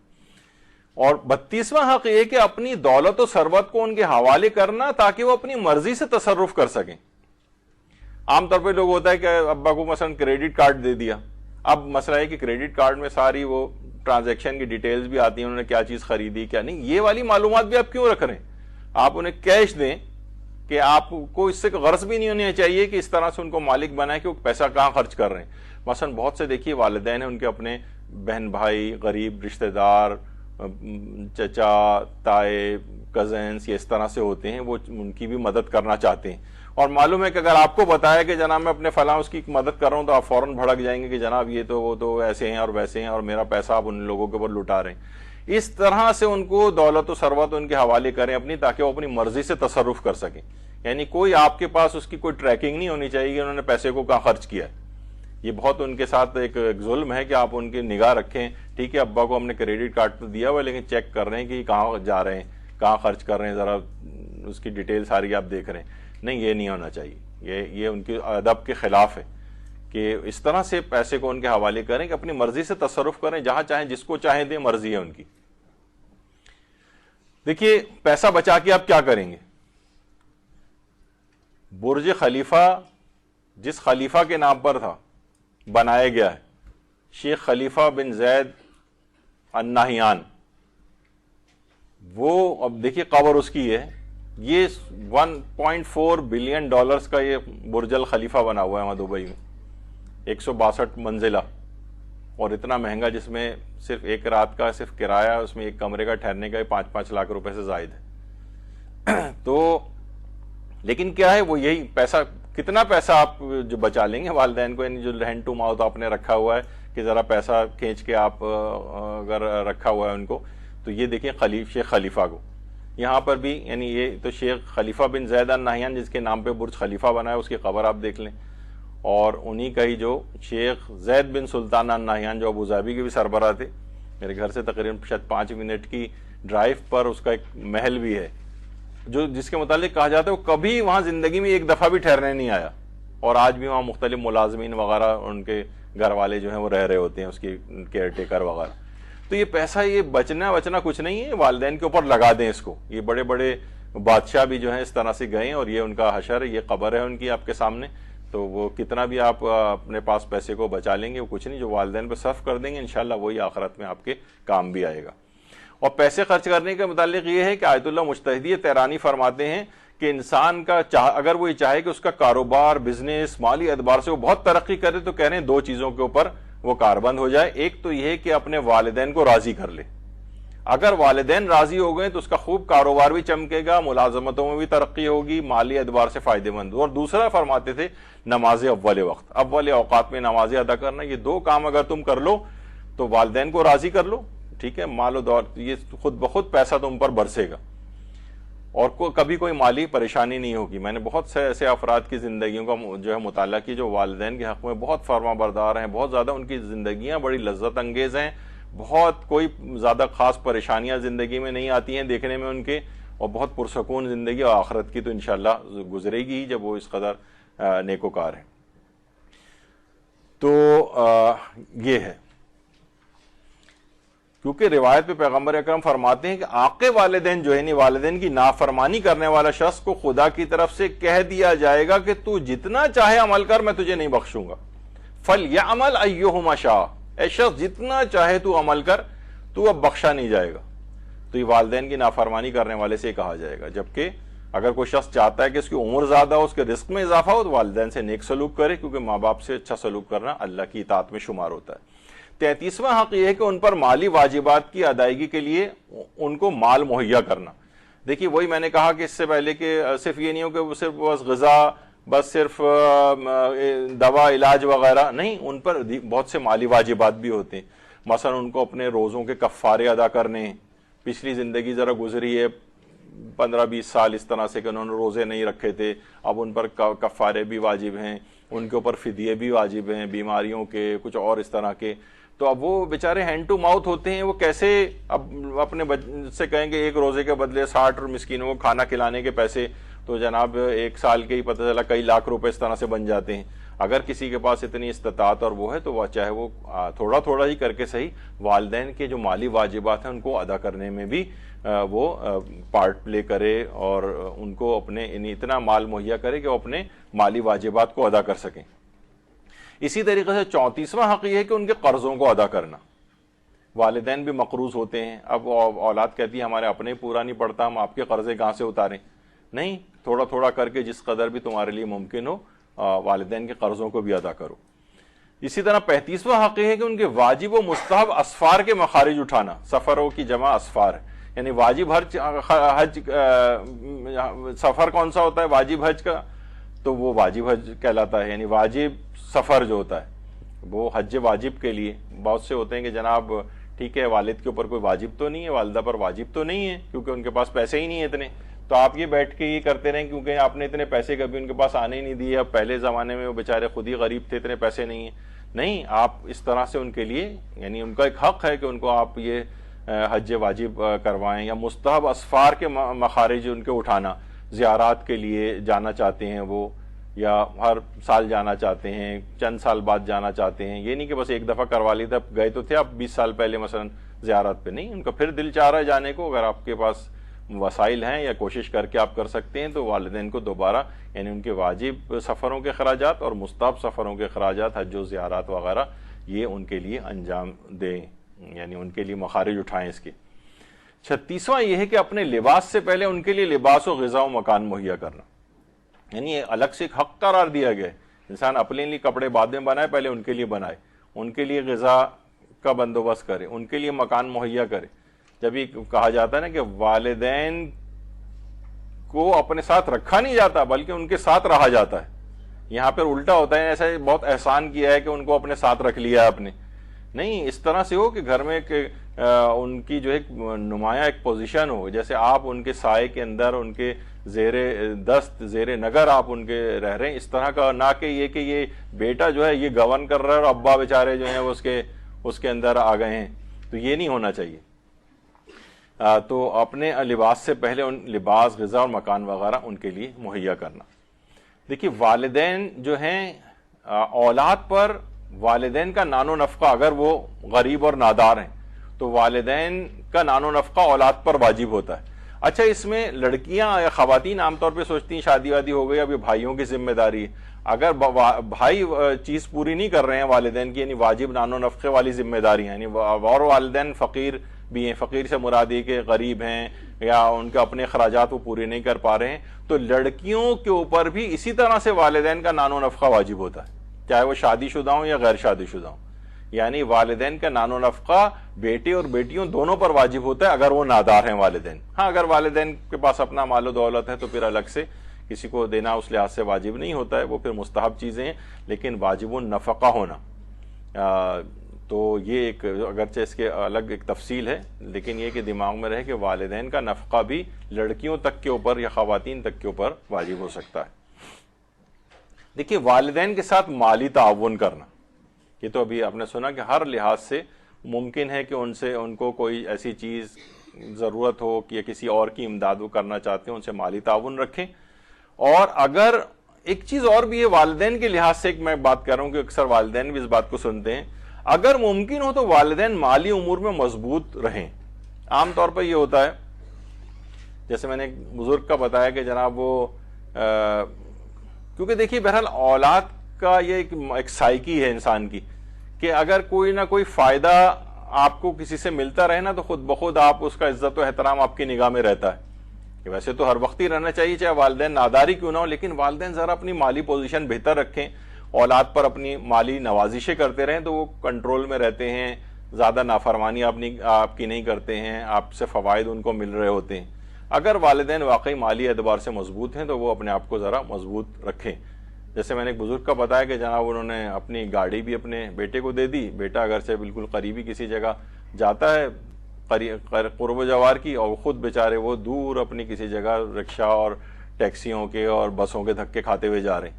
اور 32واں حق یہ کہ اپنی دولت و ثروت کو ان کے حوالے کرنا تاکہ وہ اپنی مرضی سے تصرف کر سکیں. عام طور پہ لوگ ہوتا ہے کہ ابا کو مثلا کریڈٹ کارڈ دے دیا، اب مسئلہ ہے کہ کریڈٹ کارڈ میں ساری وہ ٹرانزیکشن کی ڈیٹیلز بھی آتی ہیں، انہوں نے کیا چیز خریدی کیا نہیں، یہ والی معلومات بھی آپ کیوں رکھ رہے ہیں؟ آپ انہیں کیش دیں کہ آپ کو اس سے غرض بھی نہیں ہونی چاہیے کہ اس طرح سے ان کو مالک بنائے کہ وہ پیسہ کہاں خرچ کر رہے ہیں. مثلا بہت سے دیکھیے والدین ہیں ان کے اپنے بہن بھائی، غریب رشتہ دار، چچا تائے، کزنس، یہ اس طرح سے ہوتے ہیں، وہ ان کی بھی مدد کرنا چاہتے ہیں. اور معلوم ہے کہ اگر آپ کو بتایا کہ جناب میں اپنے فلاں اس کی مدد کر رہا ہوں تو آپ فوراً بھڑک جائیں گے کہ جناب یہ تو وہ تو ایسے ہیں اور ویسے ہیں اور میرا پیسہ آپ ان لوگوں کے اوپر لٹا رہے ہیں. اس طرح سے ان کو دولت و ثروت ان کے حوالے کریں اپنی، تاکہ وہ اپنی مرضی سے تصرف کر سکیں. یعنی کوئی آپ کے پاس اس کی کوئی ٹریکنگ نہیں ہونی چاہیے کہ انہوں نے پیسے کو کہاں خرچ کیا ہے. یہ بہت ان کے ساتھ ایک ظلم ہے کہ آپ ان کی نگاہ رکھیں. ٹھیک ہے ابا کو ہم نے کریڈٹ کارڈ تو دیا ہوا لیکن چیک کر رہے ہیں کہ یہ کہاں جا رہے ہیں، کہاں خرچ کر رہے ہیں، ذرا اس کی ڈیٹیل ساری آپ دیکھ رہے ہیں. نہیں، یہ نہیں ہونا چاہیے. یہ ان کے ادب کے خلاف ہے کہ اس طرح سے پیسے کو ان کے حوالے کریں کہ اپنی مرضی سے تصرف کریں، جہاں چاہیں جس کو چاہیں دیں، مرضی ہے ان کی. دیکھیے پیسہ بچا کے آپ کیا کریں گے؟ برج خلیفہ جس خلیفہ کے نام پر تھا بنایا گیا ہے، شیخ خلیفہ بن زید النہیان. وہ اب دیکھیے قبر اس کی ہے، یہ $1.4 بلین کا یہ برج الخلیفہ بنا ہوا ہے وہاں دبئی میں، 162 منزلہ، اور اتنا مہنگا جس میں صرف ایک رات کا صرف کرایہ، اس میں ایک کمرے کا ٹھہرنے کا 5-5 لاکھ روپے سے زائد ہے. تو لیکن کیا ہے وہ یہی پیسہ، کتنا پیسہ آپ جو بچا لیں گے والدین کو، یعنی جو ہینڈ ٹو ماؤتھ آپ نے رکھا ہوا ہے کہ ذرا پیسہ کھینچ کے آپ اگر رکھا ہوا ہے ان کو، تو یہ دیکھیں شیخ خلیفہ کو یہاں پر بھی، یعنی یہ تو شیخ خلیفہ بن زید النہیان جس کے نام پہ برج خلیفہ بنا ہے اس کی قبر آپ دیکھ لیں. اور انہی کا ہی جو شیخ زید بن سلطان النہیان جو ابوظہبی کے بھی سربراہ تھے، میرے گھر سے تقریباً شاید 5 منٹ کی ڈرائیو پر اس کا ایک محل بھی ہے جو جس کے متعلق کہا جاتا ہے وہ کبھی وہاں زندگی میں ایک دفعہ بھی ٹھہرنے نہیں آیا، اور آج بھی وہاں مختلف ملازمین وغیرہ ان کے گھر والے جو ہیں وہ رہ رہے ہوتے ہیں، اس کی کیئر ٹیکر وغیرہ. تو یہ پیسہ یہ بچنا کچھ نہیں ہے، والدین کے اوپر لگا دیں اس کو. یہ بڑے بڑے بادشاہ بھی جو ہیں اس طرح سے گئے اور یہ ان کا حشر ہے، یہ قبر ہے ان کی آپ کے سامنے. تو وہ کتنا بھی آپ اپنے پاس پیسے کو بچا لیں گے وہ کچھ نہیں، جو والدین پہ صرف کر دیں گے انشاءاللہ وہی آخرت میں آپ کے کام بھی آئے گا. اور پیسے خرچ کرنے کے متعلق یہ ہے کہ آیت اللہ مجتہدی تہرانی فرماتے ہیں کہ انسان کا اگر وہ یہ چاہے کہ اس کا کاروبار، بزنس، مالی اعتبار سے وہ بہت ترقی کرے تو کہہ رہے ہیں 2 چیزوں کے اوپر وہ کاربند ہو جائے. ایک تو یہ ہے کہ اپنے والدین کو راضی کر لے. اگر والدین راضی ہو گئے تو اس کا خوب کاروبار بھی چمکے گا، ملازمتوں میں بھی ترقی ہوگی، مالی اعتبار سے فائدہ مند. اور دوسرا فرماتے تھے نماز اول وقت، اول اوقات میں نمازیں ادا کرنا. یہ 2 کام اگر تم کر لو تو والدین کو راضی کر لو، ٹھیک ہے، مال و دولت یہ خود بخود پیسہ تم پر برسے گا اور کبھی کوئی مالی پریشانی نہیں ہوگی. میں نے بہت سے ایسے افراد کی زندگیوں کا جو ہے مطالعہ کی جو والدین کے حق میں بہت فرما بردار ہیں، بہت زیادہ ان کی زندگیاں بڑی لذت انگیز ہیں، بہت کوئی زیادہ خاص پریشانیاں زندگی میں نہیں آتی ہیں دیکھنے میں ان کے، اور بہت پرسکون زندگی، اور آخرت کی تو انشاءاللہ گزرے گی جب وہ اس قدر نیکوکار ہیں. تو یہ ہے، کیونکہ روایت پہ پیغمبر اکرم فرماتے ہیں کہ عاق والدین جو ہے نہیں، والدین کی نافرمانی کرنے والا شخص کو خدا کی طرف سے کہہ دیا جائے گا کہ تو جتنا چاہے عمل کر، میں تجھے نہیں بخشوں گا. فَلْيَعْمَلْ أَيُّهُمَا شَاءَ، اے شخص جتنا چاہے تو عمل کر، تو اب بخشا نہیں جائے گا. تو یہ والدین کی نافرمانی کرنے والے سے کہا جائے گا. جبکہ اگر کوئی شخص چاہتا ہے کہ اس کی عمر زیادہ ہو، اس کے رزق میں اضافہ ہو، تو والدین سے نیک سلوک کرے، کیونکہ ماں باپ سے اچھا سلوک کرنا اللہ کی اطاعت میں شمار ہوتا ہے. 33واں حق یہ ہے کہ ان پر مالی واجبات کی ادائیگی کے لیے ان کو مال مہیا کرنا. دیکھیے وہی میں نے کہا کہ اس سے پہلے کہ صرف یہ نہیں ہو کہ وہ صرف بس غذا بس صرف دوا علاج وغیرہ نہیں، ان پر بہت سے مالی واجبات بھی ہوتے ہیں. مثلا ان کو اپنے روزوں کے کفارے ادا کرنے ہیں. پچھلی زندگی ذرا گزری ہے 15-20 سال اس طرح سے کہ انہوں نے روزے نہیں رکھے تھے، اب ان پر کفارے بھی واجب ہیں، ان کے اوپر فدیے بھی واجب ہیں بیماریوں کے کچھ اور اس طرح کے. تو اب وہ بیچارے ہینڈ ٹو ماؤتھ ہوتے ہیں، وہ کیسے اب اپنے سے کہیں گے ایک روزے کے بدلے 60 مسکینوں کو کھانا کھلانے کے پیسے، تو جناب ایک سال کے ہی پتہ چلا کئی لاکھ روپے اس طرح سے بن جاتے ہیں. اگر کسی کے پاس اتنی استطاعت اور وہ ہے تو وہ چاہے وہ تھوڑا تھوڑا ہی کر کے صحیح والدین کے جو مالی واجبات ہیں ان کو ادا کرنے میں بھی وہ پارٹ پلے کرے، اور ان کو اپنے اتنا مال مہیا کرے کہ وہ اپنے مالی واجبات کو ادا کر سکیں. اسی طریقے سے 34واں حق یہ ہے کہ ان کے قرضوں کو ادا کرنا. والدین بھی مقروض ہوتے ہیں، اب اولاد کہتی ہے ہمارے اپنے پورا نہیں پڑتا، ہم آپ کے قرضے کہاں سے اتاریں؟ نہیں، تھوڑا تھوڑا کر کے جس قدر بھی تمہارے لیے ممکن ہو والدین کے قرضوں کو بھی ادا کرو. اسی طرح 35واں حق یہ ہے کہ ان کے واجب و مستحب اسفار کے مخارج اٹھانا. سفروں کی جمع اسفار، یعنی واجب حج سفر کون سا ہوتا ہے واجب حج کا؟ تو وہ واجب حج کہلاتا ہے، یعنی واجب سفر جو ہوتا ہے وہ حج واجب کے لیے. بہت سے ہوتے ہیں کہ جناب ٹھیک ہے والد کے اوپر کوئی واجب تو نہیں ہے، والدہ پر واجب تو نہیں ہے کیونکہ ان کے پاس پیسے ہی نہیں ہیں اتنے، تو آپ یہ بیٹھ کے یہ کرتے رہیں کیونکہ آپ نے اتنے پیسے کبھی ان کے پاس آنے ہی نہیں دیے. اب پہلے زمانے میں وہ بیچارے خود ہی غریب تھے، اتنے پیسے نہیں ہیں. نہیں، آپ اس طرح سے ان کے لیے، یعنی ان کا ایک حق ہے کہ ان کو آپ یہ حج واجب کروائیں. یا مستحب اسفار کے مخارج ان کے اٹھانا، زیارات کے لیے جانا چاہتے ہیں وہ، یا ہر سال جانا چاہتے ہیں، چند سال بعد جانا چاہتے ہیں. یہ نہیں کہ بس ایک دفعہ کروا لی تھا، گئے تو تھے آپ 20 سال پہلے مثلا زیارت پہ، نہیں، ان کا پھر دل چاہ رہا ہے جانے کو. اگر آپ کے پاس وسائل ہیں یا کوشش کر کے آپ کر سکتے ہیں تو والدین کو دوبارہ، یعنی ان کے واجب سفروں کے اخراجات اور مستحب سفروں کے اخراجات، حج و زیارات وغیرہ، یہ ان کے لیے انجام دیں، یعنی ان کے لیے مخارج اٹھائیں اس کے. 36واں یہ ہے کہ اپنے لباس سے پہلے ان کے لیے لباس و غذا و مکان مہیا کرنا. یعنی یہ الگ سے ایک حق قرار دیا گیا ہے. انسان اپنے لیے کپڑے بعد میں بنائے، پہلے ان کے لیے بنائے، ان کے لیے غذا کا بندوبست کرے، ان کے لیے مکان مہیا کرے. جب یہ کہا جاتا ہے نا کہ والدین کو اپنے ساتھ رکھا نہیں جاتا بلکہ ان کے ساتھ رہا جاتا ہے، یہاں پر الٹا ہوتا ہے، ایسا بہت احسان کیا ہے کہ ان کو اپنے ساتھ رکھ لیا آپ نے. نہیں، اس طرح سے ہو کہ گھر میں ان کی جو ایک نمایاں ایک پوزیشن ہو، جیسے آپ ان کے سائے کے اندر، ان کے زیر دست زیر نگر آپ ان کے رہ رہے ہیں. اس طرح کا نہ کہ یہ بیٹا جو ہے یہ گورن کر رہا ہے اور ابا بیچارے جو ہیں وہ اس کے اندر آ گئے ہیں، تو یہ نہیں ہونا چاہیے. تو اپنے لباس سے پہلے ان لباس، غذا اور مکان وغیرہ ان کے لیے مہیا کرنا. دیکھیے والدین جو ہیں، اولاد پر والدین کا نان و نفقہ، اگر وہ غریب اور نادار ہیں تو والدین کا نان و نفقہ اولاد پر واجب ہوتا ہے. اچھا، اس میں لڑکیاں یا خواتین عام طور پہ سوچتی ہیں شادی وادی ہو گئی اب یہ بھائیوں کی ذمہ داری ہے. اگر بھائی چیز پوری نہیں کر رہے ہیں والدین کی، یعنی واجب نان و نفقے والی ذمہ داری، یعنی اور والدین فقیر بھی ہیں، فقیر سے مراد یہ کہ غریب ہیں یا ان کے اپنے اخراجات وہ پورے نہیں کر پا رہے ہیں، تو لڑکیوں کے اوپر بھی اسی طرح سے والدین کا نان و نفقہ واجب ہوتا ہے، چاہے وہ شادی شدہ ہوں یا غیر شادی شدہ ہوں. یعنی والدین کا نان و نفقہ بیٹے اور بیٹیوں دونوں پر واجب ہوتا ہے اگر وہ نادار ہیں والدین. ہاں، اگر والدین کے پاس اپنا مال و دولت ہے تو پھر الگ سے کسی کو دینا اس لحاظ سے واجب نہیں ہوتا ہے، وہ پھر مستحب چیزیں ہیں. لیکن واجب النفقہ ہونا تو یہ ایک، اگرچہ اس کے الگ ایک تفصیل ہے، لیکن یہ کہ دماغ میں رہے کہ والدین کا نفقہ بھی لڑکیوں تک کے اوپر یا خواتین تک کے اوپر واجب ہو سکتا ہے. دیکھیے والدین کے ساتھ مالی تعاون کرنا، یہ تو ابھی آپ نے سنا کہ ہر لحاظ سے ممکن ہے کہ ان کو کوئی ایسی چیز ضرورت ہو کہ کسی اور کی امداد وہ کرنا چاہتے ہیں، ان سے مالی تعاون رکھیں. اور اگر ایک چیز اور بھی ہے والدین کے لحاظ سے، ایک میں بات کر رہا ہوں کہ اکثر والدین بھی اس بات کو سنتے ہیں، اگر ممکن ہو تو والدین مالی امور میں مضبوط رہیں. عام طور پر یہ ہوتا ہے، جیسے میں نے ایک بزرگ کا بتایا کہ جناب وہ کیونکہ دیکھیے بہرحال اولاد کا یہ ایک سائیکی ہے انسان کی، کہ اگر کوئی نہ کوئی فائدہ آپ کو کسی سے ملتا رہے نا تو خود بخود آپ اس کا عزت و احترام آپ کی نگاہ میں رہتا ہے. کہ ویسے تو ہر وقت ہی رہنا چاہیے چاہے والدین ناداری کیوں نہ ہو، لیکن والدین ذرا اپنی مالی پوزیشن بہتر رکھیں، اولاد پر اپنی مالی نوازشیں کرتے رہیں تو وہ کنٹرول میں رہتے ہیں، زیادہ نافرمانی آپ کی نہیں کرتے ہیں، آپ سے فوائد ان کو مل رہے ہوتے ہیں. اگر والدین واقعی مالی اعتبار سے مضبوط ہیں تو وہ اپنے آپ کو ذرا مضبوط رکھیں. جیسے میں نے ایک بزرگ کا بتایا کہ جناب انہوں نے اپنی گاڑی بھی اپنے بیٹے کو دے دی. بیٹا اگر سے بالکل قریبی کسی جگہ جاتا ہے قرب و جوار کی, اور خود بیچارے وہ دور اپنی کسی جگہ رکشہ اور ٹیکسیوں کے اور بسوں کے دھکے کھاتے ہوئے جا رہے ہیں.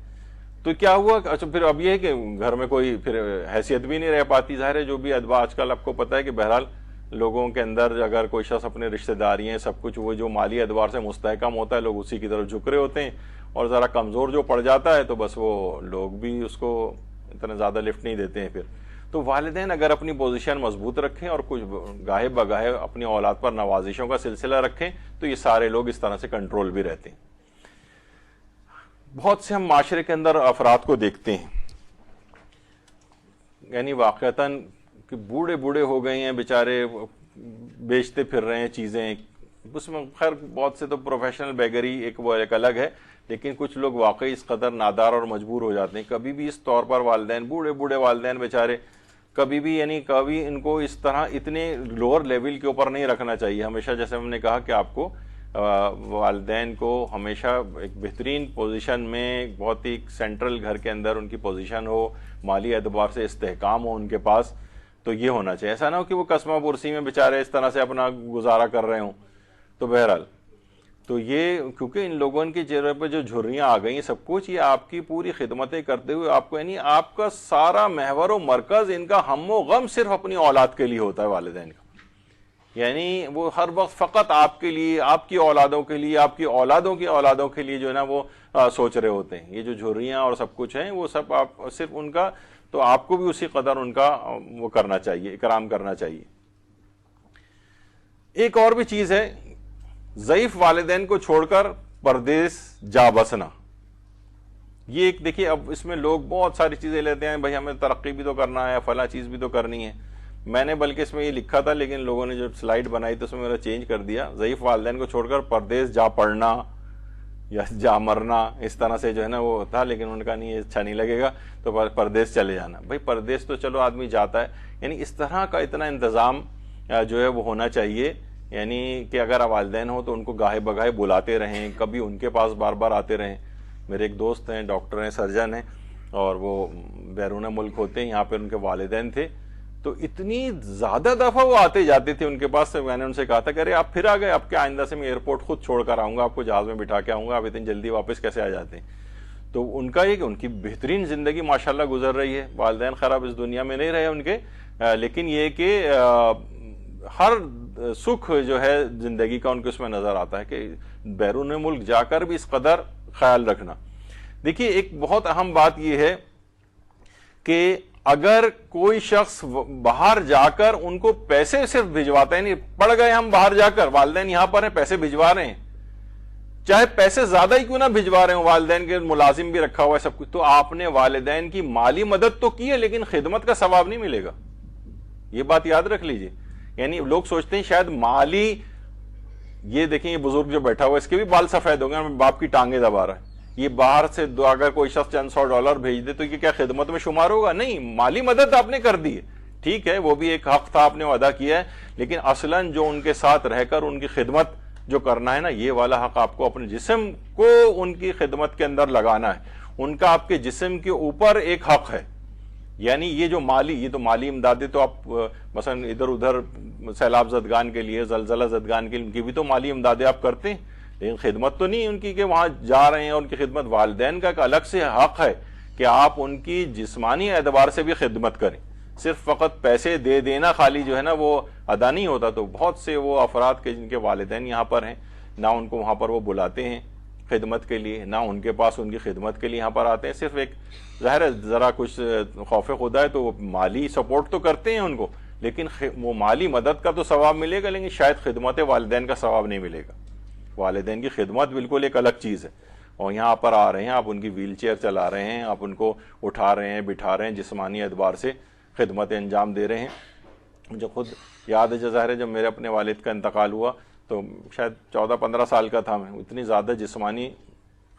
تو کیا ہوا؟ اچھا پھر اب یہ ہے کہ گھر میں کوئی پھر حیثیت بھی نہیں رہ پاتی. ظاہر ہے جو بھی ادبا آج کل آپ کو پتہ ہے کہ بہرحال لوگوں کے اندر اگر کوئی شخص اپنے رشتہ داریاں سب کچھ وہ جو مالی اعتبار سے مستحکم ہوتا ہے لوگ اسی کی طرف جھک رہے ہوتے ہیں, اور ذرا کمزور جو پڑ جاتا ہے تو بس وہ لوگ بھی اس کو اتنا زیادہ لفٹ نہیں دیتے ہیں پھر. تو والدین اگر اپنی پوزیشن مضبوط رکھیں اور کچھ گاہے بگاہے اپنی اولاد پر نوازشوں کا سلسلہ رکھیں تو یہ سارے لوگ اس طرح سے کنٹرول بھی رہتے ہیں. بہت سے ہم معاشرے کے اندر افراد کو دیکھتے ہیں, یعنی واقعتاً کہ بوڑھے بوڑھے ہو گئے ہیں بیچارے, بیچتے پھر رہے ہیں چیزیں. اس میں خیر بہت سے تو پروفیشنل بیگری وہ ایک الگ ہے, لیکن کچھ لوگ واقعی اس قدر نادار اور مجبور ہو جاتے ہیں. کبھی بھی اس طور پر والدین, بوڑھے بوڑھے والدین بیچارے, کبھی بھی یعنی کبھی ان کو اس طرح اتنے لوور لیول کے اوپر نہیں رکھنا چاہیے. ہمیشہ جیسے ہم نے کہا کہ آپ کو والدین کو ہمیشہ ایک بہترین پوزیشن میں, بہت ہی سینٹرل گھر کے اندر ان کی پوزیشن ہو, مالی اعتبار سے استحکام ہو ان کے پاس, تو یہ ہونا چاہیے. ایسا نہ ہو کہ وہ قسمہ پرسی میں بیچارے اس طرح سے اپنا گزارا کر رہے ہوں. تو بہرحال تو یہ کیونکہ ان لوگوں کے چہرے پہ جو جھریاں آ گئی ہیں سب کچھ, یہ آپ کی پوری خدمتیں کرتے ہوئے آپ کو, یعنی آپ کا سارا محور و مرکز ان کا ہم و غم صرف اپنی اولاد کے لیے ہوتا ہے والدین کا. یعنی وہ ہر وقت فقط آپ کے لیے, آپ کی اولادوں کے لیے, آپ کی اولادوں کی اولادوں کے لیے جو ہے نا وہ سوچ رہے ہوتے ہیں. یہ جو جھریاں اور سب کچھ ہیں وہ سب آپ صرف ان کا, تو آپ کو بھی اسی قدر ان کا وہ کرنا چاہیے, اکرام کرنا چاہیے. ایک اور بھی چیز ہے, ضعیف والدین کو چھوڑ کر پردیس جا بسنا. یہ ایک دیکھیے اب اس میں لوگ بہت ساری چیزیں لیتے ہیں, بھائی ہمیں ترقی بھی تو کرنا ہے, فلاں چیز بھی تو کرنی ہے. میں نے بلکہ اس میں یہ لکھا تھا لیکن لوگوں نے جب سلائیڈ بنائی تو اس میں میرا چینج کر دیا, ضعیف والدین کو چھوڑ کر پردیس جا پڑنا یا جا مرنا, اس طرح سے جو ہے نا وہ تھا. لیکن ان کا نہیں, اچھا نہیں لگے گا تو پردیس چلے جانا. بھائی پردیس تو چلو آدمی جاتا ہے, یعنی اس طرح کا اتنا انتظام جو ہے وہ ہونا چاہیے. یعنی کہ اگر والدین ہو تو ان کو گاہے بگاہے بلاتے رہیں, کبھی ان کے پاس بار بار آتے رہیں. میرے ایک دوست ہیں, ڈاکٹر ہیں, سرجن ہیں, اور وہ بیرون ملک ہوتے ہیں, یہاں پہ ان کے والدین تھے, تو اتنی زیادہ دفعہ وہ آتے جاتے تھے ان کے پاس. میں نے ان سے کہا تھا کہ ارے آپ پھر آ گئے, آپ کے آئندہ سے میں ایئرپورٹ خود چھوڑ کر آؤں گا, آپ کو جہاز میں بٹھا کے آؤں گا, آپ اتنی جلدی واپس کیسے آ جاتے ہیں. تو ان کا یہ کہ ان کی بہترین زندگی ماشاءاللہ گزر رہی ہے, والدین خراب اس دنیا میں نہیں رہے ان کے, لیکن یہ کہ ہر سکھ جو ہے زندگی کا ان کو اس میں نظر آتا ہے کہ بیرون ملک جا کر بھی اس قدر خیال رکھنا. دیکھیے ایک بہت اہم بات یہ ہے کہ اگر کوئی شخص باہر جا کر ان کو پیسے صرف بھجواتا ہے, نہیں پڑ گئے ہم باہر جا کر, والدین یہاں پر ہیں, پیسے بھجوا رہے ہیں, چاہے پیسے زیادہ ہی کیوں نہ بھجوا رہے ہوں, والدین کے ملازم بھی رکھا ہوا ہے سب کچھ, تو آپ نے والدین کی مالی مدد تو کی ہے لیکن خدمت کا ثواب نہیں ملے گا. یہ بات یاد رکھ لیجئے. یعنی لوگ سوچتے ہیں شاید مالی, یہ دیکھیں یہ بزرگ جو بیٹھا ہوا ہے اس کے بھی بال سفید ہو گئے, باپ کی ٹانگیں دبا رہا ہے. یہ باہر سے اگر کوئی شخص چند $100 بھیج دے تو یہ کیا خدمت میں شمار ہوگا؟ نہیں, مالی مدد آپ نے کر دی ہے, ٹھیک ہے, وہ بھی ایک حق تھا آپ نے ادا کیا ہے, لیکن اصلاً جو ان کے ساتھ رہ کر ان کی خدمت جو کرنا ہے نا, یہ والا حق آپ کو اپنے جسم کو ان کی خدمت کے اندر لگانا ہے. ان کا آپ کے جسم کے اوپر ایک حق ہے. یعنی یہ جو مالی, یہ تو مالی امدادیں تو آپ مثلا ادھر ادھر سیلاب زدگان کے لیے, زلزلہ زدگان کے لیے, ان کی بھی تو مالی امدادیں آپ کرتے ہیں, لیکن خدمت تو نہیں ان کی کہ وہاں جا رہے ہیں. ان کی خدمت والدین کا ایک الگ سے حق ہے کہ آپ ان کی جسمانی اعتبار سے بھی خدمت کریں. صرف فقط پیسے دے دینا خالی جو ہے نا وہ ادا نہیں ہوتا. تو بہت سے وہ افراد کے جن کے والدین یہاں پر ہیں, نہ ان کو وہاں پر وہ بلاتے ہیں خدمت کے لیے, نہ ان کے پاس ان کی خدمت کے لیے یہاں پر آتے ہیں. صرف ایک ظاہر ہے ذرا کچھ خوف خدا ہے تو وہ مالی سپورٹ تو کرتے ہیں ان کو, لیکن وہ مالی مدد کا تو ثواب ملے گا, لیکن شاید خدمت والدین کا ثواب نہیں ملے گا. والدین کی خدمت بالکل ایک الگ چیز ہے. اور یہاں پر آ رہے ہیں, آپ ان کی ویل چیئر چلا رہے ہیں, آپ ان کو اٹھا رہے ہیں, بٹھا رہے ہیں, جسمانی اعتبار سے خدمت انجام دے رہے ہیں. مجھے خود یاد ہے ظاہر ہے جب میرے اپنے والد کا انتقال ہوا تو شاید 14-15 سال کا تھا میں, اتنی زیادہ جسمانی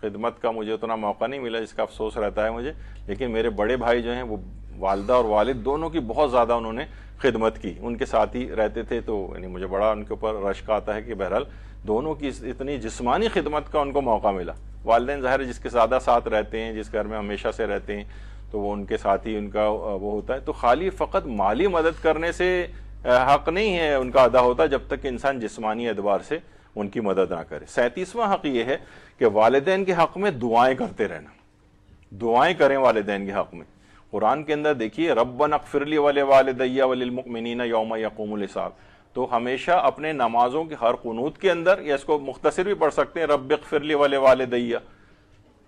خدمت کا مجھے اتنا موقع نہیں ملا جس کا افسوس رہتا ہے مجھے. لیکن میرے بڑے بھائی جو ہیں وہ والدہ اور والد دونوں کی بہت زیادہ انہوں نے خدمت کی, ان کے ساتھ ہی رہتے تھے. تو یعنی مجھے بڑا ان کے اوپر رشک آتا ہے کہ بہرحال دونوں کی اتنی جسمانی خدمت کا ان کو موقع ملا. والدین ظاہر ہے جس کے زیادہ ساتھ رہتے ہیں، جس گھر میں ہمیشہ سے رہتے ہیں، تو وہ ان کے ساتھ ہی ان کا وہ ہوتا ہے. تو خالی فقط مالی مدد کرنے سے حق نہیں ہے ان کا ادا ہوتا جب تک کہ انسان جسمانی اعتبار سے ان کی مدد نہ کرے. 37واں حق یہ ہے کہ والدین کے حق میں دعائیں کرتے رہنا. دعائیں کریں والدین کے حق میں. قرآن کے اندر دیکھیے ربنا اغفر لی ولوالدی وللمؤمنین یوم یقوم الحساب. تو ہمیشہ اپنے نمازوں کے ہر قنوت کے اندر، یا اس کو مختصر بھی پڑھ سکتے ہیں رب اغفر لی ولوالدی،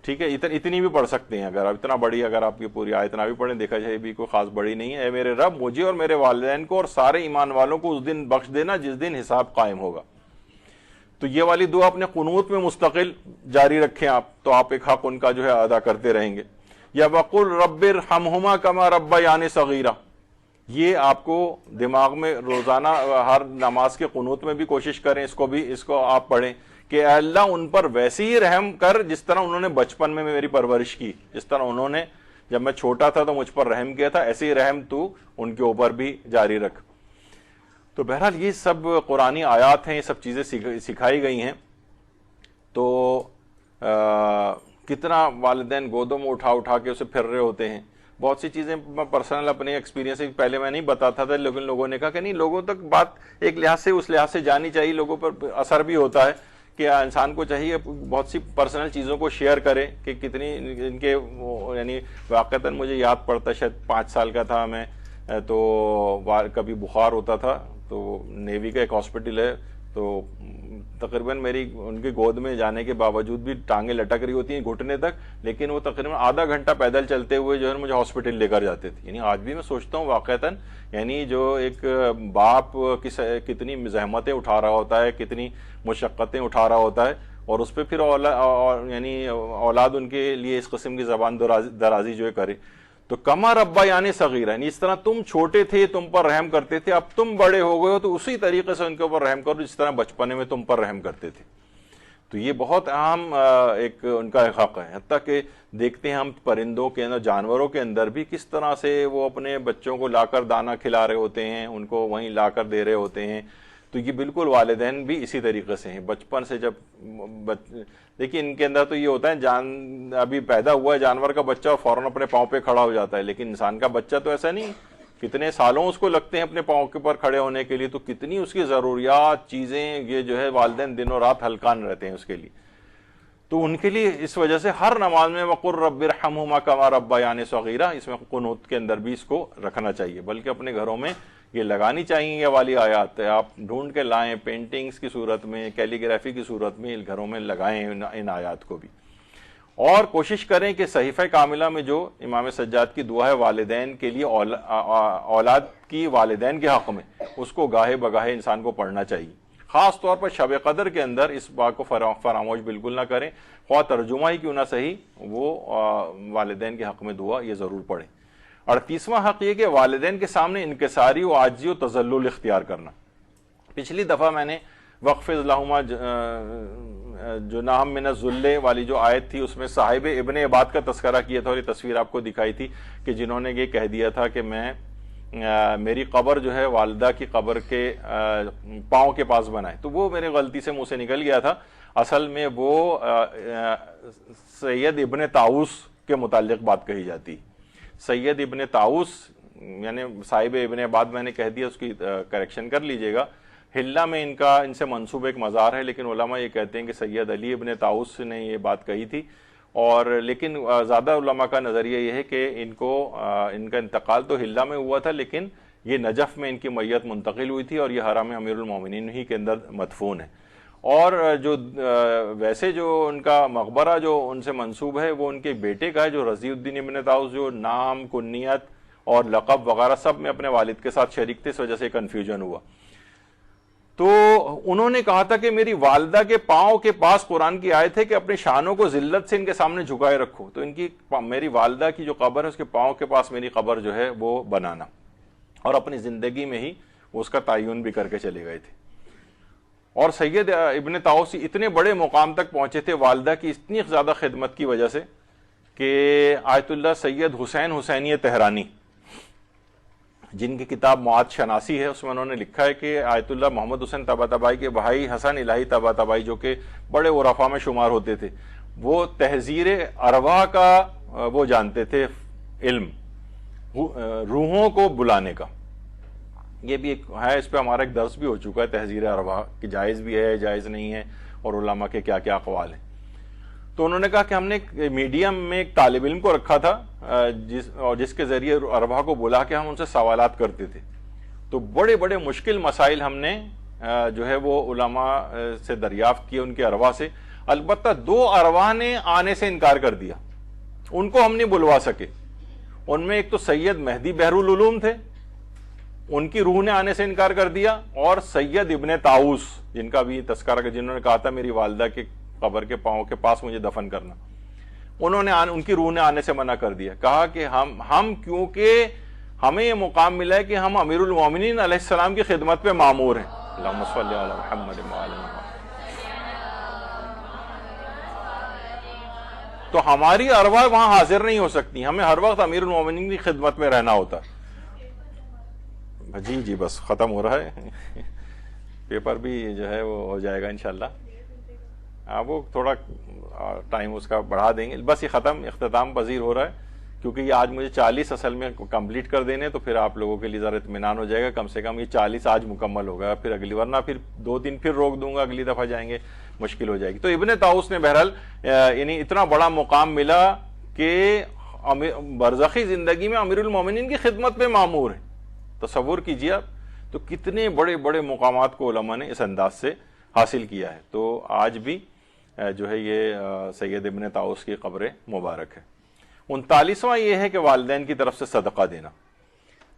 ٹھیک ہے، اتنی بھی پڑھ سکتے ہیں. اگر اتنا بڑی اگر آپ کی پوری آیت نہ بھی پڑھیں، دیکھا جائے بھی کوئی خاص بڑی نہیں ہے. اے میرے رب مجھے اور میرے والدین کو اور سارے ایمان والوں کو اس دن بخش دینا جس دن حساب قائم ہوگا. تو یہ والی دعا اپنے قنوت میں مستقل جاری رکھیں آپ، تو آپ ایک حق ان کا جو ہے ادا کرتے رہیں گے. یا وقل رب ارحمہما کما ربیانی صغیرا، یہ آپ کو دماغ میں روزانہ ہر نماز کے قنوت میں بھی کوشش کریں، اس کو آپ پڑھیں کہ اے اللہ ان پر ویسے ہی رحم کر جس طرح انہوں نے بچپن میں میری پرورش کی، جس طرح انہوں نے جب میں چھوٹا تھا تو مجھ پر رحم کیا تھا، ایسے ہی رحم تو ان کے اوپر بھی جاری رکھ. تو بہرحال یہ سب قرآنی آیات ہیں، یہ سب چیزیں سکھائی گئی ہیں. تو کتنا والدین گودوں میں اٹھا کے اسے پھر رہے ہوتے ہیں. بہت سی چیزیں میں پرسنل اپنے ایکسپیرینس سے پہلے میں نہیں بتاتا تھا، لیکن لوگوں نے کہا کہ نہیں، لوگوں تک بات ایک لحاظ سے اس لحاظ سے جانی چاہیے، لوگوں پر اثر بھی ہوتا ہے کہ انسان کو چاہیے بہت سی پرسنل چیزوں کو شیئر کرے کہ کتنی ان کے یعنی واقعتاً مجھے یاد پڑتا، شاید 5 سال کا تھا میں، تو کبھی بخار ہوتا تھا، تو نیوی کا ایک ہاسپٹل ہے، تو تقریباً میری ان کی گود میں جانے کے باوجود بھی ٹانگیں لٹک رہی ہوتی ہیں گھٹنے تک، لیکن وہ تقریباً آدھا گھنٹہ پیدل چلتے ہوئے جو ہے مجھے ہاسپٹل لے کر جاتے تھے. یعنی آج بھی میں سوچتا ہوں واقعتاً، یعنی جو ایک باپ کتنی زحمتیں اٹھا رہا ہوتا ہے، کتنی مشقتیں اٹھا رہا ہوتا ہے، اور اس پہ پھر یعنی اولاد ان کے لیے اس قسم کی زبان درازی جو ہے کرے. تو کما ربا یعنی صغیرہ، یعنی اس طرح تم چھوٹے تھے تم پر رحم کرتے تھے، اب تم بڑے ہو گئے ہو تو اسی طریقے سے ان کے اوپر رحم کرو جس طرح بچپنے میں تم پر رحم کرتے تھے. تو یہ بہت اہم ایک ان کا حق ہے. حتیٰ کہ دیکھتے ہیں ہم پرندوں کے اندر، جانوروں کے اندر بھی کس طرح سے وہ اپنے بچوں کو لا کر دانہ کھلا رہے ہوتے ہیں، ان کو وہیں لا کر دے رہے ہوتے ہیں. تو یہ بالکل والدین بھی اسی طریقے سے ہیں. بچپن سے جب دیکھیے ان کے اندر تو یہ ہوتا ہے، ابھی پیدا ہوا ہے جانور کا بچہ اور فوراً اپنے پاؤں پہ کھڑا ہو جاتا ہے، لیکن انسان کا بچہ تو ایسا نہیں، کتنے سالوں اس کو لگتے ہیں اپنے پاؤں کے پر کھڑے ہونے کے لیے. تو کتنی اس کی ضروریات چیزیں یہ جو ہے والدین دن و رات ہلکان رہتے ہیں اس کے لیے. تو ان کے لیے اس وجہ سے ہر نماز میں وقل رب ارحمہما کما ربیانی صغیرہ، اس میں قنوت کے اندر بھی اس کو رکھنا چاہیے، بلکہ اپنے گھروں میں یہ لگانی چاہیے. یہ والی آیات آپ ڈھونڈ کے لائیں، پینٹنگز کی صورت میں، کیلیگرافی کی صورت میں گھروں میں لگائیں ان آیات کو بھی. اور کوشش کریں کہ صحیفہ کاملہ میں جو امام سجاد کی دعا ہے والدین کے لیے، اولاد کی والدین کے حق میں، اس کو گاہے بگاہے انسان کو پڑھنا چاہیے. خاص طور پر شب قدر کے اندر اس بات کو فراموش بالکل نہ کریں، خواہ ترجمہ ہی کیوں نہ صحیح، وہ والدین کے حق میں دعا یہ ضرور پڑھیں. 38واں حق یہ کہ والدین کے سامنے انکساری و عاجزی و تذلل اختیار کرنا. پچھلی دفعہ میں نے واخفض لہما جناحهم من الذل والی جو آیت تھی اس میں صاحب ابن عباد کا تذکرہ کیا تھا، اور یہ تصویر آپ کو دکھائی تھی کہ جنہوں نے یہ کہہ دیا تھا کہ میری قبر جو ہے والدہ کی قبر کے پاؤں کے پاس بنائے. تو وہ میرے غلطی سے منہ سے نکل گیا تھا. اصل میں وہ سید ابن طاؤس کے متعلق بات کہی جاتی. سید ابن طاؤس یعنی صاحب ابن عباد میں نے کہہ دیا، اس کی کریکشن کر لیجئے گا. حلہ میں ان سے منسوب ایک مزار ہے، لیکن علماء یہ کہتے ہیں کہ سید علی ابن طاؤس نے یہ بات کہی تھی. اور لیکن زیادہ علماء کا نظریہ یہ ہے کہ ان کا انتقال تو حلہ میں ہوا تھا، لیکن یہ نجف میں ان کی میت منتقل ہوئی تھی، اور یہ حرم امیر المومنین ہی کے اندر مدفون ہے. اور جو ویسے جو ان کا مقبرہ جو ان سے منسوب ہے وہ ان کے بیٹے کا ہے، جو رضی الدین ابن طاؤس، جو نام، کنیت اور لقب وغیرہ سب میں اپنے والد کے ساتھ شریک تھے، اس وجہ سے کنفیوژن ہوا. تو انہوں نے کہا تھا کہ میری والدہ کے پاؤں کے پاس قرآن کی آیت ہے کہ اپنے شانوں کو ذلت سے ان کے سامنے جھکائے رکھو. تو میری والدہ کی جو قبر ہے اس کے پاؤں کے پاس میری قبر جو ہے وہ بنانا، اور اپنی زندگی میں ہی وہ اس کا تعین بھی کر کے چلے گئے تھے. اور سید ابن طاؤس اتنے بڑے مقام تک پہنچے تھے والدہ کی اتنی زیادہ خدمت کی وجہ سے کہ آیت اللہ سید حسین حسینی تہرانی جن کی کتاب معاد شناسی ہے، اس میں انہوں نے لکھا ہے کہ آیت اللہ محمد حسین طباطبائی کے بھائی حسن الہی طباطبائی جو کہ بڑے عرفاء میں شمار ہوتے تھے، وہ تحذیر ارواح کا وہ جانتے تھے علم، روحوں کو بلانے کا. یہ بھی ایک ہے، اس پہ ہمارا ایک درس بھی ہو چکا ہے تحذیر ارواح کہ جائز بھی ہے جائز نہیں ہے اور علماء کے کیا کیا اقوال ہیں. تو انہوں نے کہا کہ ہم نے میڈیم میں ایک طالب علم کو رکھا تھا جس کے ذریعے ارواح کو بلا کے ہم ان سے سوالات کرتے تھے. تو بڑے بڑے مشکل مسائل ہم نے جو ہے وہ علماء سے دریافت کیے ان کے ارواح سے. البتہ 2 ارواح نے آنے سے انکار کر دیا، ان کو ہم نہیں بلوا سکے. ان میں ایک تو سید مہدی بحر العلوم تھے، ان کی روح نے آنے سے انکار کر دیا، اور سید ابن طاؤس جن کا بھی تذکرہ، جنہوں نے کہا تھا میری والدہ کے قبر کے پاؤں کے پاس مجھے دفن کرنا، انہوں نے ان کی روح نے آنے سے منع کر دیا. کہا کہ ہم کیونکہ ہمیں یہ مقام ملا ہے کہ ہم امیر المومنین علیہ السلام کی خدمت پہ مامور ہیں. اللہم صلی علی محمد وعلی محمد. تو ہماری ارواح وہاں حاضر نہیں ہو سکتی، ہمیں ہر وقت امیر المومنین کی خدمت میں رہنا ہوتا. جی بس ختم ہو رہا ہے، پیپر بھی جو ہے وہ ہو جائے گا انشاءاللہ. وہ تھوڑا ٹائم اس کا بڑھا دیں گے، بس یہ اختتام پذیر ہو رہا ہے کیونکہ یہ آج مجھے 40 اصل میں کمپلیٹ کر دینے، تو پھر آپ لوگوں کے لیے ذرا اطمینان ہو جائے گا. کم سے کم یہ 40 آج مکمل ہوگا، پھر اگلی، ورنہ پھر 2-3 پھر روک دوں گا، اگلی دفعہ جائیں گے مشکل ہو جائے گی. تو ابن طاؤس نے بہرحال یعنی اتنا بڑا مقام ملا کہ برزخی زندگی میں امیر المومنین کی خدمت میں مامور ہیں. تصور کیجیے آپ، تو کتنے بڑے بڑے مقامات کو علماء نے اس انداز سے حاصل کیا ہے. تو آج بھی جو ہے یہ سید ابن طاؤس کی قبر مبارک ہے. 39واں یہ ہے کہ والدین کی طرف سے صدقہ دینا.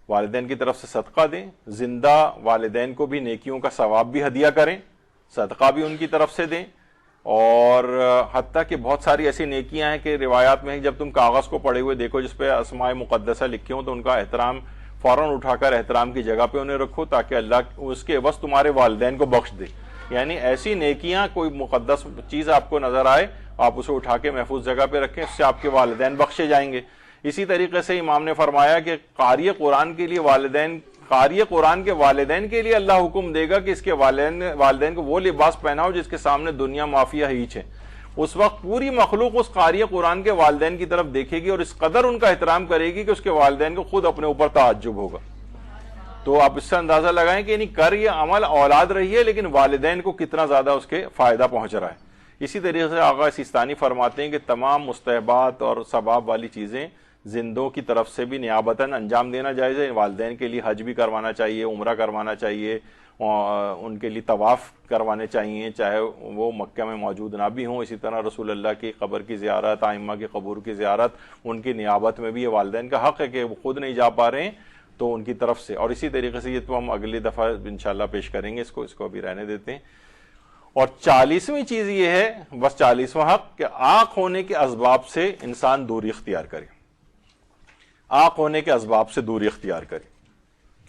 والدین کی طرف سے صدقہ دیں، زندہ والدین کو بھی نیکیوں کا ثواب بھی ہدیہ کریں، صدقہ بھی ان کی طرف سے دیں. اور حتیٰ کہ بہت ساری ایسی نیکیاں ہیں کہ روایات میں جب تم کاغذ کو پڑھے ہوئے دیکھو جس پہ اسماء مقدسہ لکھے ہوں تو ان کا احترام فوراً اٹھا کر احترام کی جگہ پہ انہیں رکھو تاکہ اللہ اس کے عوض تمہارے والدین کو بخش دے. یعنی ایسی نیکیاں، کوئی مقدس چیز آپ کو نظر آئے آپ اسے اٹھا کے محفوظ جگہ پہ رکھیں، اس سے آپ کے والدین بخشے جائیں گے. اسی طریقے سے امام نے فرمایا کہ قاری قرآن کے والدین کے لیے اللہ حکم دے گا کہ اس کے والدین کو وہ لباس پہناؤ جس کے سامنے دنیا مافیا ہیچ ہے. اس وقت پوری مخلوق اس قاری قرآن کے والدین کی طرف دیکھے گی اور اس قدر ان کا احترام کرے گی کہ اس کے والدین کو خود اپنے اوپر تعجب ہوگا. تو آپ اس سے اندازہ لگائیں کہ یعنی کر یہ عمل اولاد رہی ہے لیکن والدین کو کتنا زیادہ اس کے فائدہ پہنچ رہا ہے. اسی طریقے سے آغا سیستانی فرماتے ہیں کہ تمام مستحبات اور ثواب والی چیزیں زندوں کی طرف سے بھی نیابتاً انجام دینا جائز ہے. والدین کے لیے حج بھی کروانا چاہیے، عمرہ کروانا چاہیے، ان کے لیے طواف کروانے چاہیے چاہے وہ مکہ میں موجود نہ بھی ہوں. اسی طرح رسول اللہ کی قبر کی زیارت، ائمہ کی قبور کی زیارت، ان کی نیابت میں بھی یہ والدین کا حق ہے کہ وہ خود نہیں جا پا رہے ہیں تو ان کی طرف سے. اور اسی طریقے سے یہ تو ہم اگلی دفعہ انشاءاللہ پیش کریں گے، اس کو ابھی رہنے دیتے ہیں. اور 40ویں چیز یہ ہے، بس 40واں حق، کہ عاق ہونے کے اسباب سے انسان دوری اختیار کرے. عاق ہونے کے اسباب سے دوری اختیار کرے،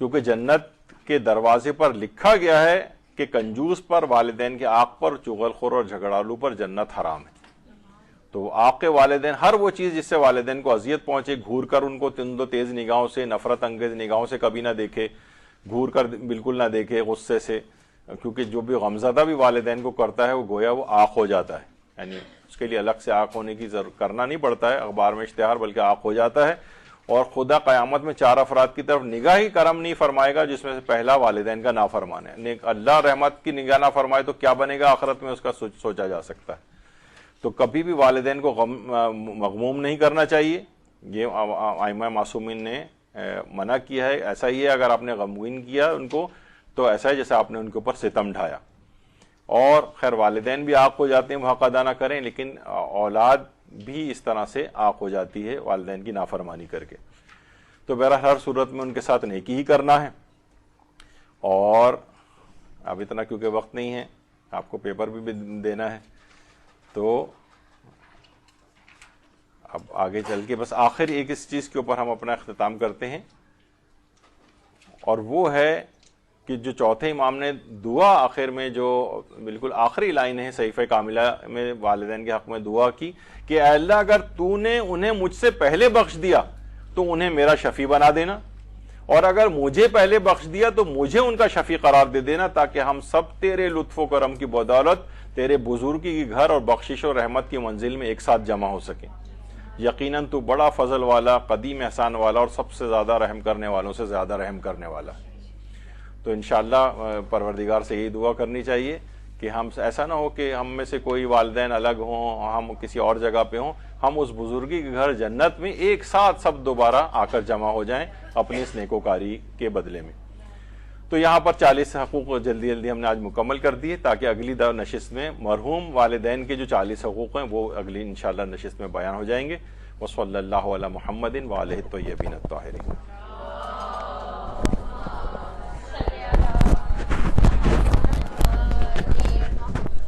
کیونکہ جنت کے دروازے پر لکھا گیا ہے کہ کنجوس پر، والدین کے عاق پر، چغل خور اور جھگڑالو پر جنت حرام ہے. تو عاق کے والدین، ہر وہ چیز جس سے والدین کو اذیت پہنچے، گھور کر ان کو تند و تیز نگاہوں سے، نفرت انگیز نگاہوں سے کبھی نہ دیکھے، گھور کر بالکل نہ دیکھے غصے سے، کیونکہ جو بھی غمزدہ بھی والدین کو کرتا ہے وہ گویا وہ عاق ہو جاتا ہے. یعنی اس کے لیے الگ سے عاق ہونے کی کرنا نہیں پڑتا ہے اخبار میں اشتہار، بلکہ عاق ہو جاتا ہے. اور خدا قیامت میں 4 افراد کی طرف نگاہ ہی کرم نہیں فرمائے گا، جس میں سے پہلا والدین کا نافرمان ہے. اللہ رحمت کی نگاہ نہ فرمائے تو کیا بنے گا آخرت میں، اس کا سوچا جا سکتا ہے. تو کبھی بھی والدین کو مغموم نہیں کرنا چاہیے، یہ ائمہ معصومین نے منع کیا ہے. ایسا ہی ہے اگر آپ نے غمگین کیا ان کو تو ایسا ہے جیسے آپ نے ان کے اوپر ستم ڈھایا. اور خیر والدین بھی عاق ہو جاتے ہیں، وہ حق ادا نہ کریں، لیکن اولاد بھی اس طرح سے عاق ہو جاتی ہے والدین کی نافرمانی کر کے. تو بہرحال ہر صورت میں ان کے ساتھ نیکی ہی کرنا ہے. اور اب اتنا کیونکہ وقت نہیں ہے، آپ کو پیپر بھی دینا ہے، تو اب آگے چل کے بس آخر ایک اس چیز کے اوپر ہم اپنا اختتام کرتے ہیں، اور وہ ہے کہ جو چوتھے امام نے دعا آخر میں، جو بالکل آخری لائن ہے صحیفہ کاملہ میں والدین کے حق میں دعا کی کہ اے اللہ اگر تو نے انہیں مجھ سے پہلے بخش دیا تو انہیں میرا شفیع بنا دینا، اور اگر مجھے پہلے بخش دیا تو مجھے ان کا شفیع قرار دے دینا، تاکہ ہم سب تیرے لطف و کرم کی بدولت تیرے بزرگی کی گھر اور بخشش و رحمت کی منزل میں ایک ساتھ جمع ہو سکیں۔ یقیناً تو بڑا فضل والا، قدیم احسان والا، اور سب سے زیادہ رحم کرنے والوں سے زیادہ رحم کرنے والا۔ تو انشاءاللہ پروردگار سے یہی دعا کرنی چاہیے کہ ہم ایسا نہ ہو کہ ہم میں سے کوئی والدین الگ ہوں، ہم کسی اور جگہ پہ ہوں، ہم اس بزرگی کے گھر جنت میں ایک ساتھ سب دوبارہ آ کر جمع ہو جائیں اپنی اس نیکوکاری کے بدلے میں۔ تو یہاں پر 40 حقوق جلدی جلدی ہم نے آج مکمل کر دیے، تاکہ اگلی نشست میں مرحوم والدین کے جو 40 حقوق ہیں وہ اگلی انشاءاللہ نشست میں بیان ہو جائیں گے۔ وصلی اللہ علی محمد وآلہ الطیبین الطاہرین۔